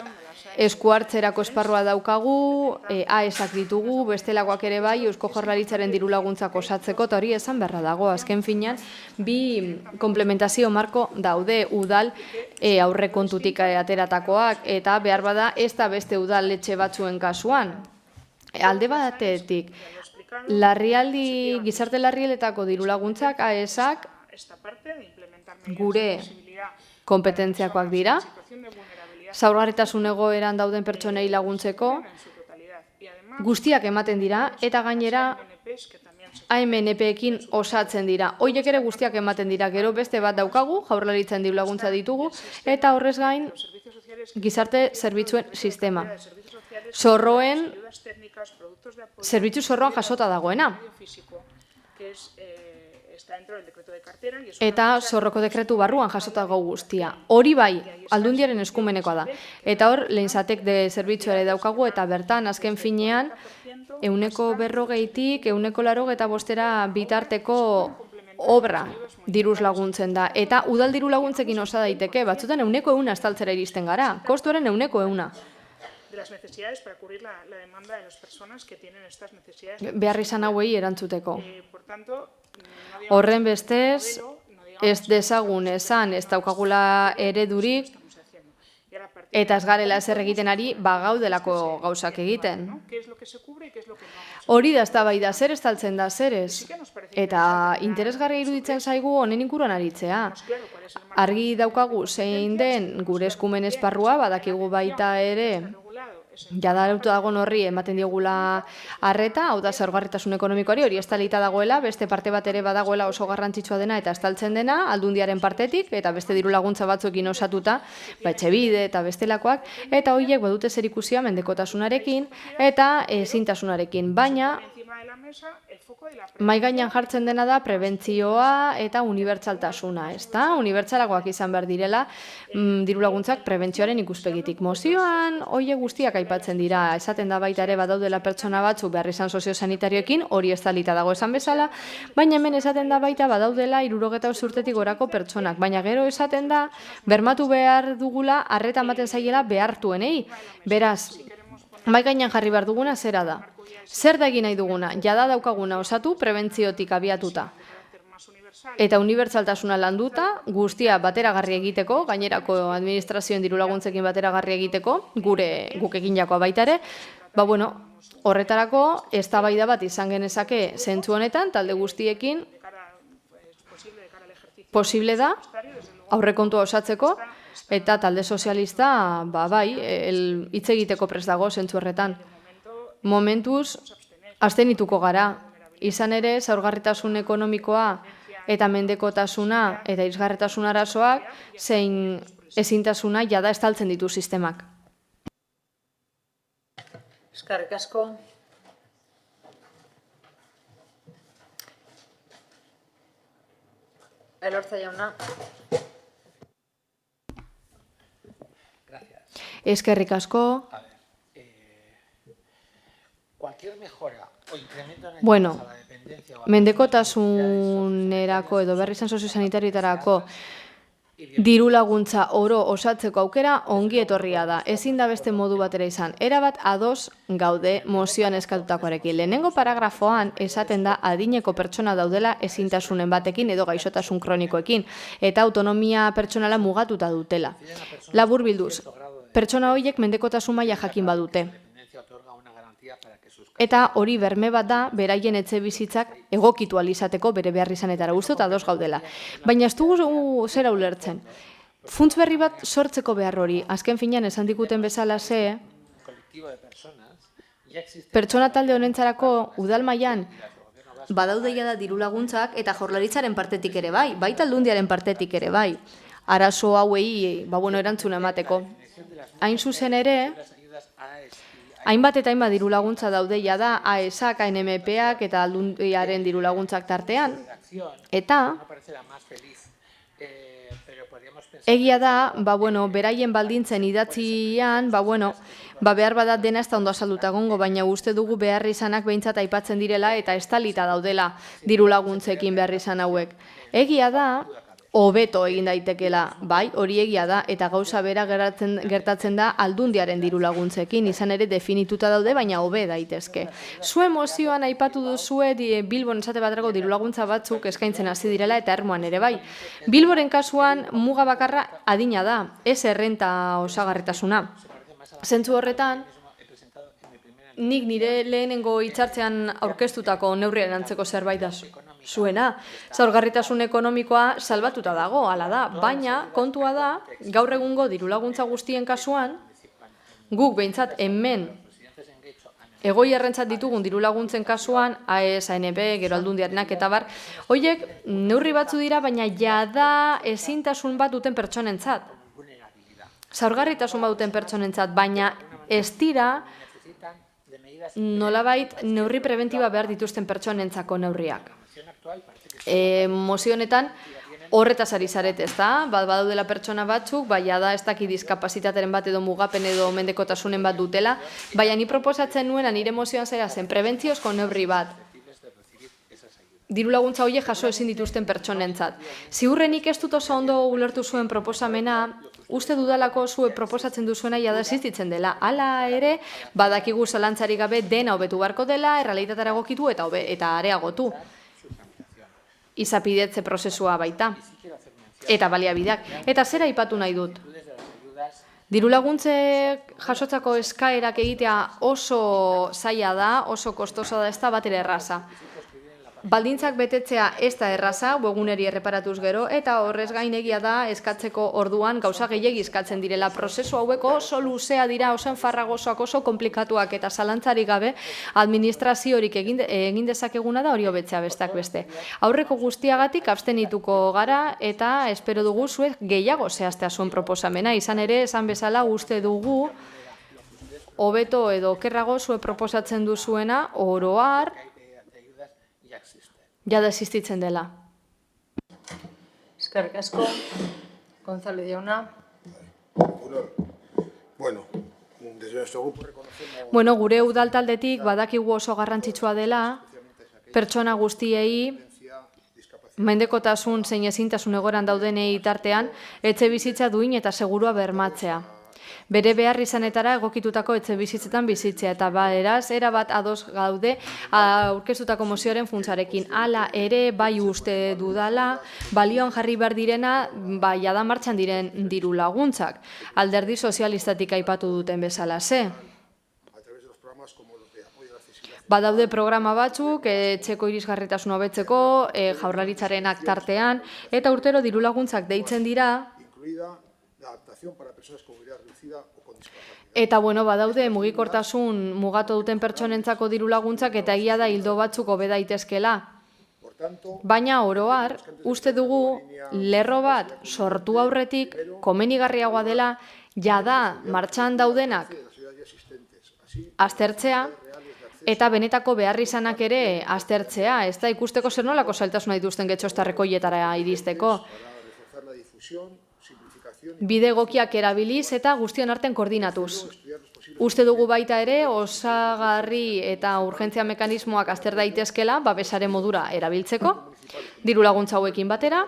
esku hartzerako esparrua daukagu, AESak ditugu, bestelakoak ere bai, Eusko Jaurlaritzaren diru laguntzak osatzeko, eta hori esan beharra dago. Azken finean, bi komplementazio marko daude udal aurrekontutik ateratakoak, eta behar bada ez da beste udaletxe batzuen kasuan. Alde batetik, gizarte larrieletako diru laguntzak, AESak, gure kompetentziakoak dira, zaurgarritasun egoeran dauden pertsonei laguntzeko, guztiak ematen dira, eta gainera AMNP-ekin osatzen dira. Hoiek ere guztiak ematen dira, gero beste bat daukagu, Jaurlaritzan diru laguntza ditugu, eta horrez gain gizarte zerbitzuen sistema. Zerbitzu zorroan jasota dagoena. Eta zorroko dekretu barruan jasotako guztia. Hori bai, Aldundiaren eskumenekoa da. Eta hor, lehenzatek de zerbitzuare daukagu, eta bertan, azken finean, 140tik 185 bitarteko obra diruz laguntzen da. Eta udal diru laguntzekin osa daiteke, batzutan 100 estaltzera iristen gara. Kostuaren 100. Behar izan hauei erantzuteko. Horren bestez, ez dezagun esan ez daukagula eredurik, eta ez garela ezer egiten ari bagaudelako gauzak egiten. Hori da eztabaida, zer estaltzen da, zer ez? Eta interesgarria iruditzen zaigu honen inguruan aritzea. Argi daukagu zein den gure eskumen esparrua, badakigu baita ere jada arautu dagoen horri ematen diogula arreta, hau da zaurgarritasun ekonomikoari, hori estalita dagoela, beste parte bat ere badagoela oso garrantzitsua dena eta estaltzen dena, aldundiaren partetik, eta beste diru laguntza batzuekin osatuta, etxebide eta bestelakoak, eta horiek badute zerikusia mendekotasunarekin eta ezintasunarekin, baina mahai gainean jartzen dena da prebentzioa eta unibertsaltasuna, ezta? Unibertsalagoak izan behar direla diru laguntzak prebentzioaren ikuspegitik. Mozioan horiek guztiak aipatzen dira, esaten da baita ere badaudela pertsona batzuk behar izan soziosanitarioekin, hori estalita dago esan bezala, baina hemen esaten da baita badaudela 65 urtetik gorako pertsonak, baina gero esaten da bermatu behar dugula arreta ematen zaiela behartuenei. Beraz, mahai gainean jarri behar duguna zera da. Zer da egin nahi duguna? Jada daukaguna osatu prebentziotik abiatuta. Eta unibertsaltasuna landuta, guztia bateragarri egiteko, gainerako administrazioen diru laguntzekin bateragarri egiteko, guk egin jakoa baita ere, horretarako eztabaida bat izan genezake zentzu honetan, talde guztiekin posible da, aurrekontua osatzeko, eta talde sozialista, hitz egiteko prest dago zentzu horretan. Momentuz, abstenituko gara. Izan ere, zaurgarritasun ekonomikoa eta mendekotasuna eta izgarretasun arazoak zein ezintasuna jada estaltzen ditu sistemak. Eskerrik asko. Elorza jauna. Eskerrik asko. Bueno, mendekotasunerako edo berri izan soziosanitarioetarako diru laguntza oro osatzeko aukera ongi etorria da. Ezin da beste modu batera izan. Erabat ados gaude mozioan eskatutakoarekin. Lehenengo paragrafoan esaten da adineko pertsona daudela ezintasunen batekin edo gaixotasun kronikoekin eta autonomia pertsonala mugatuta dutela. Laburbilduz, pertsona horiek mendekotasun maila jakin badute. Eta hori berme bat da, beraien etxe bizitzak egokitu alizateko bere behar izanetara guztu eta ados gaudela. Baina ez dugu zera ulertzen. Funts berri bat sortzeko behar hori, azken finean esan dikuten bezala pertsona talde honentzarako udal mailan badaudeia da diru laguntzak eta Jaurlaritzaren partetik ere bai, baita Aldundiaren partetik ere bai. Arazo hauei erantzuna emateko. Hain zuzen ere, hainbat eta hainbat diru laguntza daudeia da, AESak, ANMPak eta Aldundiaren diru laguntzak tartean. Eta egia da, beraien baldintzen idatzian, behar badat dena ez da ondo azalduta egongo, baina uste dugu behar izanak behintzat aipatzen direla eta estalita daudela diru laguntzekin behar izan hauek. Egia da, hobeto egin daitekela, bai, hori egia da, eta gauza bera gertatzen da Aldundiaren diru laguntzekin, izan ere definituta daude, baina hobe daitezke. Zuen mozioan aipatu duzue Bilbon esate baterako diru laguntza batzuk eskaintzen hasi direla eta Ermuan ere bai. Bilboren kasuan muga bakarra adina da, ez errenta osagarritasuna. Zentzu horretan, nik nire lehenengo hitzartzean aurkeztutako neurrien antzeko zerbait da zuena. Zaurgarritasun ekonomikoa salbatuta dago, hala da, baina kontua da, gaur egungo diru laguntza guztien kasuan, guk behintzat hemen egoi errentzat ditugun diru laguntzen kasuan, AES, ANP, gero Aldundiarenak eta bar, horiek neurri batzu dira, baina jada ezintasun bat duten pertsonentzat. Zaurgarritasun bat duten pertsonentzat, baina ez dira nolabait neurri preventiba behar dituzten pertsonentzako neurriak. Mozio honetan horretaz ari zarete, ez da? Badaudela pertsona batzuk, baina da ez daki diskapazitateren bat edo mugapen edo mendekotasunen bat dutela, baina ni proposatzen nuena nire mozioan zera zen prebentziozko neurri bat. Diru laguntza horiek jaso ezin dituzten pertsonentzat. Ziurrenik ez dut oso ondo ulertu zuen proposamena, uste dudalako zuen proposatzen duzuena jada existitzen dela. Hala ere, badakigu zalantzari gabe dena hobetu beharko dela, errealitatera egokitu eta areagotu. Izapidetze prozesua baita. Eta baliabideak. Eta zera aipatu nahi dut. Diru laguntzek jasotzako eskaerak egitea oso zaila da, oso kostosa da, ez da bat ere erraza. Baldintzak betetzea ez da erraza, webguneri erreparatuz gero, eta horrez gain egia da eskatzeko orduan gauza gehiegi eskatzen direla. Prozesu haueko oso luzea dira, oso enfarragosoak, oso komplikatuak eta zalantzarik gabe administraziorik egin dezakeguna da hori hobetzea besteak beste. Aurreko guztiagatik abstenituko gara eta espero dugu zuek gehiago zehaztea zuen proposamena. Izan ere, esan bezala uste dugu hobeto edo okerrago zuek proposatzen duzuena oro har jada existitzen dela. Eskerrik asko, González jauna. Bueno, desde nuestro grupo reconocemos... Bueno, gure udaltaldetik badakigu oso garrantzitsua dela pertsona guztiei mendekotasun zein ezintasun egoeran daudenei tartean etxe bizitza duin eta segurua bermatzea. Bere behar izanetara egokitutako etxe bizitzetan bizitzea eta beraz erabat ados gaude aurkeztutako mozioaren funtsarekin. Hala ere bai uste dudala balioan jarri behar direna jada martxan diren diru laguntzak. Alderdi sozialistatik aipatu duten bezala ze. Badaude programa batzuk, etxeko irisgarritasuna hobetzeko, jaurlaritzaren aktartean, eta urtero diru laguntzak deitzen dira. Eta badaude mugikortasun mugatu duten pertsonentzako diru laguntzak eta egia da hildo batzuk hobe daitezkela. Baina oro har, uste dugu lerro bat sortu aurretik komenigarriagoa dela jada martxan daudenak aztertzea eta benetako beharrizanak ere aztertzea, ez da ikusteko zer nolako zailtasuna dituzten getxostarrekoietara iristeko. Bide egokiak erabiliz eta guztion artean koordinatuz. Uste dugu baita ere osagarri eta urgentzia mekanismoak azter daitezkela babesaren modura erabiltzeko, diru laguntza hauekin batera,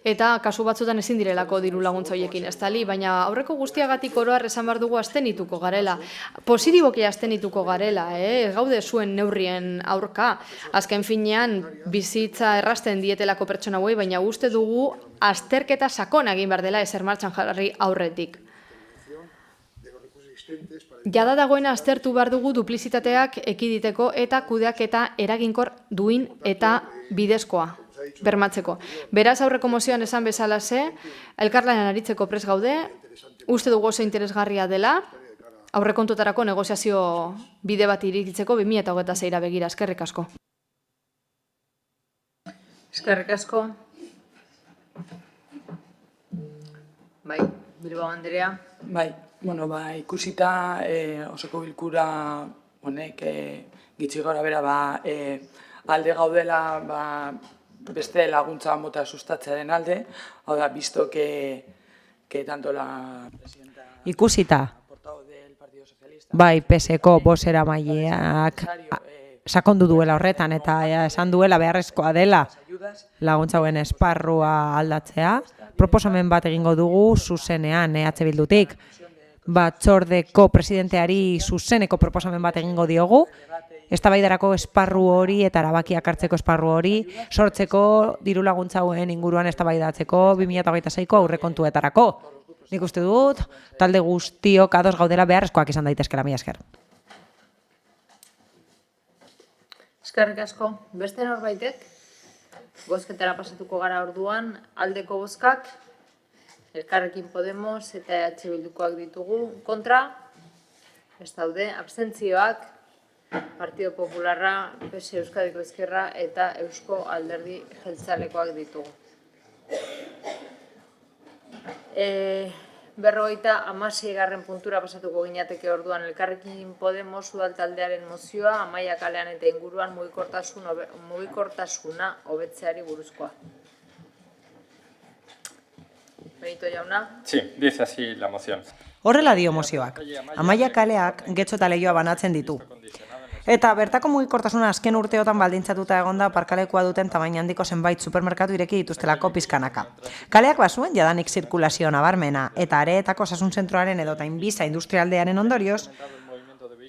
eta kasu batzutan ezin direlako diru laguntza horiekin estali, baina aurreko guztiagatik oro har esan behar dugu abstenituko garela. Positiboki abstenituko garela, ez gaude zuen neurrien aurka. Azken finean bizitza errasten dietelako pertsona hauei, baina uste dugu azterketa sakona egin behar dela ezer martxan jarri aurretik. Jada dagoena aztertu behar dugu duplizitateak ekiditeko eta kudeaketa eraginkor duin eta bidezkoa bermatzeko. Beraz aurreko mozioan esan bezala ze, elkarlanean aritzeko prest gaude, uste dugu oso interesgarria dela, aurrekontuetarako negoziazio bide bat irikitzeko 2026ra begira. Eskerrik asko. Eskerrik asko. Bai, Bilbao Andrea. Bai, ikusita osoko bilkura honek gitxi gora bera alde gaudela beste laguntza mota sustatzearen alde, hau da, visto que tanto la presidenta... Ikusita, bai, PSeko bosera maileak sakondu duela horretan eta esan duela beharrezkoa dela laguntza hauen esparrua aldatzea, proposamen bat egingo dugu zuzenean EH Bildutik, batzordeko presidenteari zuzeneko proposamen bat egingo diogu, eztabaidarako esparru hori eta erabakiak hartzeko esparru hori sortzeko diru laguntza hauen inguruan eztabaidatzeko 2026ko aurrekontuetarako. Nik uste dut, talde guztiok ados gaudela beharrezkoak izan daitezkela, mila esker. Eskerrik asko. Beste norbaitek? Bozketara pasatuko gara orduan, aldeko bozkak, Elkarrekin Podemos eta EH Bildukoak ditugu. Kontra? Ez daude, abstentzioak, Partido Popularra, PS Euskadiko Ezkerra eta Eusko Alderdi Jeltzalekoak ditugu. 56. puntura pasatuko ginateke orduan Elkarrekin Podemos udaltaldearen mozioa Amaia kalean eta inguruan mugikortasuna hobetzeari buruzkoa. Benito jauna? Sí, dice así la moción. Horrela dio mozioak. Amaia kaleak Getxo eta Leioa banatzen ditu. Eta bertako mugikortasuna azken urteotan baldintzatuta egonda parkalekua duten tamaina handiko zenbait supermerkatu ireki dituztelako pizkanaka. Kaleak bazuen jadanik zirkulazio nabarmena eta areetako osasun zentroaren edota Inbiza industrialdearen ondorioz,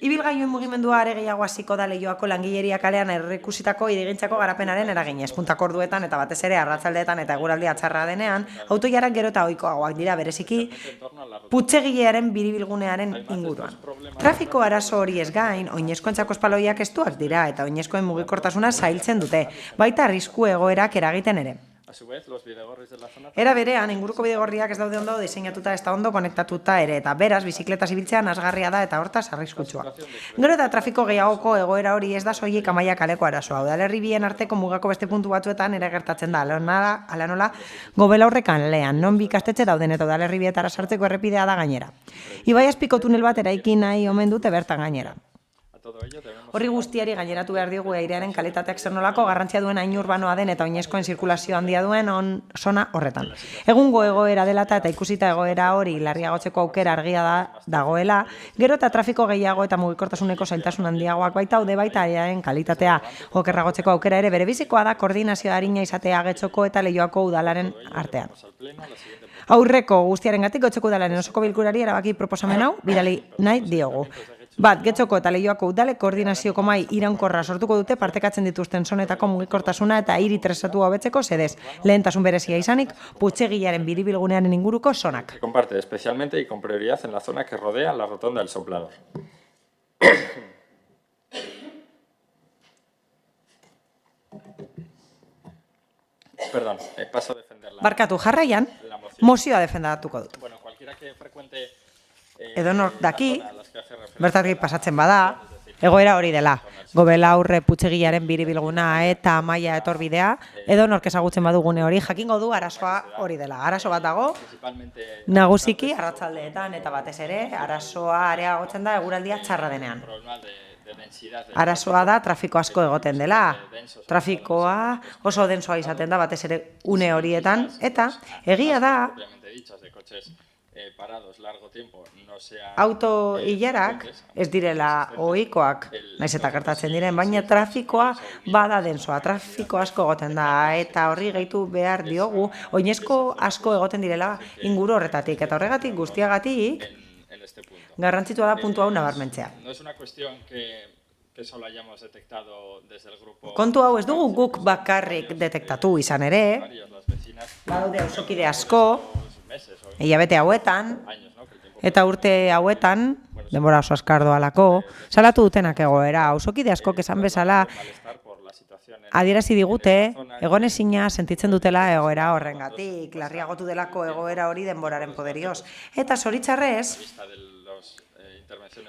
Ibilgailuen mugimendua are gehiago hasiko da Leioako langileria kalean errekusitako hirigintzako garapenaren eraginez. Puntako orduetan eta batez ere arratsaldeetan eta eguraldia txarra denean, autoilarak gero eta ohikoagoak dira bereziki putzegilearen biribilgunearen inguruan. Trafiko arazo hori ez gain, oinezkoentzako espaloiak estuak dira eta oinezkoen mugikortasuna zailtzen dute, baita arrisku egoerak eragiten ere. Era berean, inguruko bidegorriak ez daude ondo diseinatuta ez da ondo konektatuta ere, eta beraz, bizikletas ibiltzea nasgarria da eta hortaz arriskutsua. Gero eta trafiko gehiagoko egoera hori ez da soilik Amaia kaleko arazoa. Udalerri bien arteko mugako beste puntu batzuetan ere gertatzen da, ala nola Gobelaurrekan lean, non bi ikastetxe dauden eta udalerri bietara sartzeko errepidea da gainera. Ibai azpiko tunel bat eraiki nahi omen dute bertan gainera. Horri guztiari gaineratu behar digu airearen kalitateak zer nolako garrantzia duen hain urbanoa den eta oinezkoen zirkulazio handia duen zona horretan. Egungo egoera dela eta ikusita egoera hori larriagotzeko aukera argia dagoela, gero eta trafiko gehiago eta mugikortasuneko zailtasun handiagoak baita daude baita airearen kalitatea okerragotzeko aukera ere berebizikoa da koordinazio arina izatea Getxoko eta Leioako udalaren artean. Aurreko guztiarengatik Getxoko udalaren osoko bilkurari erabaki proposamen hau bidali nahi diogu. Bat, Getxoko eta Leioako udalek koordinazioko mahai iraunkorra sortuko dute partekatzen dituzten zonetako mugikortasuna eta hiri tresatu hobetzeko xedez. Lehentasun berezia izanik, putzegilearen biribilgunearen inguruko zonak. Comparte especialmente y con prioridad en la zona que rodea la rotonda del Soplador. Perdón, paso a defenderla. Barkatu jarraian, mozioa defendatuko dut. Bueno, cualquiera que frecuente Edonork daki, bertatik pasatzen bada, egoera hori dela. Gobelaurre putzegilearen biribilguna eta Amaia etorbidea, edonork ezagutzen badugune hori, jakingo du arazoa hori dela. Arazo bat dago, nagusiki arratsaldeetan eta batez ere, arazoa areagotzen da eguraldia txarra denean. Arazoa da trafiko asko egoten dela. Trafikoa oso densoa izaten da batez ere une horietan, eta egia da auto-ilarak ez direla ohikoak, naiz eta gertatzen diren, baina trafikoa bada densoa, trafiko asko egoten da, eta horri gehitu behar diogu, oinezko asko egoten direla inguru horretatik, eta horregatik guztiagatik garrantzitua da puntu hau nabarmentzea. Kontu hau ez dugu guk bakarrik detektatu izan ere, badaude auzokide asko, hilabete hauetan, eta urte hauetan, denbora oso askar doalako, salatu dutenak egoera. Auzokide askok esan bezala, adierazi digute, egonezina sentitzen dutela egoera horrengatik, larriagotu delako egoera hori denboraren poderioz. Eta zoritxarrez,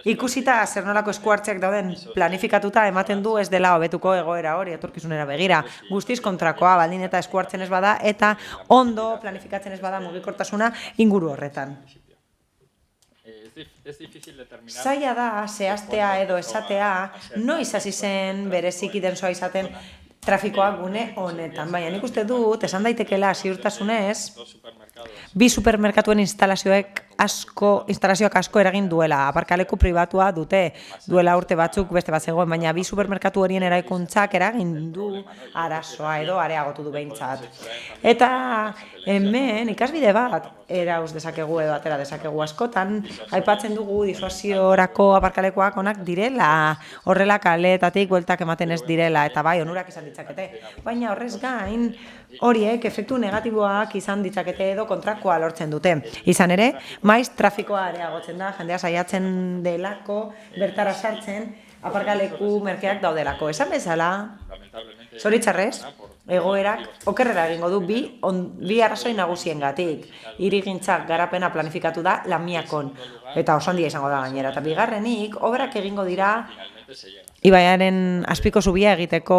ikusita zer nolako eskuartzeak dauden planifikatuta ematen du ez dela hobetuko egoera hori etorkizunera begira. Guztiz kontrakoa baldin eta eskuartzen ez bada eta ondo planifikatzen ez bada mugikortasuna inguru horretan. Zaila da, zehaztea edo esatea, noiz hasi zen bereziki densoa izaten trafikoa gune honetan. Baina nik uste dut, esan daitekela ziurtasunez, bi supermerkatuen instalazioak asko eragin duela. Aparkaleku pribatua dute, duela urte batzuk beste bat zegoen, baina bi supermerkatu horien eraikuntzak eragin du arazoa edo areagotu du behintzat. Eta hemen ikasbide bat erauz dezakegu edo atera dezakegu askotan, aipatzen dugu disuasiorako aparkalekuak onak direla, horrela kaleetatik bueltak ematen ez direla, eta bai, onurak izan ditzakete. Baina horrez gain, horiek efektu negatiboak izan ditzakete edo kontrakoa lortzen dute. Izan ere, maiz trafikoa areagotzen da, jendea saiatzen delako, bertara sartzen, aparkaleku merkeak daudelako. Esan bezala, zoritxarrez, egoerak okerrera egingo du bi arrazoi nagusiengatik. Hirigintzak garapena planifikatu da Lamiakon, eta oso handia izango da gainera. Eta bigarrenik, obrak egingo dira Ibaiaren azpiko zubia egiteko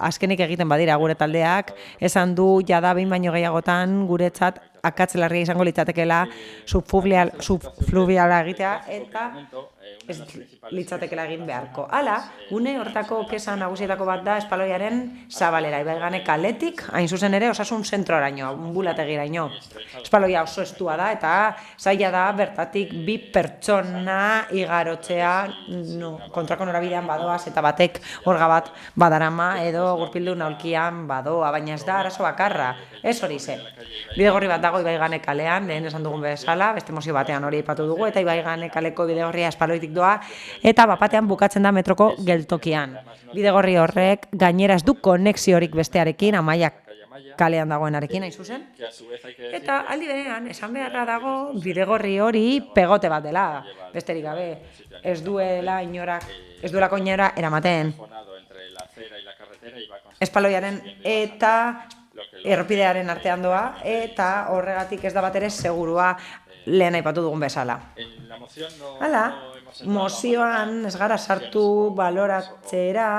azkenik egiten badira gure taldeak, esan du jada behin baino gehiagotan guretzat akats larria izango litzatekeela subfluviala egitea eta ez litzatekeela egin beharko. Hala, gune hortako kesa nagusietako bat da espaloiaren zabalera, Ibaigane kaletik, hain zuzen ere osasun zentroraino, ambulategiraino. Espaloia oso estua da eta zaila da bertatik bi pertsona igarotzea kontrako norabidean badoaz eta batek orga bat badarama edo gurpildu naulkian badoa, baina ez da arazo bakarra, ez hori zen. Bidegorri bat dago Ibaigane kalean, lehen esan dugun bezala, beste mozio batean hori aipatu dugu, eta Ibaigane kaleko bidegorria espaloitik doa, eta bapatean bukatzen da metroko geltokian. Bidegorri horrek gainera ez du konexiorik bestearekin, Amaiak kalean dagoenarekin, hain zuzen. Eta aldi berean, esan beharra dago, bidegorri hori pegote bat dela, besterik gabe. Ez duelako inora eramaten. Espaloiaren eta errepidearen artean doa, eta horregatik ez da bat ere segurua lehen aipatu dugun bezala. Hala, mozioan ez gara sartu baloratzera,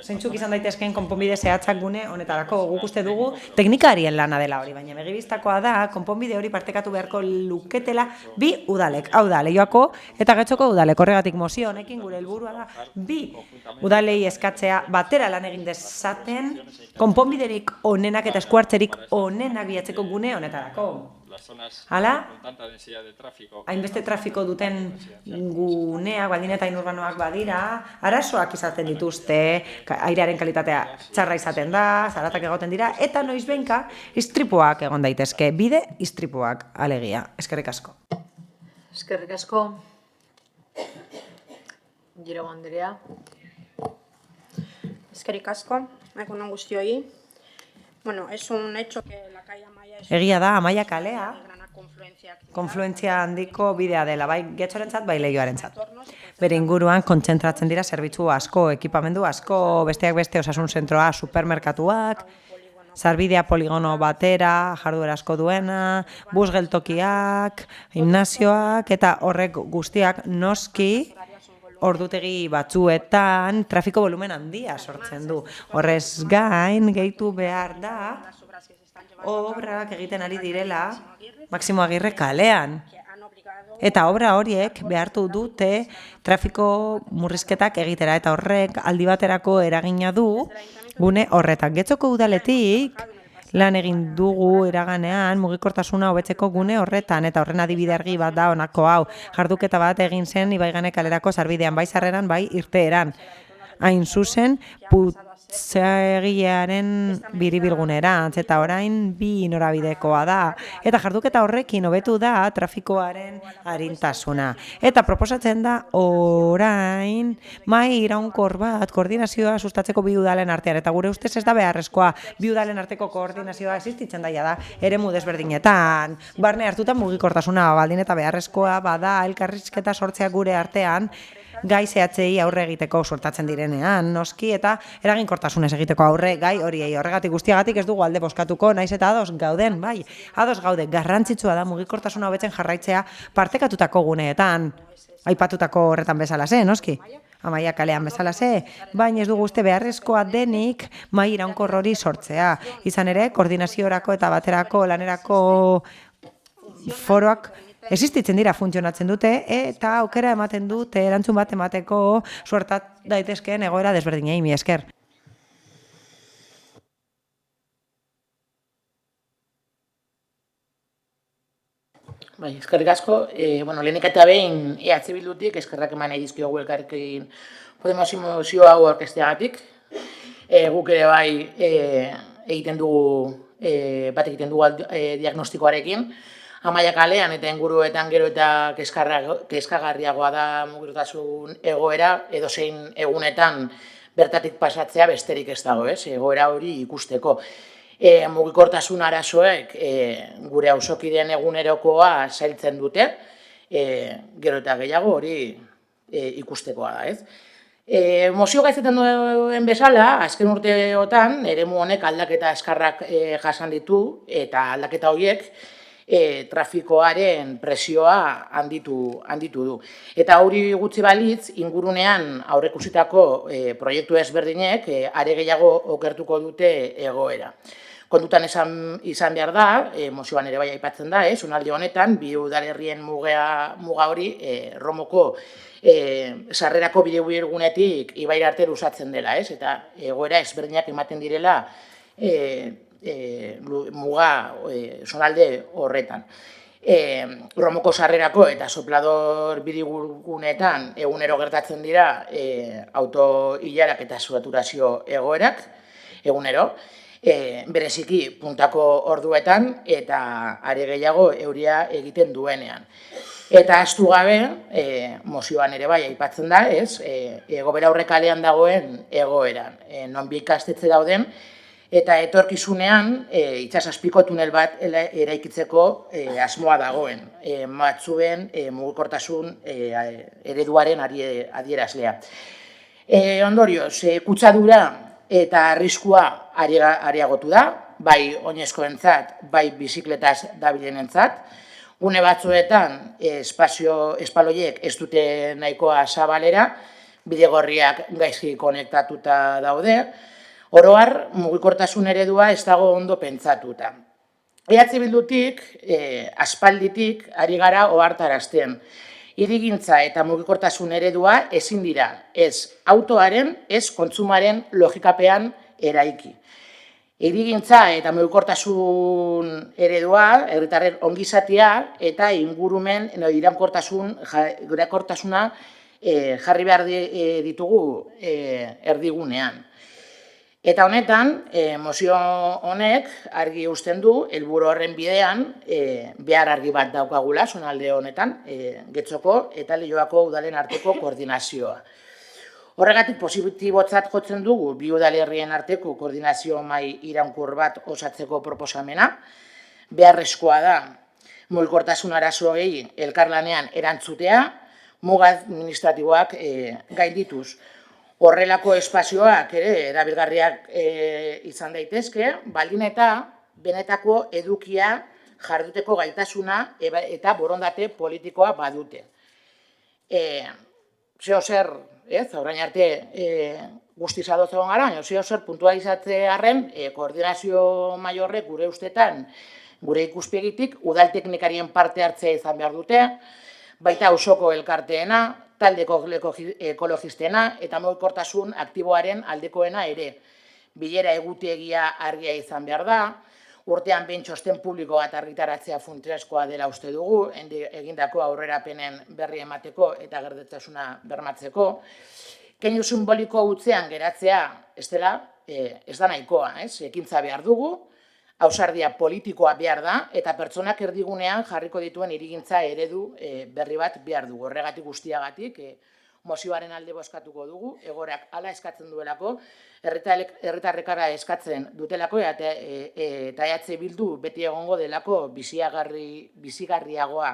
zeintzuk izan daitezkeen konponbide zehatzak gune honetarako, guk uste dugu teknikarien lana dela hori, baina begibistakoa da konponbide hori partekatu beharko luketela bi udalek, hau da, Leioako eta Getxoko udalek, horregatik mozio honekin gure helburua da bi udalei eskatzea batera lan egin dezaten konponbiderik onenak eta eskuartzerik onenak bilatzeko gune honetarako. Hala, hainbeste trafiko duten guneak, baldin eta inurbanoak badira, arazoak izaten dituzte, airearen kalitatea txarra izaten da, zaratak egoten dira, eta noizbehinka istripuak egon daitezke, bide istripuak alegia. Eskerrik asko. Eskerrik asko. Girago Andrea. Eskerrik asko, egunon guztioi. Bueno, es un hecho que la calle Amaya es... Egia da, Amaia kalea, konfluentzia handiko bidea dela, bai Getxorentzat, bai Leioarentzat. Bere inguruan kontzentratzen dira zerbitzu asko, ekipamendu asko, besteak beste osasun zentroa, supermerkatuak, sarbidea poligono batera, jarduera asko duena, bus geltokiak, gimnasioak, eta horrek guztiak noski ordutegi batzuetan trafiko volumen handia sortzen du. Horrez gain gehitu behar da obrak egiten ari direla Maximo Agirre kalean. Eta obra horiek behartu dute trafiko murrizketak egitera eta horrek aldi baterako eragina du gune horretak. Getxoko udaletik lan egin dugu iraganean mugikortasuna hobetzeko gune horretan eta horren adibide argi bat da honako hau. Jarduketa bat egin zen Ibaigane kalerako sarbidean bai sarreran bai irteeran. Hain zuzen putzegilearen biribilgunerantz eta orain bi norabidekoa da. Eta jarduketa horrekin hobetu da trafikoaren arintasuna. Eta proposatzen da orain mahai iraunkor bat koordinazioa sustatzeko bi udalen artean. Eta gure ustez ez da beharrezkoa bi udalen arteko koordinazioa existitzen daia da eremu desberdinetan. Barne hartuta mugikortasuna baldin eta beharrezkoa bada elkarrizketa sortzea gure artean gai zehatzei aurre egiteko suertatzen direnean, noski, eta eraginkortasunez egiteko aurre gai horiei. Horregatik guztiagatik ez dugu alde bozkatuko, naiz eta ados gauden, bai, ados gaude, garrantzitsua da mugikortasuna hobetzen jarraitzea partekatutako guneetan, aipatutako horretan bezalase, noski? Amaia kalean bezalase, baina ez dugu uste beharrezkoa denik mahai iraunkor hori sortzea. Izan ere, koordinaziorako eta baterako lanerako foroak existitzen dira, funtzionatzen dute, eta aukera ematen dute erantzun bat emateko suertat daitezkeen egoera desberdinei, mi esker. Bai, eskerrik asko. Lehenik eta behin EH Bildutik eskerrak eman nahi dizkiogu elkarrekin Podemos mozio hau aurkezteagatik. Guk ere bai egiten dugu diagnostikoarekin. Amaia kalean eta inguruetan gero eta kezkagarriagoa da mugikortasun egoera, edozein egunetan bertatik pasatzea besterik ez dago, egoera hori ikusteko. Mugikortasun arazoek gure auzokideen egunerokoa zailtzen dute, gero eta gehiago hori ikustekoa da, ez? Mozio gaizetan duen bezala, azken urteotan, eremu honek aldaketa eskarrak jasan ditu, eta aldaketa horiek trafikoaren presioa handitu du. Eta hori gutxi balitz, ingurunean aurreikusitako proiektu ezberdinek are gehiago okertuko dute egoera. Kontutan izan behar da, mozioan ere bai aipatzen da, zonalde honetan, bi udalerrien muga hori Romoko sarrerako bidegunetik Ibaira arte luzatzen dela, eta egoera ezberdinak ematen direla muga zonalde horretan. Romoko sarrerako eta soplador birigunetan egunero gertatzen dira auto-ilarak eta saturazio egoerak, egunero, bereziki puntako orduetan eta are gehiago euria egiten duenean. Eta ahaztu gabe, mozioan ere bai aipatzen da, Gobelaurre kalean dagoen egoeran, non bi ikastetxe dauden, eta etorkizunean itsasazpiko tunel bat eraikitzeko asmoa dagoen, batzuen mugikortasun ereduaren adierazlea. Ondorioz, kutsadura eta arriskua areagotu da, bai oinezkoentzat, bai bizikletaz dabilenentzat. Gune batzuetan espaloiek ez dute nahikoa zabalera, bidegorriak gaizki konektatuta daude. Oro har, mugikortasun eredua ez dago ondo pentsatuta. Bildutik, aspalditik, ari gara ohartarazten. Hirigintza eta mugikortasun eredua ezin dira, ez autoaren, ez kontsumaren logikapean eraiki. Hirigintza eta mugikortasun eredua, herritarren ongizatea eta ingurumen iraunkortasuna jarri behar ditugu erdigunean. Eta honetan, mozio honek argi uzten du, helburu horren bidean, behar argi bat daukagula, zonalde honetan, Getxoko eta Leioako udalen arteko koordinazioa. Horregatik positibotzat jotzen dugu bi udalerrien arteko koordinazio mahai iraunkur bat osatzeko proposamena. Beharrezkoa da mugikortasun arazoei elkarlanean erantzutea, muga administratiboak gaindituz. Horrelako espazioak ere erabilgarriak izan daitezke, baldin eta benetako edukia jarduteko gaitasuna eta borondate politikoa badute. Zeozer, orain arte guztiz ados egon gara, zeozer puntualizatzearren koordinazio maiorrek gure ustetan, gure ikuspegitik, udal teknikarien parte hartzea izan behar dute, baita auzoko elkarteena, taldeko ekologistena eta mugikortasun aktiboaren aldekoena ere. Bilera egutegia argia izan behar da, urtean behin txosten publiko bat argitaratzea funtsezkoa dela uste dugu, egindako aurrerapenen berri emateko eta gerdetasuna bermatzeko. Keinu simboliko hutzean geratzea ez da nahikoa, ekintza behar dugu, ausardia politikoa behar da, eta pertsonak erdigunean jarriko dituen hirigintza eredu berri bat behar dugu. Horregatik guztiagatik, mozioaren alde bozkatuko dugu, egorak hala eskatzen duelako, herritarrekara eskatzen dutelako, eta Bildu beti egongo delako bizigarriagoa,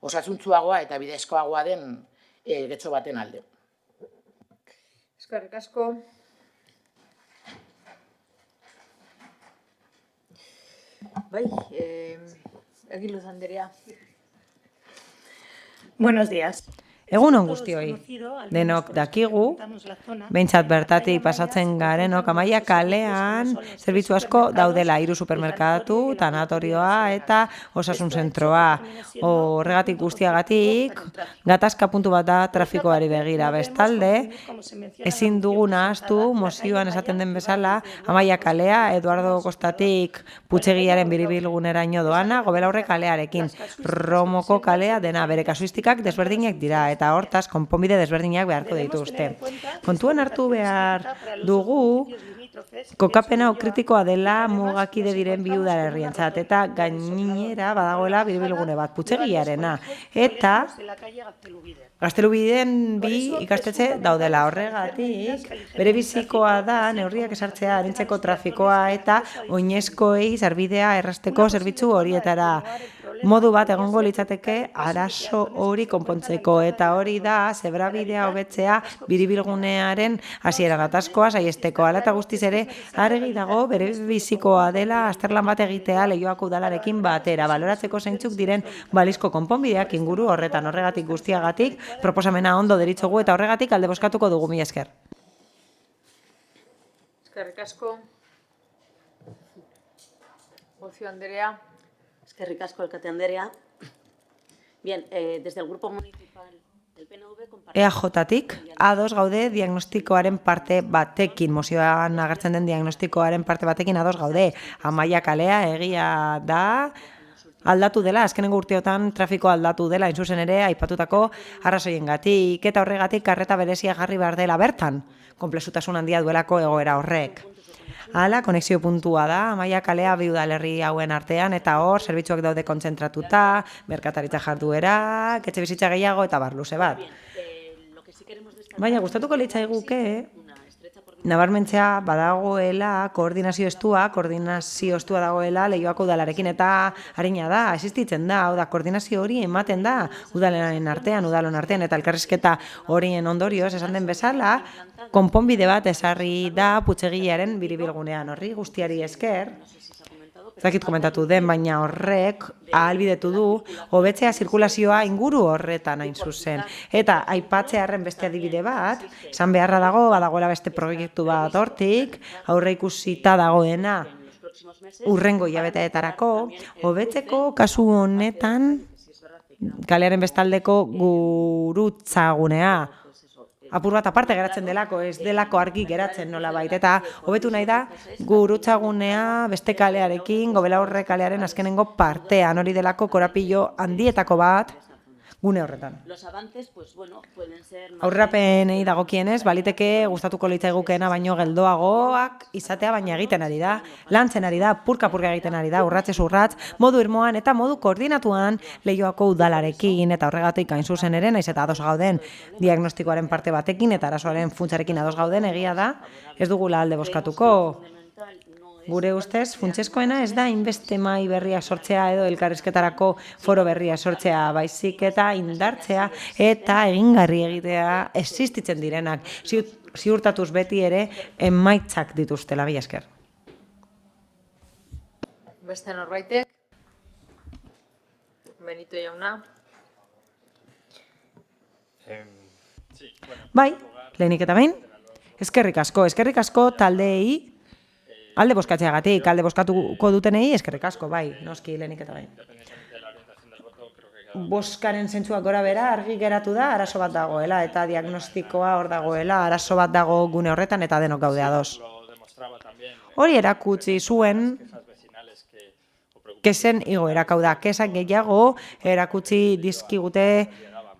osasuntsuagoa eta bidezkoagoa den Getxo baten alde. Eskerrik asko. Bai, Egiluz Anderea. Buenos días. Egun on guztioi, denok dakigu, behintzat bertatik pasatzen garenok Amaia kalean zerbitzu asko daudela, 3 supermerkatu, tanatorioa eta osasun zentroa. Horregatik guztiagatik, gatazka puntu bat da trafikoari begira bestalde, ezin dugu nahaztu mozioan esaten den bezala, Amaia kalea, Eduardo Kostatik Putxegiaren biribilguneraino doana, Gobelaurre kalearekin, Romoko kalea dena, bere kasuistikak desberdinak dira, eta hortaz, konponbide desberdinak beharko dituzte. Kontuan hartu behar dugu, kokapena kritikoa dela mugakide diren bi udalerrientzat, eta gainera badagoela biribilgune bat, Putxegiarena, eta Gaztelubideen bi ikastetxe daudela. Horregatik, bere bizikoa da neurriak esartzea arintzeko trafikoa eta oinezkoei sarbidea errazteko zerbitzu horietara. Modu bat egongo litzateke arazo hori konpontzeko, eta hori da zebrabidea hobetzea biribilgunearen hasieran atazkoa saiesteko. Hala eta guztiz ere argi dago bere bizikoa dela azterlan bat egitea Leioako udalarekin batera, baloratzeko zeintzuk diren balizko konponbideak inguru horretan. Horregatik guztiagatik proposamena ondo deritzogu eta horregatik alde bozkatuko dugu. Mila esker. Eskerrik asko. Mozio Anderea. Eskerrik asko, alkate Anderea. Bien, desde el grupo municipal del PNV... EAJ-tik ados gaude diagnostikoaren parte batekin, mozioan agertzen den diagnostikoaren parte batekin ados gaude. Amaia kalea egia da, aldatu dela, azkenengo urteotan trafikoa aldatu dela, hain zuzen ere, aipatutako arrazoiengatik, eta horregatik karreta berezia jarri behar dela bertan, konplexutasun handia duelako egoera horrek. Hala, konexio puntua da, Amaia kalea bi udalerri hauen artean, eta hor, zerbitzuak daude kontzentratuta, merkataritza jarduerak, etxe bizitza gehiago eta bar luze bat. Baina, gustatuko litzaiguke, nabarmentzea badagoela koordinazio estua dagoela Leioako udalarekin, eta harina da, existitzen da, hau da, koordinazio hori ematen da udalaren artean, udalon artean, eta elkarrizketa horien ondorioz, esan den bezala, konponbide bat ezarri da Putzegilearen biribilgunean, horri guztiari esker, ez dakit komentatu den, baina horrek ahalbidetu du hobetzea zirkulazioa inguru horretan hain zuzen. Eta aipatzearren beste adibide bat, esan beharra badagoela beste proiektu bat hortik, aurre ikusita dagoena urrengo hilabeteetarako, hobetzeko kasu honetan kalearen bestaldeko gurutzagunea, apur bat aparte geratzen delako, ez delako argi geratzen nolabait, eta hobetu nahi da gurutzagunea beste kalearekin, Gobelaurre kalearen azkenengo partean, hori delako korapilo handietako bat gune horretan. Aurrerapenei dagokienez, baliteke gustatuko litzaigukeena baino geldoagoak izatea, baina egiten ari da, lantzen ari da, purka-purka egiten ari da, urratsez urrats, modu irmoan eta modu koordinatuan Leioako udalarekin, eta horregatik hain zuzen ere, naiz eta ados gauden diagnostikoaren parte batekin, eta arazoaren funtsarekin ados gauden, egia da, ez dugula alde bozkatuko. Gure ustez, funtsezkoena ez da inbeste mai berria sortzea edo elkarrizketarako foro berria sortzea, baizik eta indartzea eta egingarri egitea existitzen direnak, ziurtatuz beti ere emaitzak dituztela, mila esker. Beste norbaitek? Benito jauna? Bai, lehenik eta behin, eskerrik asko taldeei, alde bozkatzeagatik, alde bozkatuko dutenei, eskerrik asko, bai, noski lehenik eta behin. Bozkaren zentzuak gora bera, argi geratu da, arazo bat dagoela, eta diagnostikoa hor dagoela, arazo bat dago gune horretan, eta denok gaude ados. Hori erakutsi zuen, kesen igoerak, hau da, kesak gehiago erakutsi dizkigute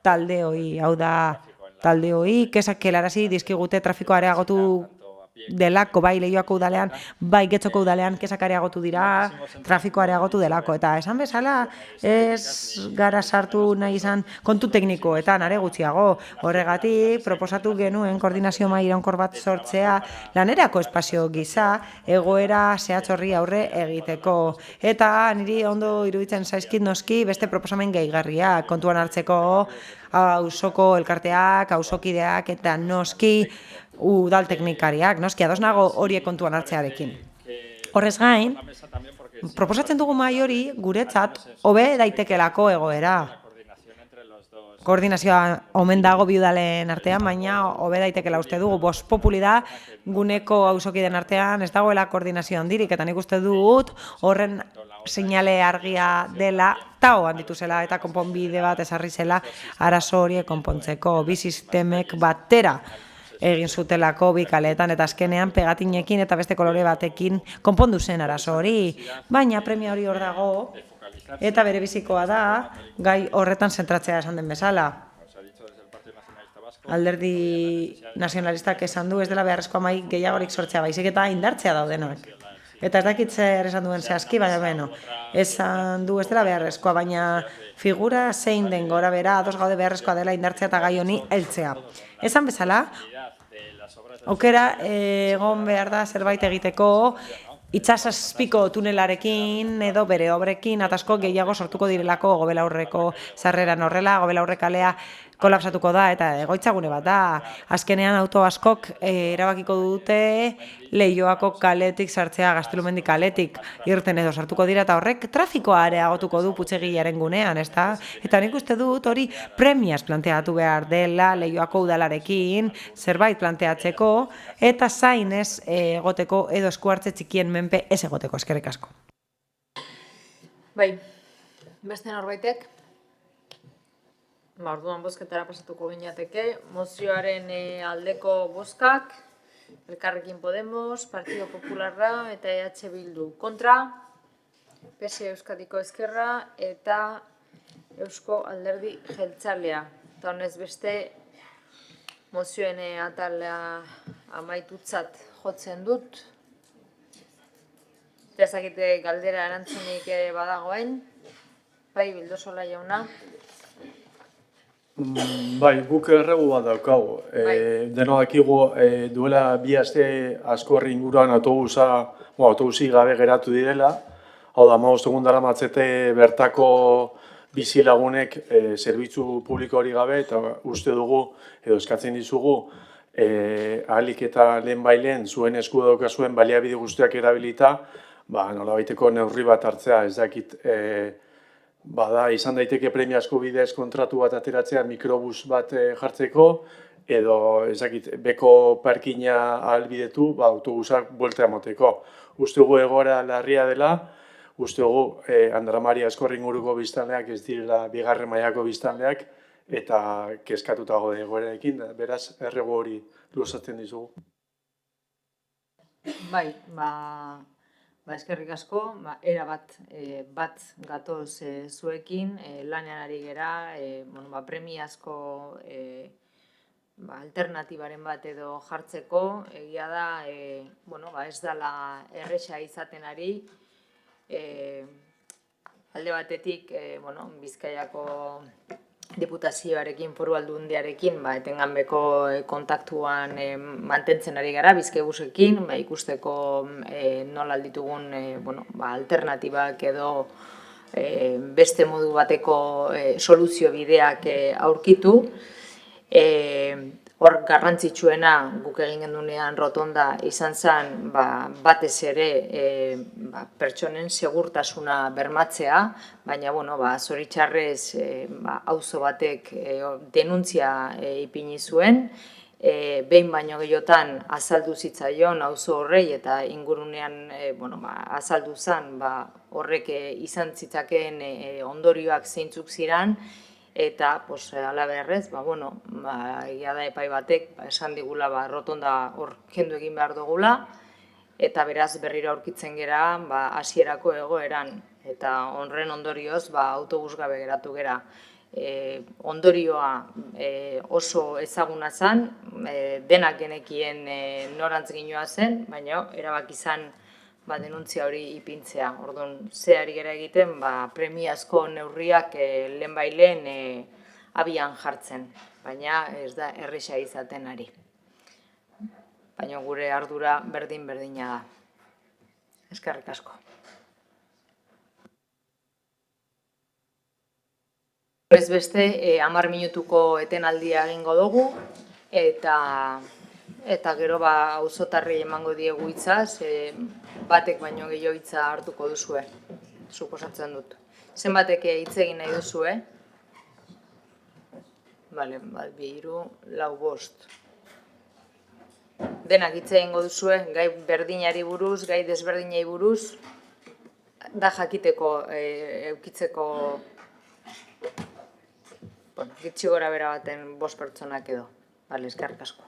taldeoi, hau da, taldeoi, kesak helarazi dizkigute trafikoa areagotu delako, bai Leioako udalean, bai Getxoko udalean kesak areagotu dira, trafikoa areagotu delako, eta esan bezala ez gara sartu nahi izan kontu teknikoetan, are gutxiago, horregatik proposatu genuen koordinazio mahai iraunkor bat sortzea lanerako espazio gisa, egoera zehatz horri aurre egiteko, eta niri ondo iruditzen zaizkit noski beste proposamen gehigarriak kontuan hartzeko auzoko elkarteak, auzokideak eta noski udal teknikariak, noski ados nago horiek kontuan hartzearekin. Horrez gain, proposatzen dugu mahai hori guretzat hobe daitekelako egoera. Koordinazioa omen dago bi udalen artean, baina hobe daitekela uste dugu. Bost populi da guneko auzokideen artean ez dagoela koordinazio handirik, eta nik uste dut horren seinale argia dela tao handitu zela eta konponbide bat ezarri zela arazo horiek konpontzeko. Bi sistemek batera egin zutelako bi kaleetan, eta azkenean pegatinekin eta beste kolore batekin konpondu zen arazo hori, baina premia hori hor dago eta bere bizikoa da gai horretan zentratzea esan den bezala. Alderdi nazionalistak esan du ez dela beharrezkoa mahai gehiagorik sortzea, baizik eta indartzea daudenak. Eta ez dakit zer esan duen zehazki, baina beno, esan du ez dela beharrezkoa, baina figura zein den gora bera, ados gaude beharrezkoa dela indartzea eta gai honi heltzea. Esan bezala, aukera egon behar da zerbait egiteko itsasazpiko tunelarekin edo bere obrekin atasko gehiago sortuko direlako Gobelaurreko sarreran horrela, Gobelaurre kalea kolapsatuko da eta egoitzagune bat da. Azkenean auto askok erabakiko dute Leioako kaletik sartzea Gaztelumendi kaletik irten edo sartuko dira eta horrek trafikoa areagotuko du Putzegilearen gunean, ezta? Eta nik uste dut hori premiaz planteatu behar dela Leioako udalarekin zerbait planteatzeko eta zain ez egoteko edo eskuartze txikien menpe ez egoteko, eskerrik asko. Bai, beste norbaitek? Orduan bozketara pasatuko gineateke, mozioaren aldeko bozkak, Elkarrekin Podemos, Partido Popularra eta EH Bildu. Kontra, PSE Euskadiko Ezkerra eta Eusko Alderdi Jeltzalea. Eta honez beste mozioen atala amaitutzat jotzen dut. Ezakite galdera erantzunik badagoen. Bai, Bildosola jauna. Bai, guk erregu bat daukagu. Deno dakigu duela 2 aste asko herri inguruan autobusi gabe geratu direla. Hau da, 15 egun daramatzate bertako bizilagunek zerbitzu publiko hori gabe, eta uste dugu, edo eskatzen dizugu, ahalik eta lehenbailen zuen esku daukazuen baliabide guztiak erabilita, nolabaiteko neurri bat hartzea, ez dakit, bada, izan daiteke premiazko bidez kontratu bat ateratzea mikrobus bat jartzeko, edo, ez dakit, beko parkina ahalbidetu, autobusak buelta emoteko. Uste dugu egoera larria dela, uste dugu Andra Maria Eskorri inguruko biztanleak ez direla 2. mailako biztanleak, eta kezkatuta gaude egoerarekin, beraz, erregu hori luzatzen dizugu. Bai, eskerrik asko, erabat bat gatoz zuekin, lanean ari gera, premiazko alternatibaren bat edo jartzeko, egia da, ez dela erresa izaten ari, alde batetik, Bizkaiako Diputazioarekin, Foru Aldundiarekin, etenganbeko kontaktuan mantentzen ari gara, Bizkaibusekin, ikusteko nola ditugun alternatibak edo beste modu bateko soluzio bideak aurkitu. Hor garrantzitsuena guk egin gendunean rotonda izan zen batez ere pertsonen segurtasuna bermatzea, baina zoritxarrez auzo batek denuntzia ipini zuen, behin baino gehiotan azaldu zitzaion auzo horrei eta ingurunean azaldu zen horrek izan zitzakeen ondorioak zeintzuk ziren, eta halabeharrez, egia da epai batek esan digula rotonda hor kendu egin behar dugula, eta beraz berriro aurkitzen gera hasierako egoeran, eta horren ondorioz autobus gabe geratu gera. Ondorioa oso ezaguna zen, denak genekien norantz ginoa zen, baina erabaki zen denuntzia hori ipintzea. Orduan, ze ari gera egiten, premiazko neurriak lehenbailen abian jartzen, baina ez da erresa izaten ari. Baina gure ardura berdin-berdina da. Eskerrik asko. Ez beste, 10 minutuko etenaldia egingo dugu, eta gero auzotarrei emango diegu hitzaz, batek baino gehiago hitza hartuko duzue, suposatzen dut. Zenbatek hitz egin nahi duzue? Bale, 2, 3, 4. Denak hitz egingo duzue, gai berdinari buruz, gai desberdinei buruz, da jakiteko, eukitzeko, gitxi gora bera baten 5 pertsonak edo. Bale, eskerrik asko.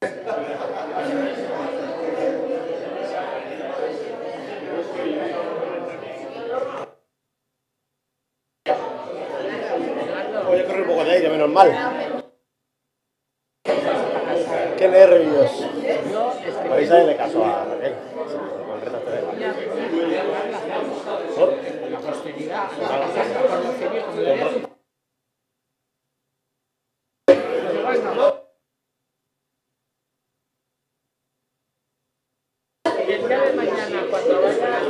Voy a correr un poco de aire, menos mal. Qué nervios. Podéis darle caso a Raquel. Con el reto de la posteridad. El día de mañana, cuando vaya...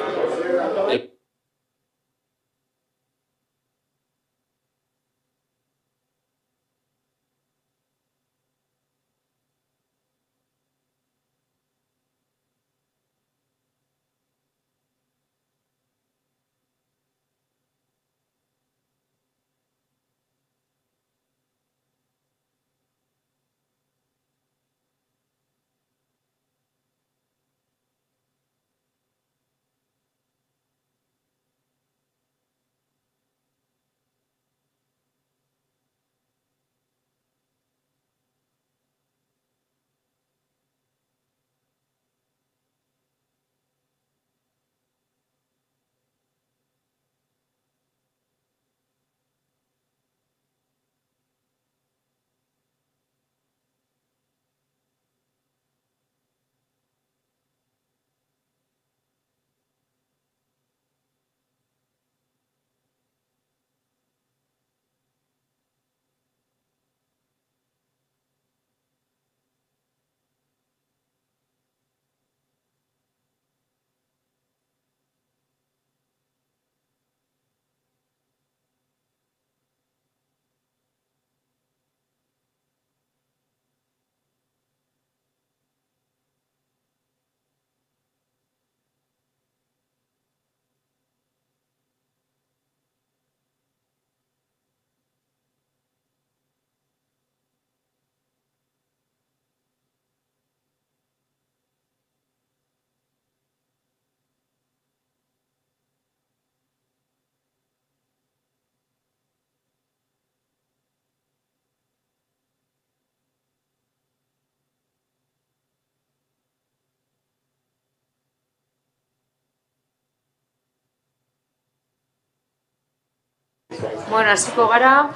Bueno, hasiko gara.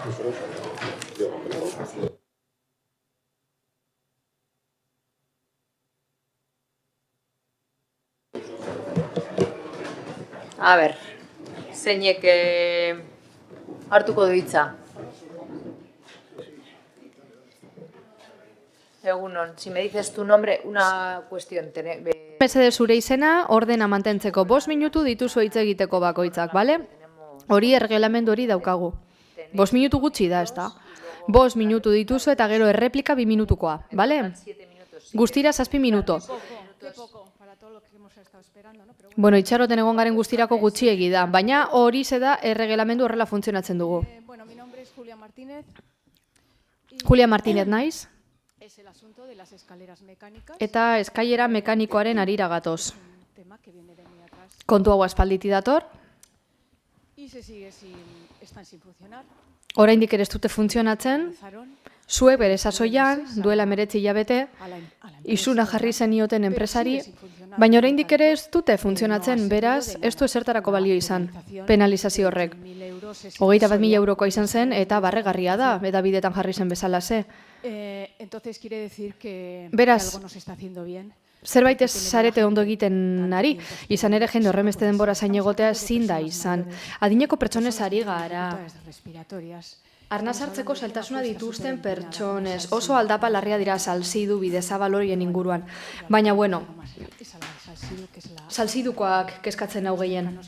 A ber, zeinek hartuko du hitza. Egunon, si me dices tu nombre, una cuestión. Mesede zure izena, ordena mantentzeko 5 minutu dituzu hitz egiteko bakoitzak, bale? Hori erregelamendu hori daukagu. 5 minutu gutxi da, ez da? 5 minutu dituzu eta gero erreplika 2 minutukoa, bale? Guztira 7 minutu. Bueno, itxaroten egon garen guztirako gutxiegi da, baina hori da erregelamendu horrela funtzionatzen dugu. Julia Martínez naiz. Eta eskailera mekanikoaren arira gatoz. Kontu hau aspalditi dator. Oraindik ere ez dute funtzionatzen. Zuek bere sasoian, duela 19 hilabete, isuna jarri zenioten enpresari, baina oraindik ere ez dute funtzionatzen, beraz, ez du esertarako balio izan, penalizazio horrek. 21.000 eurokoa izan zen eta barregarria da, eta bidetan jarri zen bezalaze. Beraz, zerbait ez zarete ondo egiten ari, izan ere jende horremeste denbora zain egotea ezin da izan. Adineko pertsonez ari gara. Arnaz hartzeko zailtasuna dituzten pertsonez, oso aldapa larria dira salzidu bidezabal horien inguruan. Baina, bueno, salzidukoak kezkatzen hau gehien.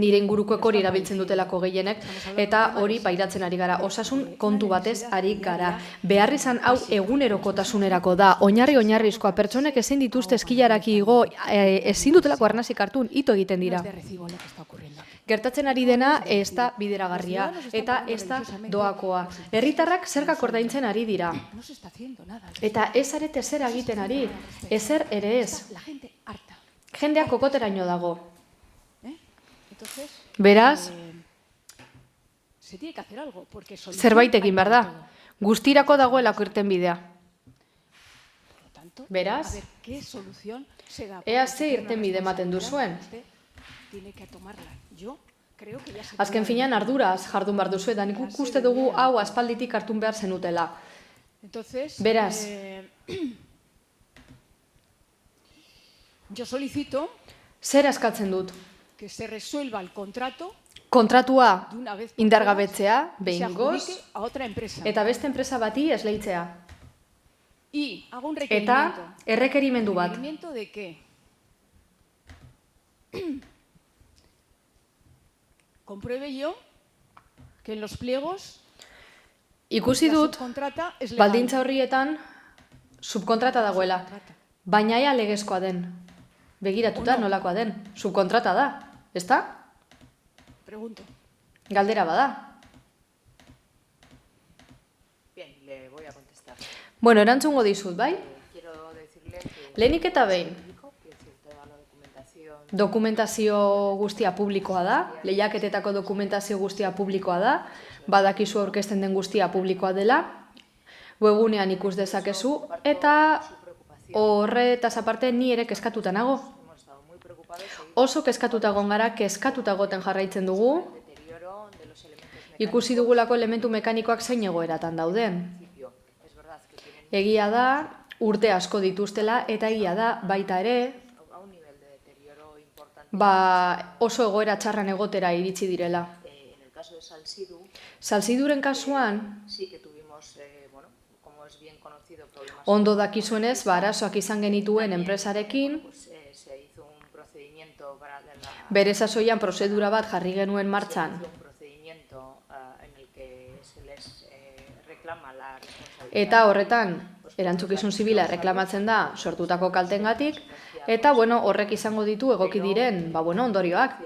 Nire ingurukoek hori erabiltzen dutelako gehienek, eta hori pairatzen ari gara. Osasun kontu batez ari gara. Beharrizan hau egunerokotasunerako da. Oinarrizkoa pertsonek ezin dituzte eskilaraki igo, ezin dutelako arnazik hartun, ito egiten dira. Gertatzen ari dena ez da bideragarria eta ez da doakoa. Herritarrak zergak ordaintzen ari dira. Eta ez arete zer egiten ari, ezer ere ez. Jendeak kokoteraino dago. Beraz, zerbait egin behar da. Guztirako dagoelako irten bidea. Beraz, ea ze irtenbide ematen duzuen. Azken finean arduraz jardun behar duzu, eta nik uste dugu hau aspalditik hartun behar zenutela. Beraz, yo solicito zer eskatzen dut? que se resuelva el contrato Kontratua de una vez por indargabetzea, todas, y se behingoz, adjudique a otra empresa. eta beste enpresa bati esleitzea. Y hago un Eta requerimiento. errekerimendu bat. ¿Requerimiento de qué? Compruebe yo que en los pliegos Ikusi la dut, subcontrata es legal. baldintza horrietan subkontrata dagoela. Baina ea legezkoa den. Begiratuta nolakoa den. Subkontrata da, ezta? Pregunto. Galdera bada. Bien, le voy a contestar. Bueno, erantzungo dizut, bai? Quiero decirle que... Lehenik eta behin, que es toda la documentación... dokumentazio guztia publikoa da, lehiaketetako dokumentazio guztia publikoa da, badakizu aurkezten den guztia publikoa dela, webgunean ikus dezakezu, eta horretaz aparte ni ere kezkatuta nago. Oso kezkatuta egon gara, kezkatuta egoten jarraitzen dugu, ikusi dugulako elementu mekanikoak zein egoeratan dauden. Egia da, urte asko dituztela, eta egia da, baita ere, oso egoera txarran egotera iritsi direla. En el caso de Salsidu, Salsiduren kasuan, sí que tuvimos, bueno, como es bien conocido, problemas... ondo dakizuenez, arazoak izan genituen enpresarekin, se hizo un procedimiento para la... bere sasoian prozedura bat jarri genuen martxan. un procedimiento en el que se les reclama la responsabilidad... Eta horretan, erantzukizun zibila reklamatzen da sortutako kaltengatik, eta bueno, horrek izango ditu egoki diren, ondorioak.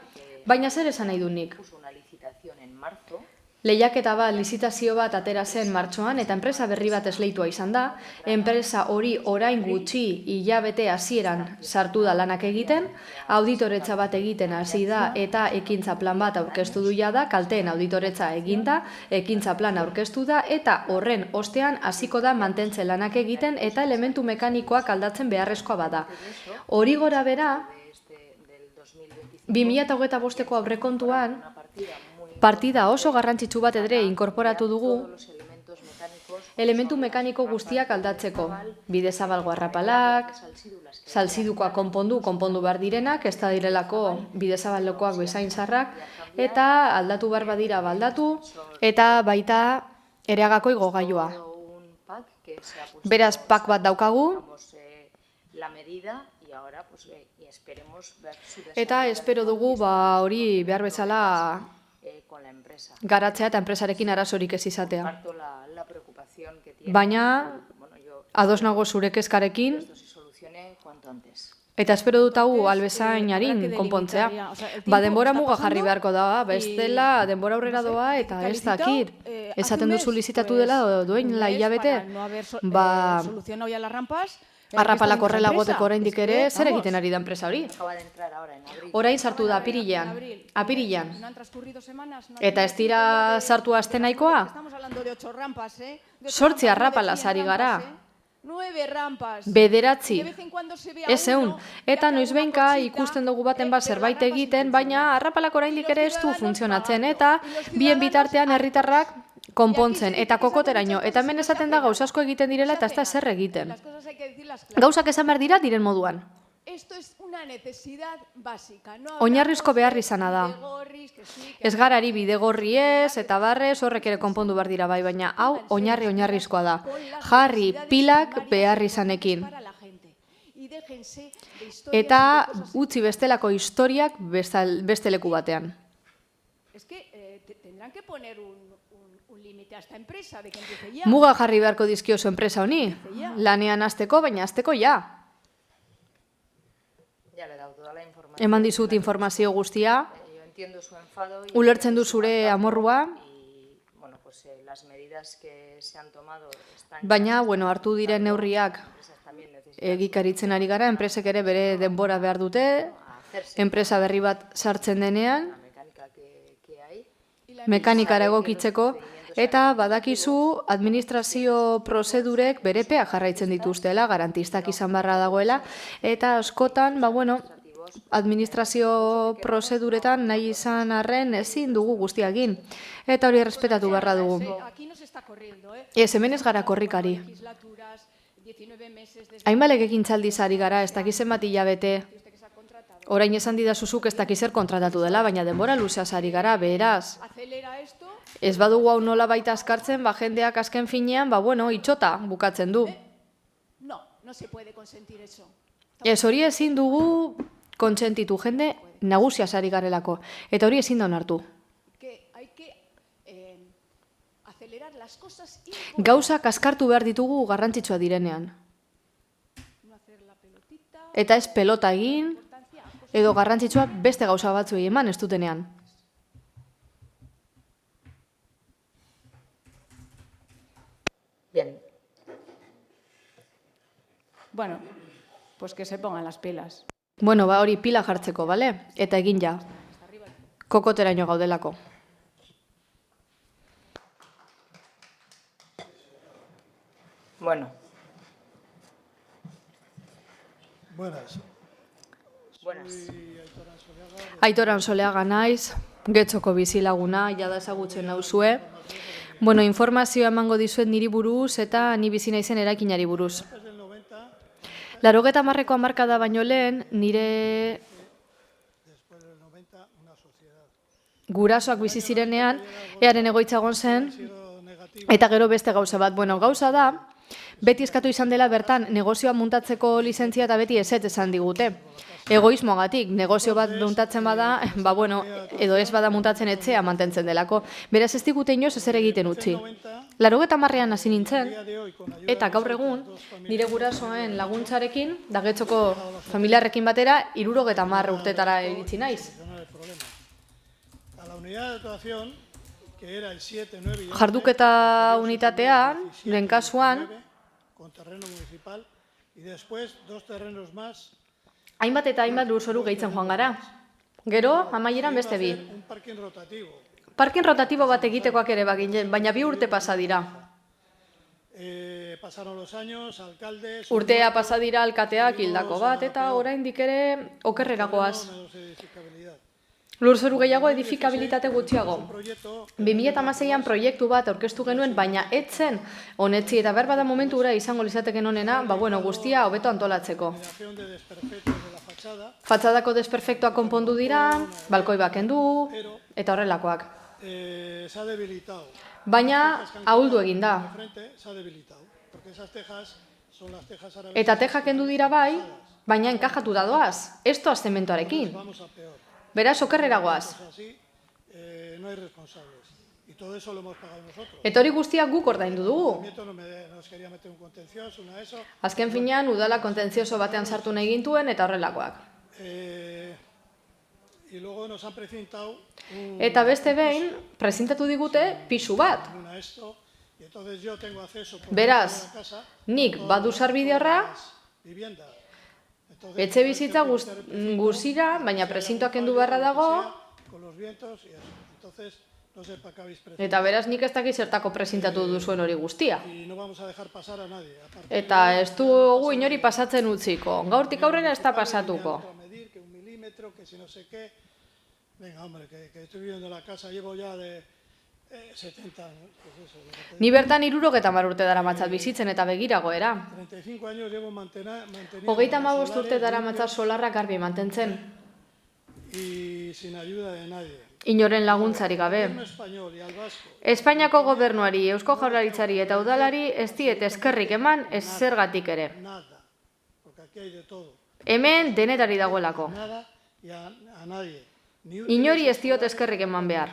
Baina zer esan nahi du nik? Una licitación en marzo, Lehiaketa bat, lizitazio bat atera zen martxoan eta enpresa berri bat esleitua izan da. Enpresa hori orain gutxi hilabete hasieran sartu da lanak egiten, auditoretza bat egiten hasi da eta ekintza plan bat aurkeztu du jada, kalteen auditoretza eginda, ekintza plan aurkeztu da eta horren ostean hasiko da mantentze lanak egiten eta elementu mekanikoak aldatzen beharrezkoa bada. Hori gora bera, 2025ko aurrekontuan partida oso garrantzitsu bat ere inkorporatu dugu elementu mekaniko guztiak aldatzeko. Bidezabalgo arrapalak, salsidukoa konpondu behar direnak, ez da direlako bidezabalokoak bezain zarrak, eta aldatu behar badira baldatu, eta baita Ereagako igogailua. Beraz, pak bat daukagu, eta espero dugu hori behar bezala garatzea eta enpresarekin arazorik ez izatea. Baina, ados nago zure kezkarekin, eta espero dut hau albezain harin konpontzea. Denbora muga jarri beharko da, bestela denbora aurrera doa eta ez dakit. Esaten duzu lizitatu dela duen hilabete, arrapalak horrela goteko oraindik ere, zer egiten ari da enpresa hori? Orain sartu da apirilan. Eta ez dira sartu aste nahikoa? 8 arrapalaz ari gara. 9, ez egun. Eta noizbehinka ikusten dugu baten bat zerbait egiten, baina arrapalak oraindik ere ez du funtzionatzen, eta bien bitartean herritarrak konpontzen, eta kokoteraino, eta hemen esaten da gauza asko egiten direla eta ez da zer egiten. Gauzak esan behar dira diren moduan. Oinarrizko behar izana da. Ez garari bidegorri ez, eta barrez horrek ere konpondu behar dira bai, baina hau oinarrizkoa da. Jarri pilak behar izanekin. Eta utzi bestelako historiak beste leku batean. Muga jarri beharko dizkiozu enpresa honi. Lanean hasteko, baina hasteko ja. Eman dizut informazio guztia. Ulertzen du zure amorrua. Baina, hartu diren neurriak egikaritzen ari gara, enpresek ere bere denbora behar dute, enpresa berri bat sartzen denean, mekanikara egokitzeko, Eta badakizu administrazio prozedurek bere epea jarraitzen dituztela, garantistak izan barra dagoela, eta askotan, administrazio prozeduretan nahi izan arren ezin dugu guztiagin. Eta hori errespetatu barra dugu. Ez, hemen ez gara korrikari. Hainbalek ekintzaldiz ari gara, ez dakizen bat hilabete. Orain esan didazuzuk ez dakizer kontratatu dela, baina denbora luzeaz ari gara, beraz. Ez badugu hau nola baita askartzen, jendeak azken finean, itxota bukatzen du. Ez hori ezin dugu kontsentitu jende nagusiaz ari garelako. Eta hori ezin da onartu. Gauzak askartu behar ditugu garrantzitsua direnean. Eta ez pelota egin, edo garrantzitsua beste gauza batzuei eman ez dutenean. Bien. Bueno, pues que se pongan las pilas. Bueno, hori pila jartzeko, bale? Eta egin ja. Kokoteraino gaudelako. Bueno. Buenas. Aitor Ansoleaga naiz, Getxoko bizilaguna, jada ezagutzen nauzue. Informazioa emango dizuet niri buruz eta ni bizi naizen eraikinari buruz. 80ko hamarkada baino lehen, nire gurasoak bizi zirenean, earen egoitza egon zen, eta gero beste gauza bat. Gauza da, beti eskatu izan dela bertan negozioa muntatzeko lizentzia eta beti ezetz esan digute. Egoismoagatik, negozio bat muntatzen bada, edo ez bada muntatzen etxea mantentzen delako. Beraz ez digute inoz ezer egiten utzi. 80an hasi nintzen, eta gaur egun, nire gurasoen laguntzarekin, da Getxoko familiarrekin batera, 70 urtetara iritsi naiz. Jarduketa unitatean, lehen kasuan, hainbat eta hainbat lurzoru gehitzen joan gara. Gero, amaieran beste bi. Parkin rotatibo bat egitekoak ere baginen, baina 2 urte pasa dira. Urtea pasa dira alkateak hildako bat, eta oraindik ere okerreragoaz. Lurzoru gehiago, edifikabilitate gutxiago. 2016an proiektu bat aurkeztu genuen, baina etzen honetzi eta behar bada momentura izango lizateken honena, guztia hobeto antolatzeko. Fatxadako desperfektuak konpondu dira, balkoi bakendu, eta horrelakoak. Baina ahuldu egin da. Eta teja kendu dira bai, baina enkajatu da doaz, ez doaz zementoarekin. Beraz, okerreragoaz. Eta hori guztiak guk ordaindu dugu. Azken finean, udala kontentzioso batean sartu nahi gintuen eta horrelakoak. Eta beste behin, prezintatu digute pisu bat. Beraz, nik badu sarbide-horra, etxe bizitza guzira, baina prezintoak kendu beharra dago, eta beraz nik ez dakiz zertako prezintatu duzuen hori guztia. Eta ez dugu inori pasatzen utziko, gaurtik aurrera ez da pasatuko. Ni bertan 70 urte daramatzat bizitzen eta begiragoera. 35 urte daramatzat solarra garbi mantentzen. Inoren laguntzari gabe. Espainiako gobernuari, Eusko Jaurlaritzari eta udalari ez diet eskerrik eman ez zergatik ere. Hemen denetari dagoelako. Inori ez diot eskerrik eman behar.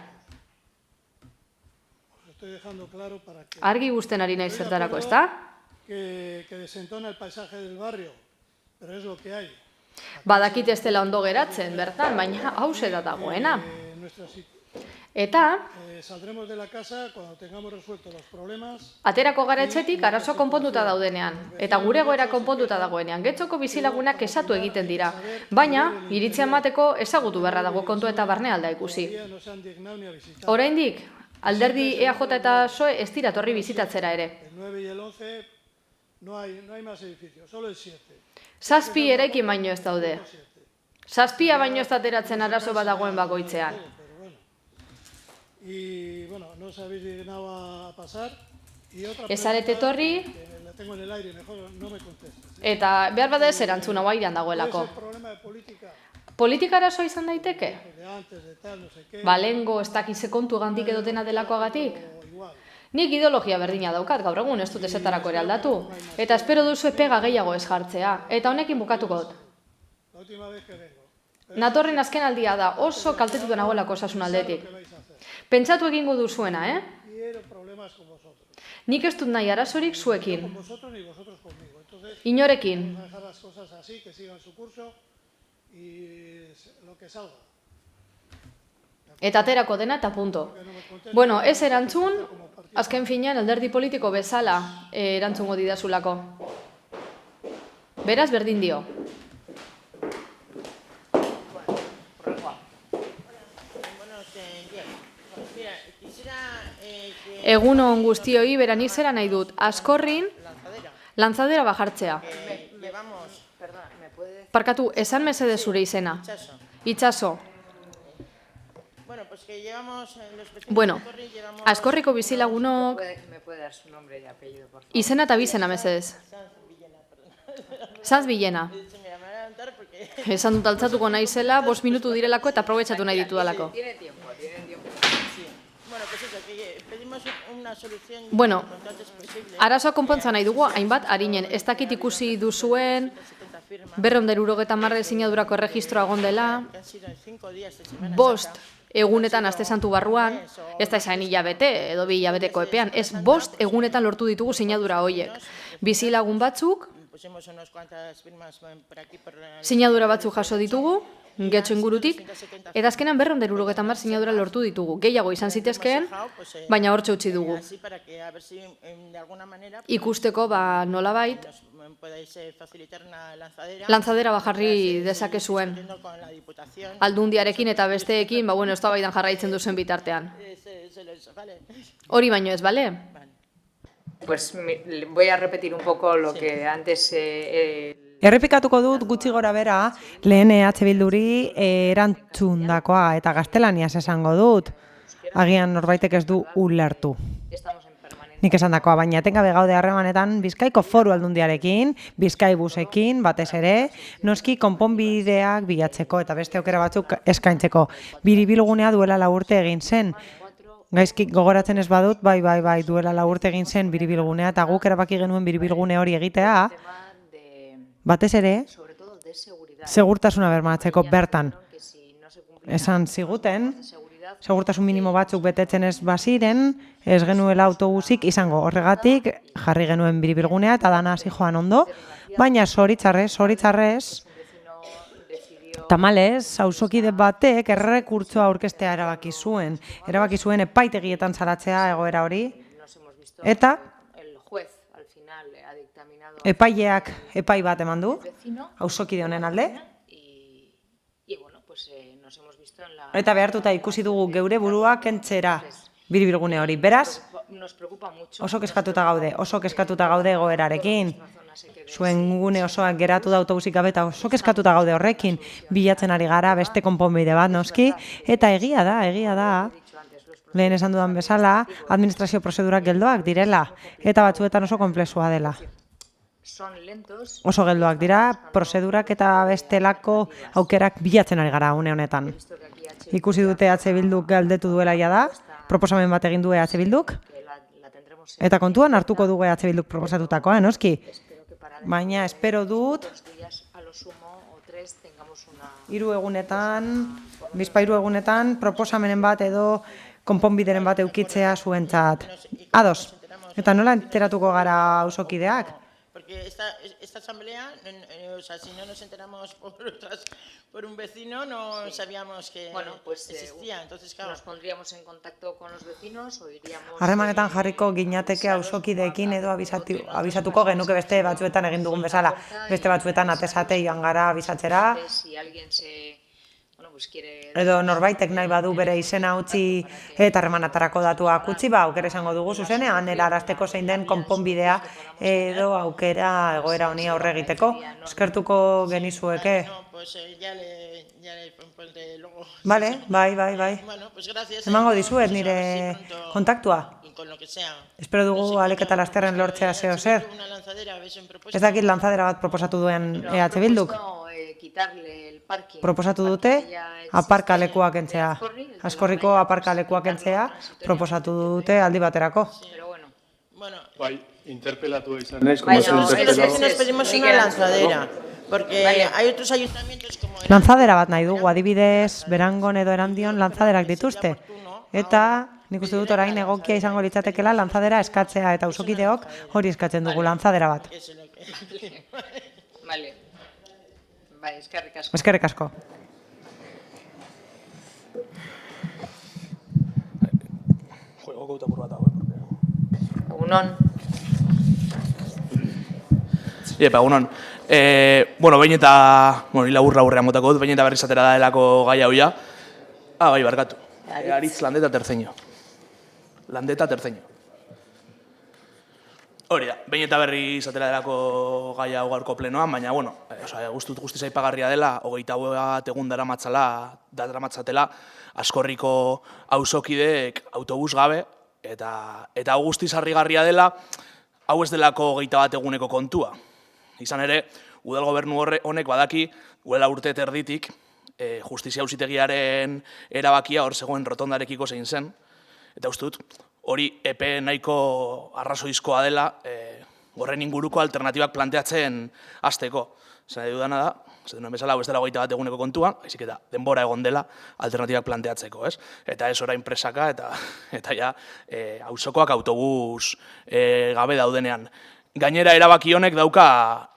Argi guzten ari naiz zertarako, ez da? Badakit ez dela ondo geratzen, bertan, baina hauze da dagoena. Eta aterako gara etxetik arazo konponduta daudenean, eta gure egoera konponduta dagoenean. Getxoko bizilagunak esatu egiten dira, baina iritzia emateko ezagutu beharra dago kontu eta barne alda ikusi. Oraindik, Alderdi EAJ eta PSOE ez dira etorri bizitatzera ere. El 9 y el 11 no hay más edificios, solo el 7. 7 eraikin baino ez daude. 7 baino ez ateratzen arazo bat dagoen bakoitzean. Y bueno, no os habéis dignado a pasar. Y otra Ez zarete etorri, que la tengo en el aire, mejor no me contestes. eta behar bada ez erantzun hau airean dagoelako. Es el problema de política Politika arazoa izan daiteke? de antes, de tal, no sé qué. Balengo ez dakize kontu gandik edotena delakoagatik? Nik ideologia berdina daukat, gaur egun ez dut ezetarako ere aldatu. Eta espero duzu pega gehiago ez jartzea. Eta honekin bukatuko dut. La última vez que vengo. Natorren azken aldia da, oso kaltetuta nagoelako osasun aldetik. Pentsatu egingo duzuena, Quiero problemas con vosotros. Nik ez dut nahi arazorik zuekin. Con vosotros ni vosotros conmigo. Entonces, Inorekin. vamos a dejar las cosas así, que sigan su curso y lo que salga. Eta aterako dena eta punto. Bueno, ez erantzun, azken finean alderdi politiko bezala erantzungo didazulako. Beraz, berdin dio. Egunon guztioi, beranik zera nahi dut, askorrin lanzadera bajartzea. Parkatu, esan mesede zure izena. Itxaso. Bueno, askorriko bizilagunok Me puede dar su nombre y apellido, por favor. izena eta bizena mesedez. Sanz Villena. Esan dut altzatuko naizela, 5 minutu direlako eta aprobetxatu nahi ditudalako. Tiene tiempo, tiene tiempo. Bueno, pues eso, que pedimos una solución Bueno, cuanto antes posible. arazoa konpontza nahi dugu, hainbat harinen, ez dakit ikusi duzuen, 270 sinadurako erregistroa egon dela, Que han sido 5 días de Semana 5 egunetan aste santu barruan, ez da esan hilabete edo 2 hilabeteko epean, ez 5 egunetan lortu ditugu sinadura horiek. Bizilagun batzuk, Pusimos unas cuantas firmas por aquí por la... sinadura batzuk jaso ditugu, getxo ingurutik, eta azkenan 270 sinadura lortu ditugu. Gehiago izan zitezkeen, baina hortxe utzi dugu. Así para que a ver si de alguna manera Ikusteko nolabait, nos podáis facilitar una lanzadera. lanzadera bajarri dezakezuen. Con la Diputación. Aldundiarekin eta besteekin, bueno, eztabaidan jarraitzen duzen bitartean. Vale. Hori baino ez, bale? Pues voy a repetir un poco lo que antes... Errepikatuko dut gutxi gora bera, lehen EH Bilduri erantzundakoa eta gaztelaniaz esango dut. Agian norbaitek ez du ulertu. Nik esandakoa, baina etengabe gaude harremanetan Bizkaiko Foru Aldundiarekin, Bizkaibusekin batez ere, noski konponbideak bilatzeko eta beste aukera batzuk eskaintzeko. Biribilgunea duela 4 urte egin zen. Gaizki gogoratzen ez badut, bai, duela 4 urte egin zen biribilgunea eta guk erabaki genuen biribilgune hori egitea, batez ere, segurtasuna bermatzeko bertan. Esan ziguten, segurtasun minimo batzuk betetzen ez baziren, ez genuela autobusik izango. Horregatik jarri genuen biribilgunea eta dana hasi joan ondo, baina zoritxarrez, tamalez, auzokide batek errekurtsoa aurkeztea erabaki zuen. Erabaki zuen epaitegietan salatzea egoera hori, eta epaileak epai bat eman du, auzokide honen alde, eta behartuta ikusi dugu geure burua kentzera biribilgune hori. Beraz, oso kezkatuta gaude egoerarekin. Zuen gune osoak geratu da autobusik gabe eta oso kezkatuta gaude horrekin. Bilatzen ari gara beste konponbide bat noski, eta egia da, lehen esan dudan bezala, administrazio prozedurak geldoak direla, eta batzuetan oso konplexua dela. Oso geldoak dira, prozedurak eta bestelako aukerak bilatzen ari gara une honetan. Ikusi dute EH Bilduk galdetu duela da, proposamen bat egin du EH Bilduk, eta kontuan hartuko dugu EH Bilduk proposatutakoa, noski. Baina espero dut 3 egunetan, bizpahiru egunetan, proposamenen bat edo konponbideren bat eukitzea zuentzat. Ados, eta nola enteratuko gara auzokideak? Porque esta asamblea, o sea, si no nos enteramos por un vecino, no sabíamos que existía. Entonces, claro, nos pondríamos en contacto con los vecinos o iríamos... Harremanetan jarriko ginateke auzokideekin edo abisatuko genuke beste batzuetan egin dugun bezala. Beste batzuetan atesate joan gara abisatzera. Si alguien se edo norbaitek nahi badu bere izena utzi eta harremanatarako datuak utzi, aukera izango dugu zuzenean helarazteko zein den konponbidea edo aukera egoera honi aurre egiteko. Eskertuko genizueke. Vale, bai. Emango dizuet nire kontaktua. Espero dugu ahalik eta lasterren lortzea zeo zer. Ez dakit lanzadera bat proposatu duen EH Bilduk. Proposatu dute aparkalekuak entzea. Askorriko aparkalekuak entzea proposatu dute aldi baterako. Bai, interpelatu izan naiz. Nos pedimos una lanzadera. Porque hay otros ayuntamientos como... Lanzadera bat nahi dugu, adibidez, Berangon edo Erandion lanzaderak dituzte. Eta nik uste dut orain egokia izango litzatekela lanzadera eskatzea eta auzokideok hori eskatzen dugu lanzadera bat. Vale. Bai, eskerrik asko. Eskerrik asko. Juego gauta por bat hau, Egunon. Egunon. Behin eta, laburra motako dut, behin eta berriz atera da delako gai hau ja. Bai, barkatu. Aritz Landeta terceño. Hori da, behin eta berriz atera delako gai hau gaurko plenoan, baina, guztiz aipagarria dela, 21 egun daramatzatela Askorriko auzokideek autobus gabe, eta hau guztiz harrigarria dela, hau ez delako 21 eguneko kontua. Izan ere, udal gobernu honek badaki, duela urte terditik, justizia auzitegiaren erabakia hor zegoen rotondarekiko zein zen, eta uste dut, hori epe nahiko arrazoizkoa dela, horren inguruko alternatibak planteatzen hasteko. Zer dudana da, zer duen bezala, hau ez dela 21 eguneko kontua, haizik eta denbora egon dela alternatibak planteatzeko, ez? Eta ez orain presaka, eta ja, auzokoak autobus gabe daudenean. Gainera erabaki honek dauka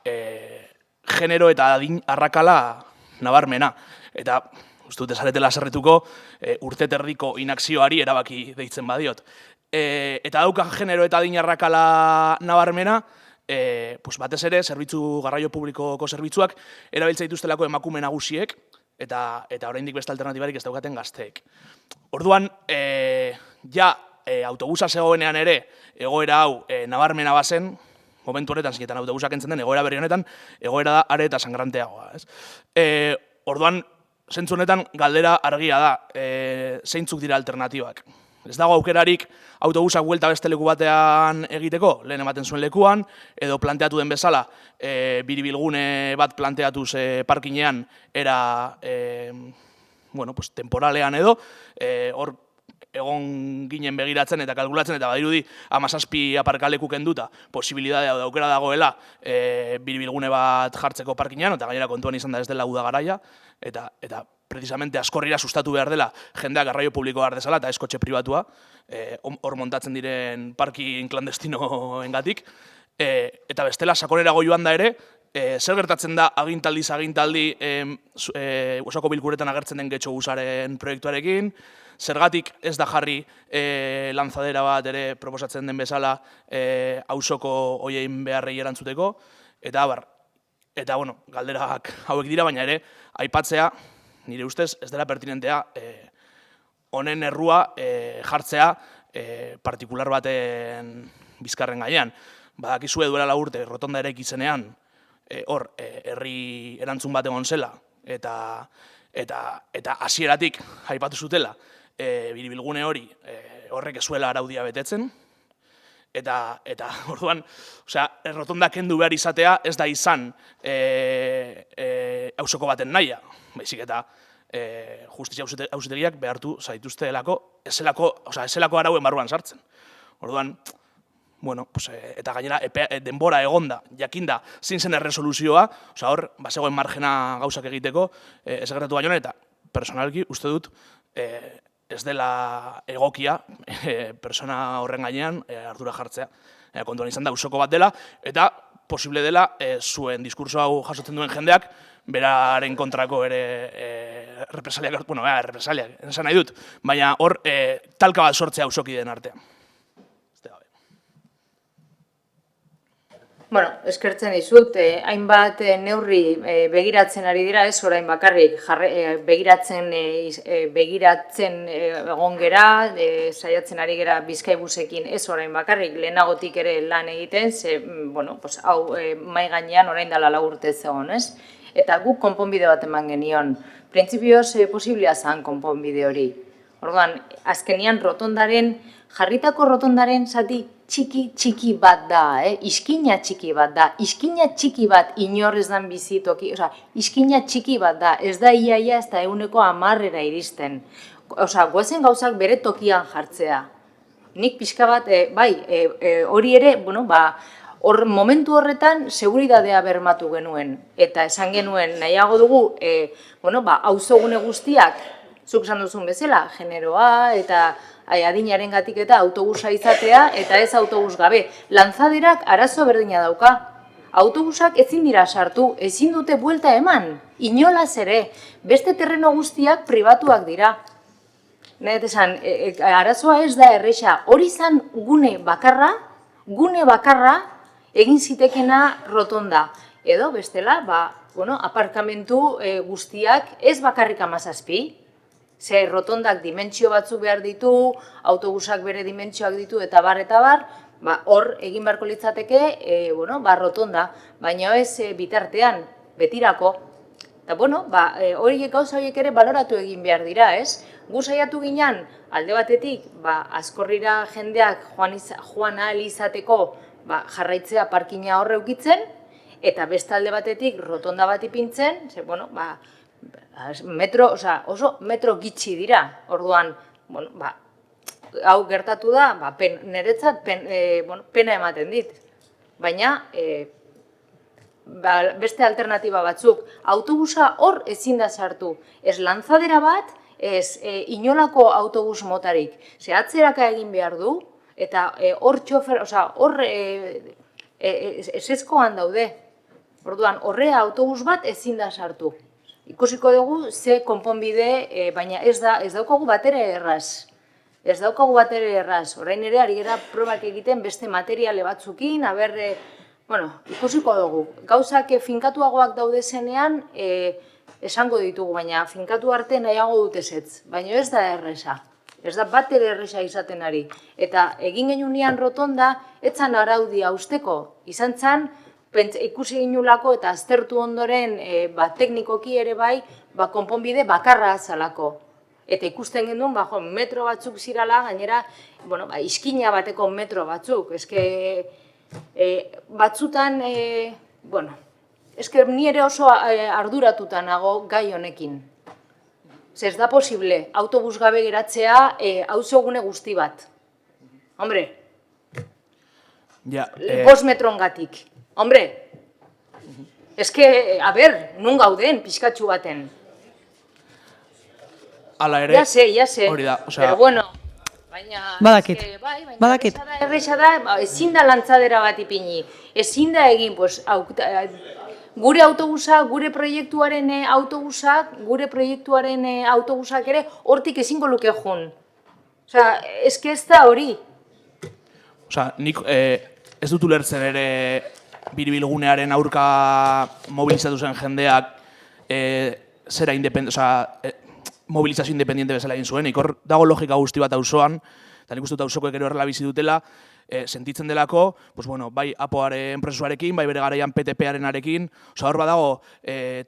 genero eta adin arrakala nabarmena. Eta, uste dut, esaretela zerretuko urte terdiko inakzioari erabaki deitzen badiot. Eta dauka genero eta adin arrakala nabarmena, batez ere, garraio publikoko zerbitzuak erabiltza dituztelako emakume nagusiek, eta oraindik beste alternatibarik ez daukaten gazteek. Orduan, autobusa zegoenean ere, egoera hau nabarmena bazen, momentu honetan zinetan autobusak entzen den, egoera berri honetan, egoera da are eta sangranteagoa. Orduan, zentzu honetan galdera argia da, zeintzuk dira alternatibak. Ez dago aukerarik autobusak buelta beste leku batean egiteko, lehen ematen zuen lekuan, edo planteatu den bezala, biribilgune bat planteatuz parkinean, era temporalean edo, hor egon ginen begiratzen eta kalkulatzen, eta badirudi 17 aparkaleku kenduta posibilidadea daukera dagoela biribilgune bat jartzeko parkinean, eta gainera kontuan izan da ez dela uda garaia, eta precisamente Askorrira sustatu behar dela jendeak garraio publikoa behar dezala, eta ez kotxe pribatua, hor montatzen diren parkin klandestinoengatik, eta bestela sakonerago joan da ere, zer gertatzen da agintaldiz agintaldi osoko bilkuretan agertzen den Getxo busaren proiektuarekin, zergatik ez da jarri lanzadera bat ere proposatzen den bezala auzoko hoiein beharrei erantzuteko, eta galderak hauek dira, baina ere aipatzea, nire ustez ez dela pertinentea honen errua jartzea partikular baten bizkarren gainean. Badakizue duela 4 urte rotonda ere ikizenean, hor herri erantzun bat egon zela, eta hasieratik aipatu zutela, biribilgune hori horrek ez zuela araudia betetzen, eta orduan, rotonda kendu behar izatea ez da izan auzoko baten nahia, baizik eta justizia auzitegiak behartu zaituzte delako, ez zelako arauen barruan sartzen. Orduan, eta gainera denbora egonda, jakinda, zin zen erresoluzioa, hor, bazegoen margena gauzak egiteko, ez gertatu baino, eta personalki uste dut ez dela egokia persona horren gainean ardura jartzea. Kontuan izan da auzoko bat dela, eta posible dela zuen diskurso hau jasotzen duen jendeak, beraren kontrako ere represaliak, represaliak, esan nahi dut, baina hor talka bat sortzea auzokideen artean. Bueno, eskertzen dizut, hainbat neurri begiratzen ari dira, ez orain bakarrik, begiratzen egon gera, saiatzen ari gera Bizkaibusekin, ez orain bakarrik, lehenagotik ere lan egiten, hau mai gainean orain dela 4 urte zegoen, ez? Eta guk konponbide bat eman genion. Printzipioz posiblea zen konponbide hori. Orduan, azkenian jarritako rotondaren zati txiki bat da, iskina txiki bat da, iskina txiki bat inor ez dan bizitoki, iskina txiki bat da, ez da iaia ez da 10% iristen. Goazen gauzak bere tokian jartzea. Nik pixka bat, hori ere, momentu horretan seguridadea bermatu genuen, eta esan genuen nahiago dugu, auzogune guztiak, zuk esan duzun bezala, generoa eta adinaren gatik eta autobusa izatea, eta ez autobus gabe. Lantzaderak arazo berdina dauka. Autobusak ezin dira sartu, ezin dute buelta eman, inolaz ere, beste terreno guztiak pribatuak dira. Nahet esan, arazoa ez da erresa, hori zan gune bakarra egin zitekena rotonda. Edo bestela, aparkamentu guztiak ez bakarrik 17, ze rotondak dimentsio batzuk behar ditu, autobusak bere dimentsioak ditu eta bar, hor egin beharko litzateke rotonda, baina ez bitartean, betirako. Eta horiek gauza horiek ere baloratu egin behar dira, ez? Gu saiatu ginen, alde batetik, Azkorrira jendeak joan ahal izateko jarraitzea parkina horre ukitzen, eta beste alde batetik rotonda bat ipintzen, ze, oso metro gitxi dira, orduan, hau gertatu da, niretzat pena ematen dit. Baina, beste alternatiba batzuk, autobusa hor ezin da sartu, ez lantzadera bat, ez inolako autobus motarik, ze atzeraka egin behar du, eta hor txofer, hor esezkoan daude, orduan, horrea autobus bat ezin da sartu. Ikusiko dugu ze konponbide, baina ez daukagu batere erraz. Ez daukagu batere erraz. Orain ere ari gara probak egiten beste materiale batzukin, ikusiko dugu. Gauzak finkatuagoak daude zenean esango ditugu, baina finkatu arte nahiago dut ezetz. Baina ez da erreza. Ez da batere erreza izaten ari. Eta egin genunean rotonda, etzan araudia usteko. Izan zan, ikusi ginulako eta aztertu ondoren teknikoki ere bai, konponbide bakarra azalako. Eta ikusten genuen, metro batzuk zirala, gainera, iskina bateko metro batzuk. Batzutan, ni ere oso arduratuta nago gai honekin. Ez da posible, autobus gabe geratzea auzogune guzti bat. Hombre, 5 metrongatik. Hombre, nun gauden pixkatxu baten. Ala ere, hori da, pero bueno, badakit. Erresa da, ezin da lantzadera bat ipini, ezin da egin, gure autobusa, gure proiektuaren autobusak ere hortik ezingo luke joan. Ez da hori. Nik ez dut ulertzen ere biribilgunearen aurka mobilizatu zen jendeak mobilizazio independiente bezala egin zuen. Hor dago logika guzti bat auzoan, eta nik uste dut auzokoek ere horrela bizi dutela, sentitzen delako, bai APOaren prozesuarekin, bai bere garaian PTP-aren arekin, hor badago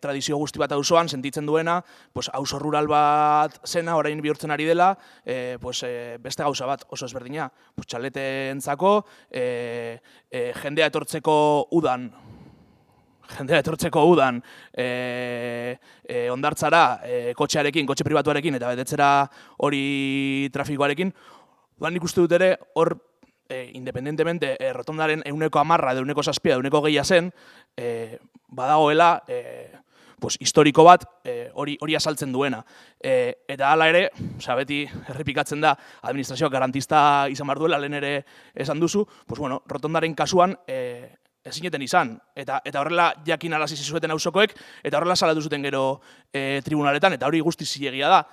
tradizio guzti bat auzoan, sentitzen duena, auzo rural bat zena, orain bihurtzen ari dela, beste gauza bat oso ezberdina, txaleteentzako, jendea etortzeko udan, ondartzara, kotxearekin, kotxe pribatuarekin, eta betetzera hori trafikoarekin, nik uste dut ere, hor, independentemente, rotondaren 110 edo 107 edo 120 zen, badagoela, historiko bat hori asaltzen duena. Eta hala ere, beti errepikatzen da, administrazioak garantista izan behar duela, lehen ere esan duzu, rotondaren kasuan ezineten izan. Eta horrela jakin arazi zizueten auzokoek, eta horrela salatu zuten gero tribunaletan, eta hori guztiz zilegia da.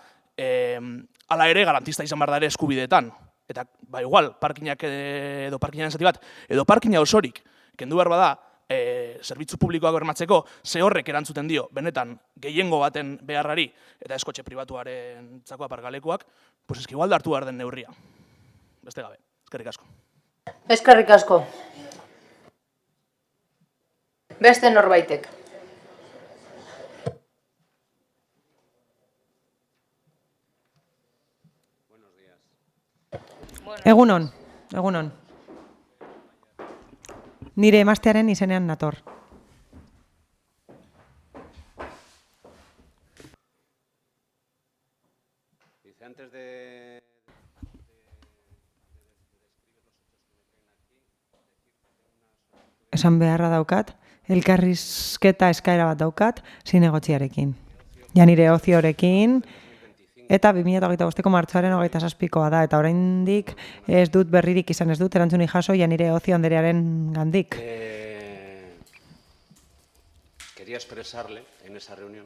Hala ere, garantista izan behar da ere eskubideetan. Eta, igual, parkinak edo parkinaren zati bat, edo parkina osorik Kendu behar bada, zerbitzu publikoak bermatzeko, ze horrek erantzuten dio, benetan, gehiengo baten beharrari, eta ez kotxe pribatuaren txako aparkalekuak, pues eski igual hartu behar den neurria. Beste gabe, eskerrik asko. Eskerrik asko. Beste norbaitek. Egunon, egunon. Nire emaztearen izenean nator. Esan beharra daukat, elkarrizketa eskaera bat daukat, zinegotziarekin. Ja nire oziorekin, eta 2025ko martxoaren 27koa da, eta oraindik ez dut berririk izan ez dut, erantzunik jaso, ja nire ozio anderearen gandik. Quería expresarle en esa reunión.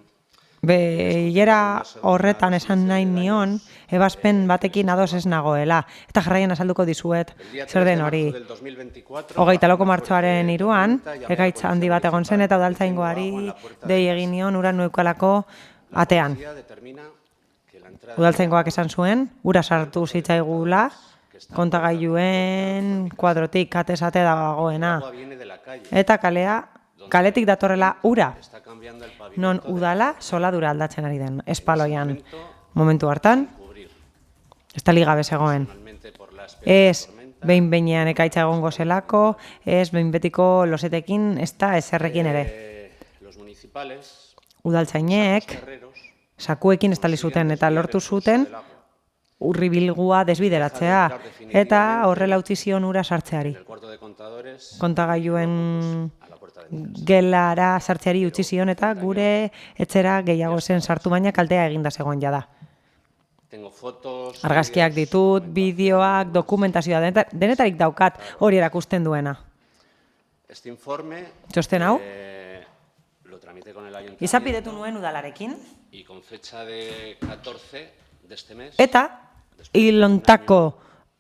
Bilera horretan esan nahi nion, ebazpen batekin ados ez nagoela, eta jarraian azalduko dizuet zer den hori. 24. martxoaren 3an, ekaitz handi bat egon zen, eta udaltzaingoari dei egin nion ura neukalako atean. Udaltzaingoak esan zuen, ura sartu zitzaigula, kontagailuen kuadrotik atesate dagoena. Eta kaletik datorrela ura, non udala soladura aldatzen ari den, espaloian momentu hartan, ez da ligabe zegoen. Ez behin-behinean ekaitza egongo zelako, ez behin betiko losetekin, ez da ezerrekin ere. Udaltzainek sakuekin estali zuten eta lortu zuten urribilgua desbideratzea eta horrela utzi zion ura sartzeari. Kontagailuen gelara sartzeari utzi zion eta gure etxera gehiago zen sartu, baina kaltea eginda zegoen jada. Argazkiak ditut, bideoak, dokumentazioa, denetarik daukat hori erakusten duena. Txosten hau? Izapidetu nuen udalarekin. Eta hilontako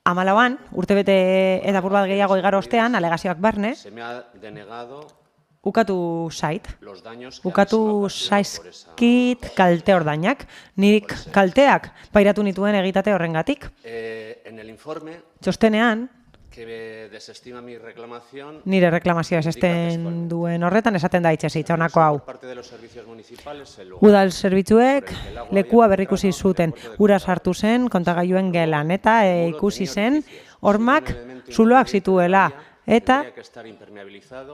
14 urtebete eta apur bat gehiago igaro ostean, alegazioak barne, ukatu zait. Ukatu zaizkit kalte ordainak. Nik kalteak pairatu nituen egitate horrengatik. Txostenean, nire reklamazioa esaten duen horretan esaten da itxezitza honako hau. Udal zerbitzuek lekua berrikusi zuten, ura sartu zen kontagailuen gelan eta ikusi zen hormak zuloak zituela eta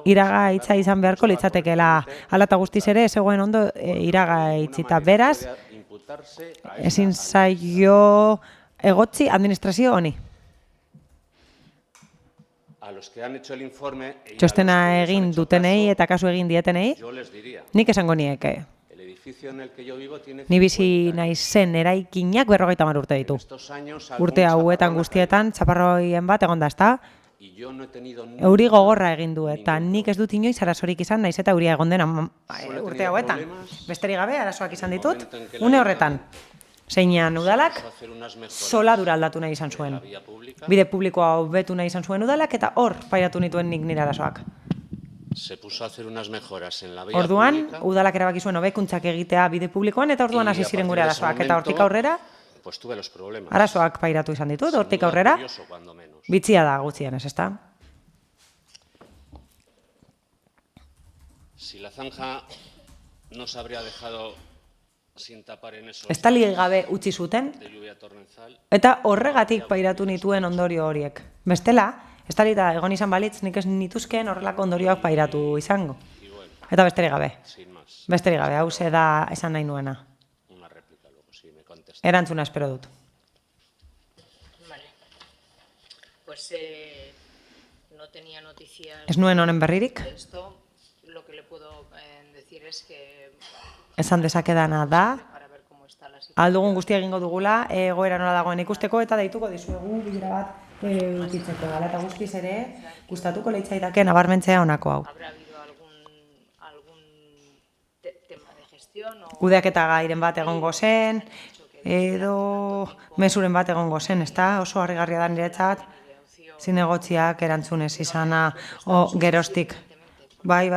iragaitza izan beharko litzatekeela. Hala eta guztiz ere zegoen ondo iragaitzita. Beraz, ezin zaio egotzi administrazio honi. Txostena egin dutenei eta kasu egin dietenei, nik esango nieke. Ni bizi naizen eraikinak 50 urte ditu. Urte hauetan guztietan, txaparroien bat egon da, ezta? Euri gogorra egin du eta nik ez dut inoiz arazorik izan, naiz eta euria egon dena urte hauetan. Besterik gabe, arazoak izan ditut, une horretan. Zeinean udalak soladura aldatu nahi izan zuen. Bide publikoa hobetu nahi izan zuen udalak eta hor pairatu nituen nik nire arazoak. Orduan, udalak erabaki zuen hobekuntzak egitea bide publikoan eta orduan hasi ziren gure arazoak. Eta hortik aurrera, arazoak pairatu izan ditut, hortik aurrera, bitzia da gutxienez, ezta? Estali gabe utzi zuten, eta horregatik pairatu nituen ondorio horiek. Bestela, estalita egon izan balitz nik ez nituzkeen horrelako ondorioak pairatu izango. Eta besterik gabe. Besterik gabe, hau ze da esan nahi nuena. Erantzuna espero dut. Ez nuen honen berririk? Esan dezakedana da, aldugun guztia egingo dugula, egoera nola dagoen ikusteko eta deituko dizuegu bilera bat ukitzeko. Eta guztiz ere, gustatuko leitzaidake nabarmentzea honako hau. Kudeaketa gairen bat egongo zen, edo mezuren bat egongo zen, ezta? Oso harrigarria da niretzat, zinegotziak erantzunez izana, geroztik. Bai.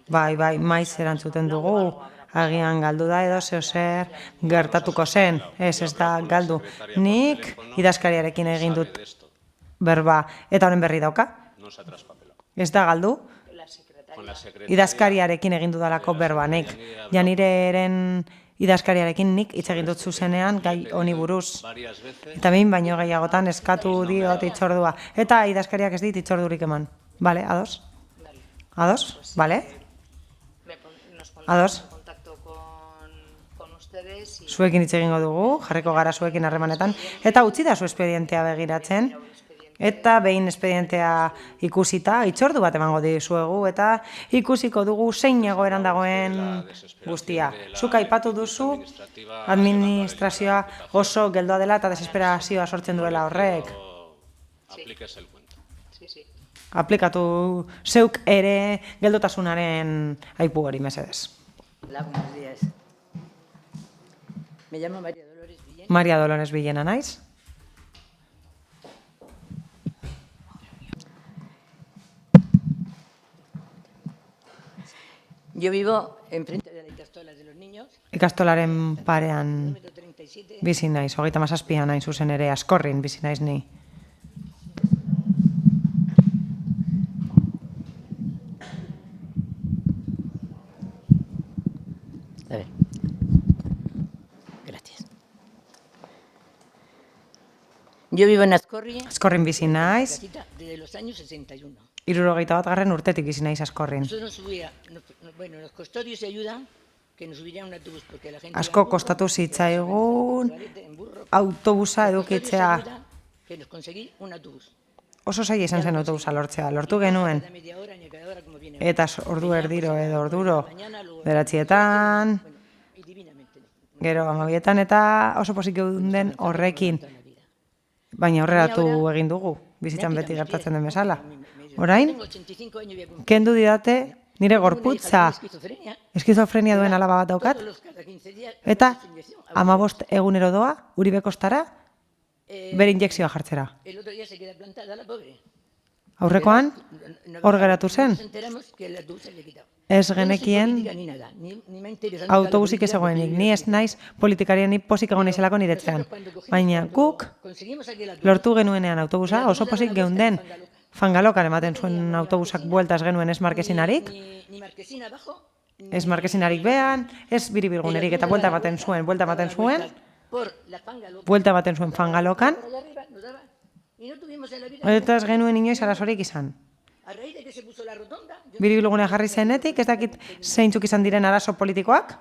Bai, maiz erantzuten dugu, agian galdu da edo zer gertatuko zen, ez da galdu. Nik idazkariarekin egin dut berba, eta honen berri dauka. Ez da galdu, idazkariarekin egin dudalako berba, nik. Janireren idazkariarekin nik hitz egin dut zuzenean gai honi buruz. Eta behin baino gehiagotan eskatu diot hitzordua. Eta idazkariak ez dit hitzordurik eman. Bale, ados? Ados? Bale? Ados? Zuekin hitz egingo dugu, jarriko gara zuekin harremanetan. Eta utzi da zu espedientea begiratzen. Eta behin espedientea ikusita, hitzordu bat emango dizuegu, eta ikusiko dugu zein egoeran dagoen guztia. Zuk aipatu duzu, administrazioa oso geldoa dela eta desesperazioa sortzen duela horrek. Aplikatu zeuk ere geldotasunaren aipu hori, mesedez. Hola, buenos días. Me llamo María Dolores Villena. María Dolores Villena naiz. Yo vivo enfrente de la ikastola de los niños. Ikastolaren parean bizi naiz, 37an hain zuzen ere, Askorrin bizi naiz ni. A ver. Gracias. Yo vivo en Ascorrin. Askorrin bizi naiz. Desde los años 61. 61. urtetik bizi naiz Askorrin. Bueno, nos costó Dios ayuda que nos subieran un autobús porque la gente Asko kostatu zitzaigun autobusa edukitzea. que nos conseguí un autobús. Oso zaila izan zen autobusa lortzea, lortu genuen. Eta ordu erdiro edo orduro, 9:00, gero 12:00 eta oso pozik geunden horrekin. Baina horreratu egin dugu, bizitzan beti gertatzen den bezala. Orain, kendu didate nire gorputza eskizofrenia duen alaba bat daukat, eta 15 egunero doa, Uribekostara, bere injekzioa jartzera. Aurrekoan, hor geratu zen, ez genekien autobusik ez egoenik, ni ez naiz politikarien ni pozik egon naizelako niretzean. Baina guk lortu genuenean autobusa, oso pozik geunden, Fangalokan ematen zuen autobusak bueltas genuen ez markesinarik, ez markesinarik behan, ez biribilgunerik eta buelta ematen zuen, Fangalokan, eta ez genuen inoiz arazorik izan. Biribilgunea jarri zenetik, ez dakit zeintzuk izan diren arazo politikoak,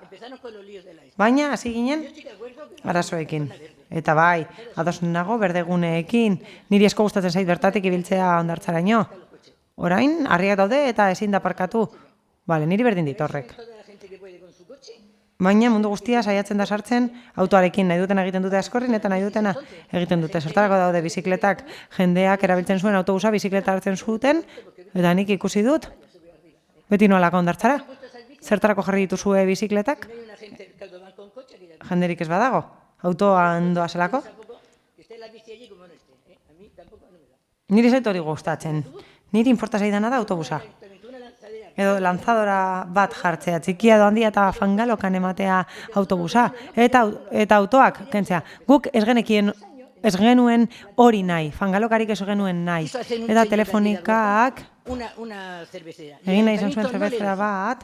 baina hasi ginen arazoekin. Eta bai, ados nago berdeguneekin, niri asko gustatzen zait bertatik ibiltzea hondartzaraino. Orain, harriak daude eta ezin da parkatu. Bale, niri berdin dit horrek. Baina mundu guztia saiatzen da sartzen autoarekin, nahi duten egiten dute Askorrin eta nahi dutena egiten dute. Zertarako daude bizikletak, jendeak erabiltzen zuen autobusa bizikleta hartzen zuten, eta nik ikusi dut, beti noalako hondartzara. Zertarako jarri dituzue bizikletak? Jenderik ez badago. Autoan doazelako? Niri zait hori gustatzen. Niri inporta zaidana da autobusa. Edo lanzadora bat jartzea, txikia edo handia eta Fangalokan ematea autobusa. Eta autoak, kentzea, guk ez genuen hori nahi, Fangalokarik ez genuen nahi. Eta telefonikak egin nahi izan zuen zerbezera bat,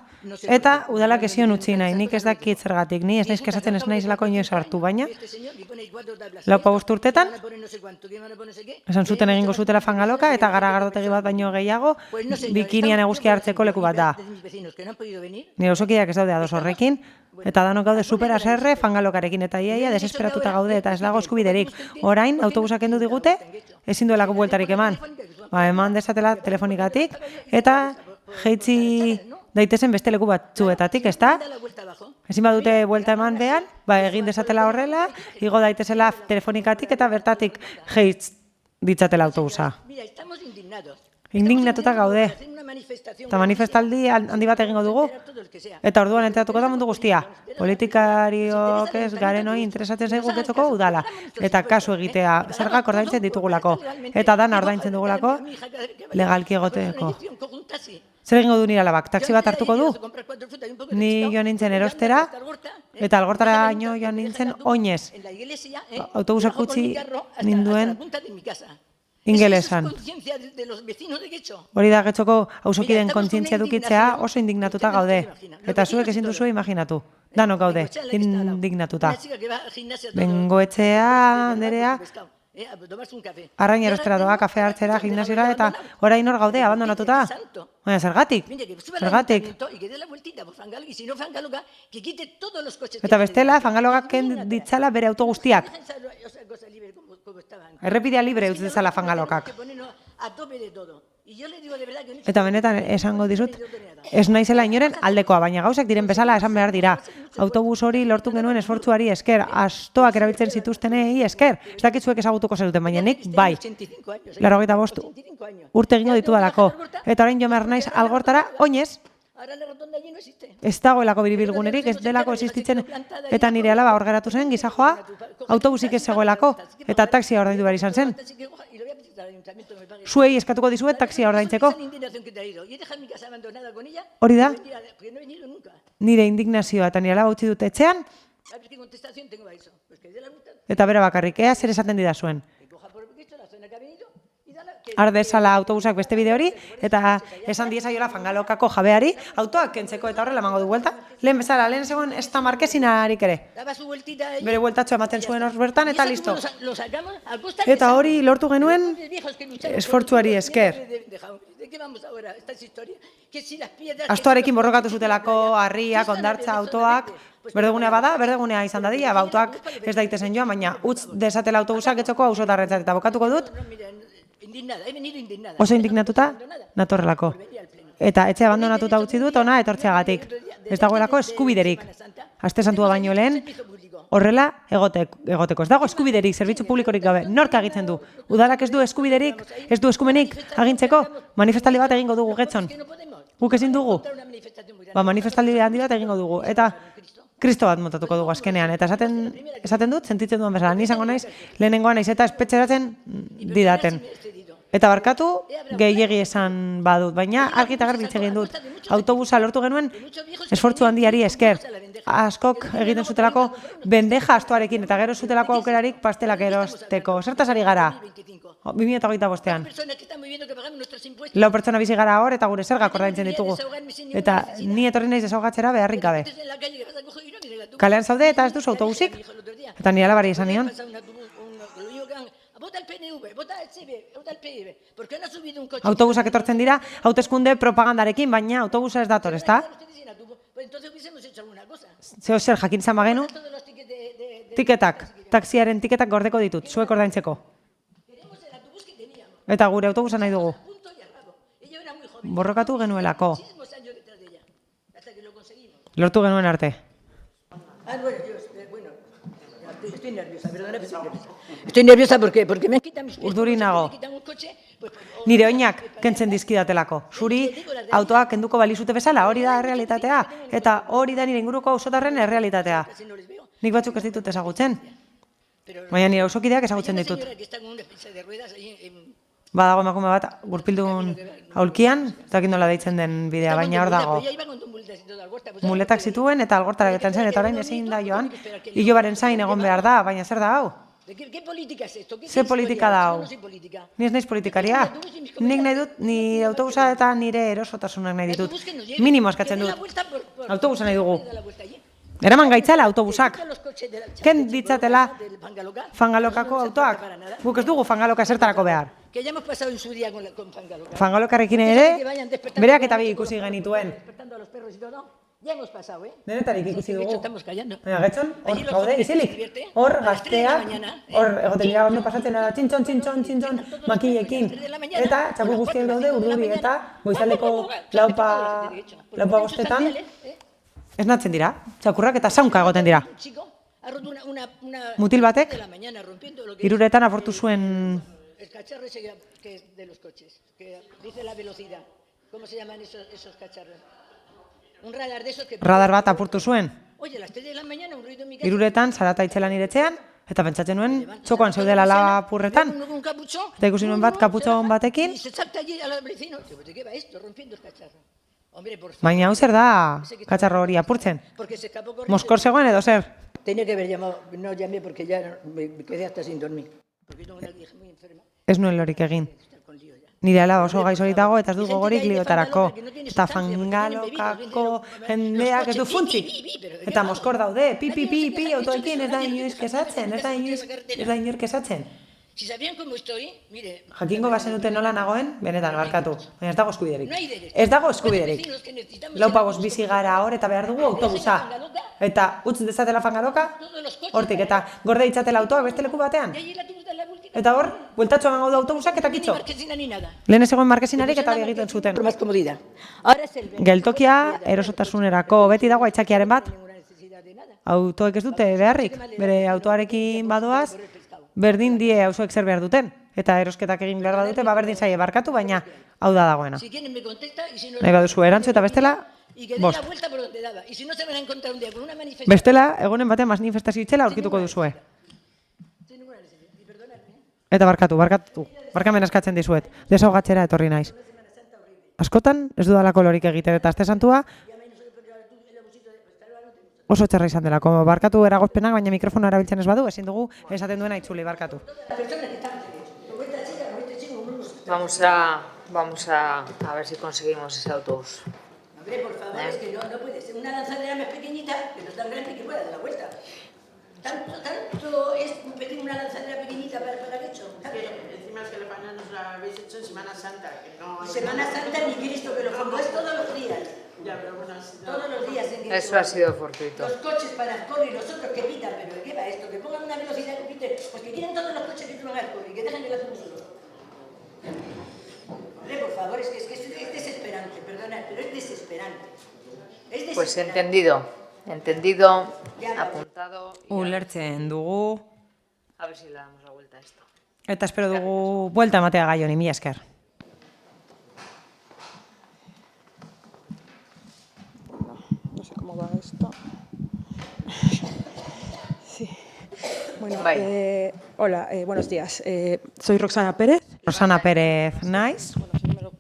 eta udalak ezion utzi nahi, nik ez dakit zergatik, ni ez naiz kesatzen ez naizelako inoiz hartu, baina 4 urtetan, esan zuten egingo zutela Fangaloka, eta garagardotegi bat baino gehiago, bikinian eguzki hartzeko leku bat da. Nire osokideak ez daude ados horrekin, eta danok gaude super haserre Fangalokarekin, eta iaia desesperatuta gaude, eta ez dago eskubiderik. Orain, autobusak kendu digute, ezin duelako bueltarik eman. Eman dezatela telefonikatik, eta jeitzi daitezen beste leku batzuetatik, ezta? Ezin badute buelta eman behan, egin dezatela horrela, igo daitezela telefonikatik eta bertatik jeitz ditzatela autobusa. Indignatuta gaude. Eta manifestaldi handi bat egingo dugu, Eta orduan enteratuko da mundu guztia. Politikariok ez garen hori interesatzen zaigu getxoko udala. Eta kasu egitea zergak ordaintzen ditugulako. Eta dana ordaintzen dugulako legalki egoteko. Zer egingo du nire alabak? Taxi bat hartuko du? Ni joan nintzen erostera, eta algortara joan nintzen oinez. Autobusak utzi ninduen ingelesan. Hori da Getxoko auzokideen kontzientzia edukitzea oso indignatuta gaude. Eta zuek ezin duzu imaginatu. Danok gaude, indignatuta. Bengoetxea, Anderea, arrain erostera doa, kafe hartzera, gimnasiora, eta orain hor gaude, abandonatuta. Baina, zergatik? Zergatik? Eta bestela, fangalogak ken ditzala bere auto guztiak. Errepidea libre utz dezala fangalokak. Eta benetan esango dizut, ez naizela inoren aldekoa, baina gauzak diren bezala esan behar dira. Autobus hori lortu genuen esfortzuari esker, astoak erabiltzen zituztenei esker. Ez dakitzuek ezagutuko zeruten, baina nik bai. 85 urte egingo ditu dalako. Eta orain jo behar naiz algortara oinez. Ez dagoelako biribilgunerik, ez delako existitzen, eta nire alaba hor geratu zen, gizajoa, autobusik ez zegoelako, eta taxia ordaindu behar izan zen. Zuei eskatuko dizuet taxia ordaintzeko. Hori da? Nire indignazioa eta nire alaba utzi dute etxean, eta bera bakarrik, ea zer esaten didazuen. Ardezala autobusak beste bide hori, eta esan diezaiola fangalokako jabeari, autoak kentzeko eta horrela emango du buelta. Lehen bezala, lehen zegoen ez da markezinarik ere. Bere bueltatxo ematen zuen hor bertan, eta listo. Eta hori lortu genuen esfortzuari esker. Astoarekin borrokatu zutelako, harriak, ondartza, autoak, berdegunea bada, berdegunea izan dadila, autoak ez daitezen joan, baina utz desatela autobusak Getxoko auzotarrentzat, eta bokatuko dut, oso indignatuta natorrelako. Eta etxe abandonatuta utzi dut ona etortzeagatik. Ez dagoelako eskubiderik. Aste santua baino lehen, horrela egoteko. Ez dago eskubiderik, zerbitzu publikorik gabe. Nork agitzen du? Udalak ez du eskubiderik, ez du eskumenik agintzeko? Manifestaldi bat egingo dugu Getxon. Guk ezin dugu? Manifestaldi handi bat egingo dugu. Eta Kristo bat montatuko dugu azkenean. Eta esaten dut, sentitzen duan bezala. Ni izango naiz, lehenengoa naiz eta espetxeratzen didaten. Eta barkatu, gehiegi esan badut, baina argi eta garbi hitz egin dut. Autobusa lortu genuen esfortzu handiari esker. Askok egiten zutelako bendeja astoarekin, eta gero zutelako aukerarik pastelak erosteko. Zertaz ari gara? 2025an. 4 pertsona bizi gara hor, eta gure zergak ordaintzen ditugu. Eta ni etorri naiz desahogatzera beharrik gabe. Kalean zaude eta ez duzu autobusik? Eta nire alabari esan nion. Autobusak etortzen dira, hauteskunde propagandarekin, baina autobusa ez dator, ezta? Zeo zer jakin izan bagenu? Tiketak, taxiaren tiketak gordeko ditut, zuek ordaintzeko. Eta gure autobusa nahi dugu. Borrokatu genuelako. Lortu genuen arte. Estoy nerviosa porque me han quitado mis pies. Urduri nago. Nire oinak kentzen dizkidatelako. Zuri autoak kenduko balizute bezala, hori da errealitatea. Eta hori da nire inguruko auzotarren errealitatea. Nik batzuk ez ditut ezagutzen. Baina nire auzokideak ezagutzen ditut. Badago emakume bat gurpildun aulkian, ez dakit nola deitzen den bidea, baina hor dago. Muletak zituen eta algortara egiten zen, eta orain ezin da joan. Ilobaren zain egon behar da, baina zer da hau? Ze politika da hau? Ni ez naiz politikaria. Nik nahi dut, nire autobusa eta nire erosotasunak nahi ditut. Minimo eskatzen dut. Autobusa nahi dugu. Eraman gaitzala autobusak. Ken ditzatela fangalokako autoak. Guk ez dugu fangaloka zertarako behar. Fangalokarrekin ere, bereak eta bi ikusi genituen. Denetarik ikusi dugu. Baina Getxon, hor gaude, izilik. Hor gazteak, hor egoten dira ondo pasatzen da, txintxon, makillekin. Eta txapu guztiak daude urduri eta goizaldeko laupa bostetan. Ez natzen dira, txakurrak eta zaunka egoten dira. Mutil batek, 3 abortu zuen. El cacharro ese que es de los coches, que dice la velocidad. ¿Cómo se llaman esos cacharros? Un radar de esos que... radar bat apurtu zuen. Oye, a las 3 de la mañana un ruido en mi casa. 3 zarata itzela nire etxean, eta pentsatzen nuen txokoan zeudela lapurretan. Eta ikusi nuen bat kaputxon batekin. Y se salta allí a los vecinos. Digo, ¿de qué va esto? Rompiendo el cacharro. Hombre, por favor. Baina hau zer da katxarro hori apurtzen? Moskor zegoen edo zer? Tenía que haber llamado, no llamé porque ya me quedé hasta sin dormir. Porque tengo una hija muy enferma. Ez nuen lorik egin. Nire ala oso gaixoritago eta ez du gogorik liotarako. Eta fangalokako jendeak ez du funtzik. Eta moskor daude, pi, autoekin ez da inoiz kesatzen, ez da inoiz kesatzen. Si sabían cómo estoy, mire... Jakingo bazenute nola nagoen, benetan, barkatu. Baina ez dago eskubiderik. Ez dago eskubiderik. 4 pagoz bizi gara hor eta behar dugu autobusa. Eta utz dezatela fangaloka, hortik, eta gorde ditzatela autoa beste leku batean. Eta hor, bueltatxo emango du autobusak eta kitxo. Lehen ez egoen markesinarik eta hori egiten zuten. Geltokia erosotasunerako beti dago aitzakiaren bat. Autoek ez dute beharrik, bere autoarekin badoaz, berdin die auzoek zer behar duten. Eta erosketak egin behar badute, berdin zaie barkatu, baina hau da dagoena. Nahi baduzu erantzu eta bestela, bost. Bestela, egunen batean manifestazio itzela aurkituko duzue. Eta barkatu. Barkamen eskatzen dizuet. Desahogatzera etorri naiz. Askotan, ez dudalako lorik egiten eta aste santua, oso txarra izan delako. Barkatu eragozpenak, baina mikrofonoa erabiltzen ez badu, ezin dugu esaten duena itzuli, barkatu. Vamos a ver si conseguimos ese autobús. Hombre, por favor, es que no puede ser. Una lanzadera más pequeñita, pero tan grande que pueda dar la vuelta. Tanto es una lanzadera pequeñita para el hecho. Encima es que el pañal nos lo habéis hecho en Semana Santa. Semana Santa ni Cristo que lo pongo, es todos los días. Ya, pero bueno, todos los días en directo. Eso ha sido fortuito. Los coches para Ascoli y los otros que pitan, pero ¿de qué va esto? Que pongan una velocidad que piten, pues que tienen todos los coches que suban a Ascoli, que dejen el autobús solo. Hombre, por favor, es que es desesperante, perdona, pero es desesperante. Pues entendido, apuntado. Ulertzen dugu. A ver si le damos la vuelta a esto. Eta espero dugu buelta ematea gai honi, mila esker. No sé cómo va esto. Sí. Bueno, hola, buenos días. Soy Roxana Pérez. Roxana Pérez naiz. Bueno, si no me lo...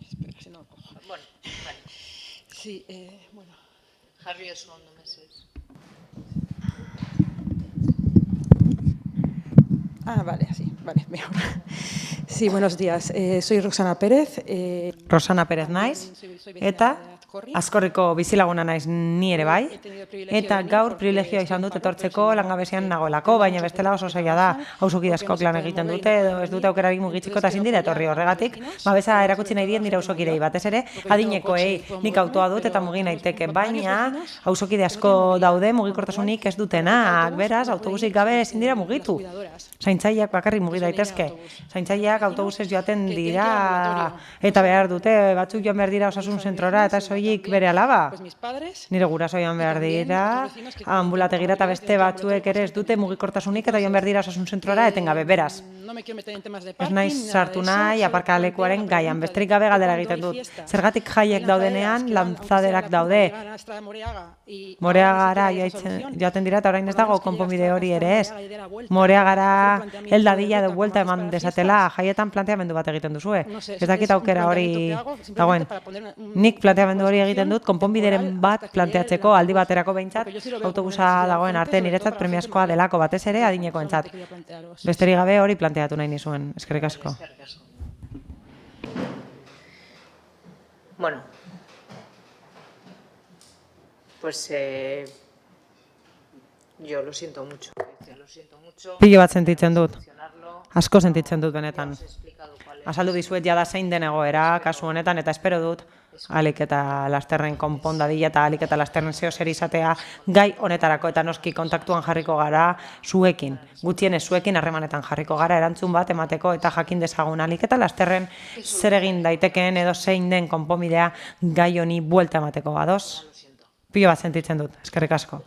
Espera, si no lo cojo. Bueno, vale. Sí, bueno. Jarri oso ondo meses. Ah, vale, así, vale, mejor. Sí, buenos días. Soy Roxana Pérez. Roxana Pérez naiz. Eta Askorriko bizilaguna naiz ni ere bai, eta gaur privilegioa izan dut etortzeko langabezian nagoelako, baina bestela oso zaila da, auzokide askok lan egiten dute, edo ez dute aukerarik mugitzeko eta ezin dira etorri horregatik, babesa erakutsi nahi dien dira auzokidei batez ere, adinekoei nik autoa dut eta mugi naiteke, baina auzokide asko daude mugikortasunik ez dutenak, beraz, autobusik gabe ezin dira mugitu. Zaintzaileak bakarrik mugi daitezke, zaintzaileak autobusez joaten dira eta behar dute, batzuk joan behar dira osasun zentrora eta soilik bere alaba. Nire guraso joan behar dira, ambulategira eta beste batzuek ere ez dute mugikortasunik eta joan behar dira osasun zentrora etengabe, beraz. Ez naiz sartu nahi aparkalekuaren gaian, besterik gabe galdera egiten dut. Zergatik jaiek daudenean, lanzaderak daude. Moreagara joaten dira eta orain ez dago konponbide hori ere ez. Moreagara heldadila edo buelta eman desatela, jaietan planteamendu bat egiten duzue. Ez dakit aukera hori dagoen. Nik planteamendu hori egiten dut, konponbideren bat planteatzeko aldi baterako behintzat, autobusa dagoen arte niretzat premiazkoa delako batez ere adinekoentzat. Besterik gabe hori planteatu nahi nizuen. Eskerrik asko. Bueno, pues yo lo siento mucho. Pilo bat sentitzen dut. Asko sentitzen dut benetan. Azaldu dizuet jada zein den egoera kasu honetan eta espero dut alik eta lasterren konpondadila eta alik eta lasterren zehozer izatea gai honetarako eta noski kontaktuan jarriko gara zuekin. Gutxienez zuekin harremanetan jarriko gara erantzun bat emateko eta jakin dezagun alik eta lasterren zer egin daitekeen edo zein den konponbidea gai honi buelta emateko. Ados? Pilo bat sentitzen dut. Eskerrik asko.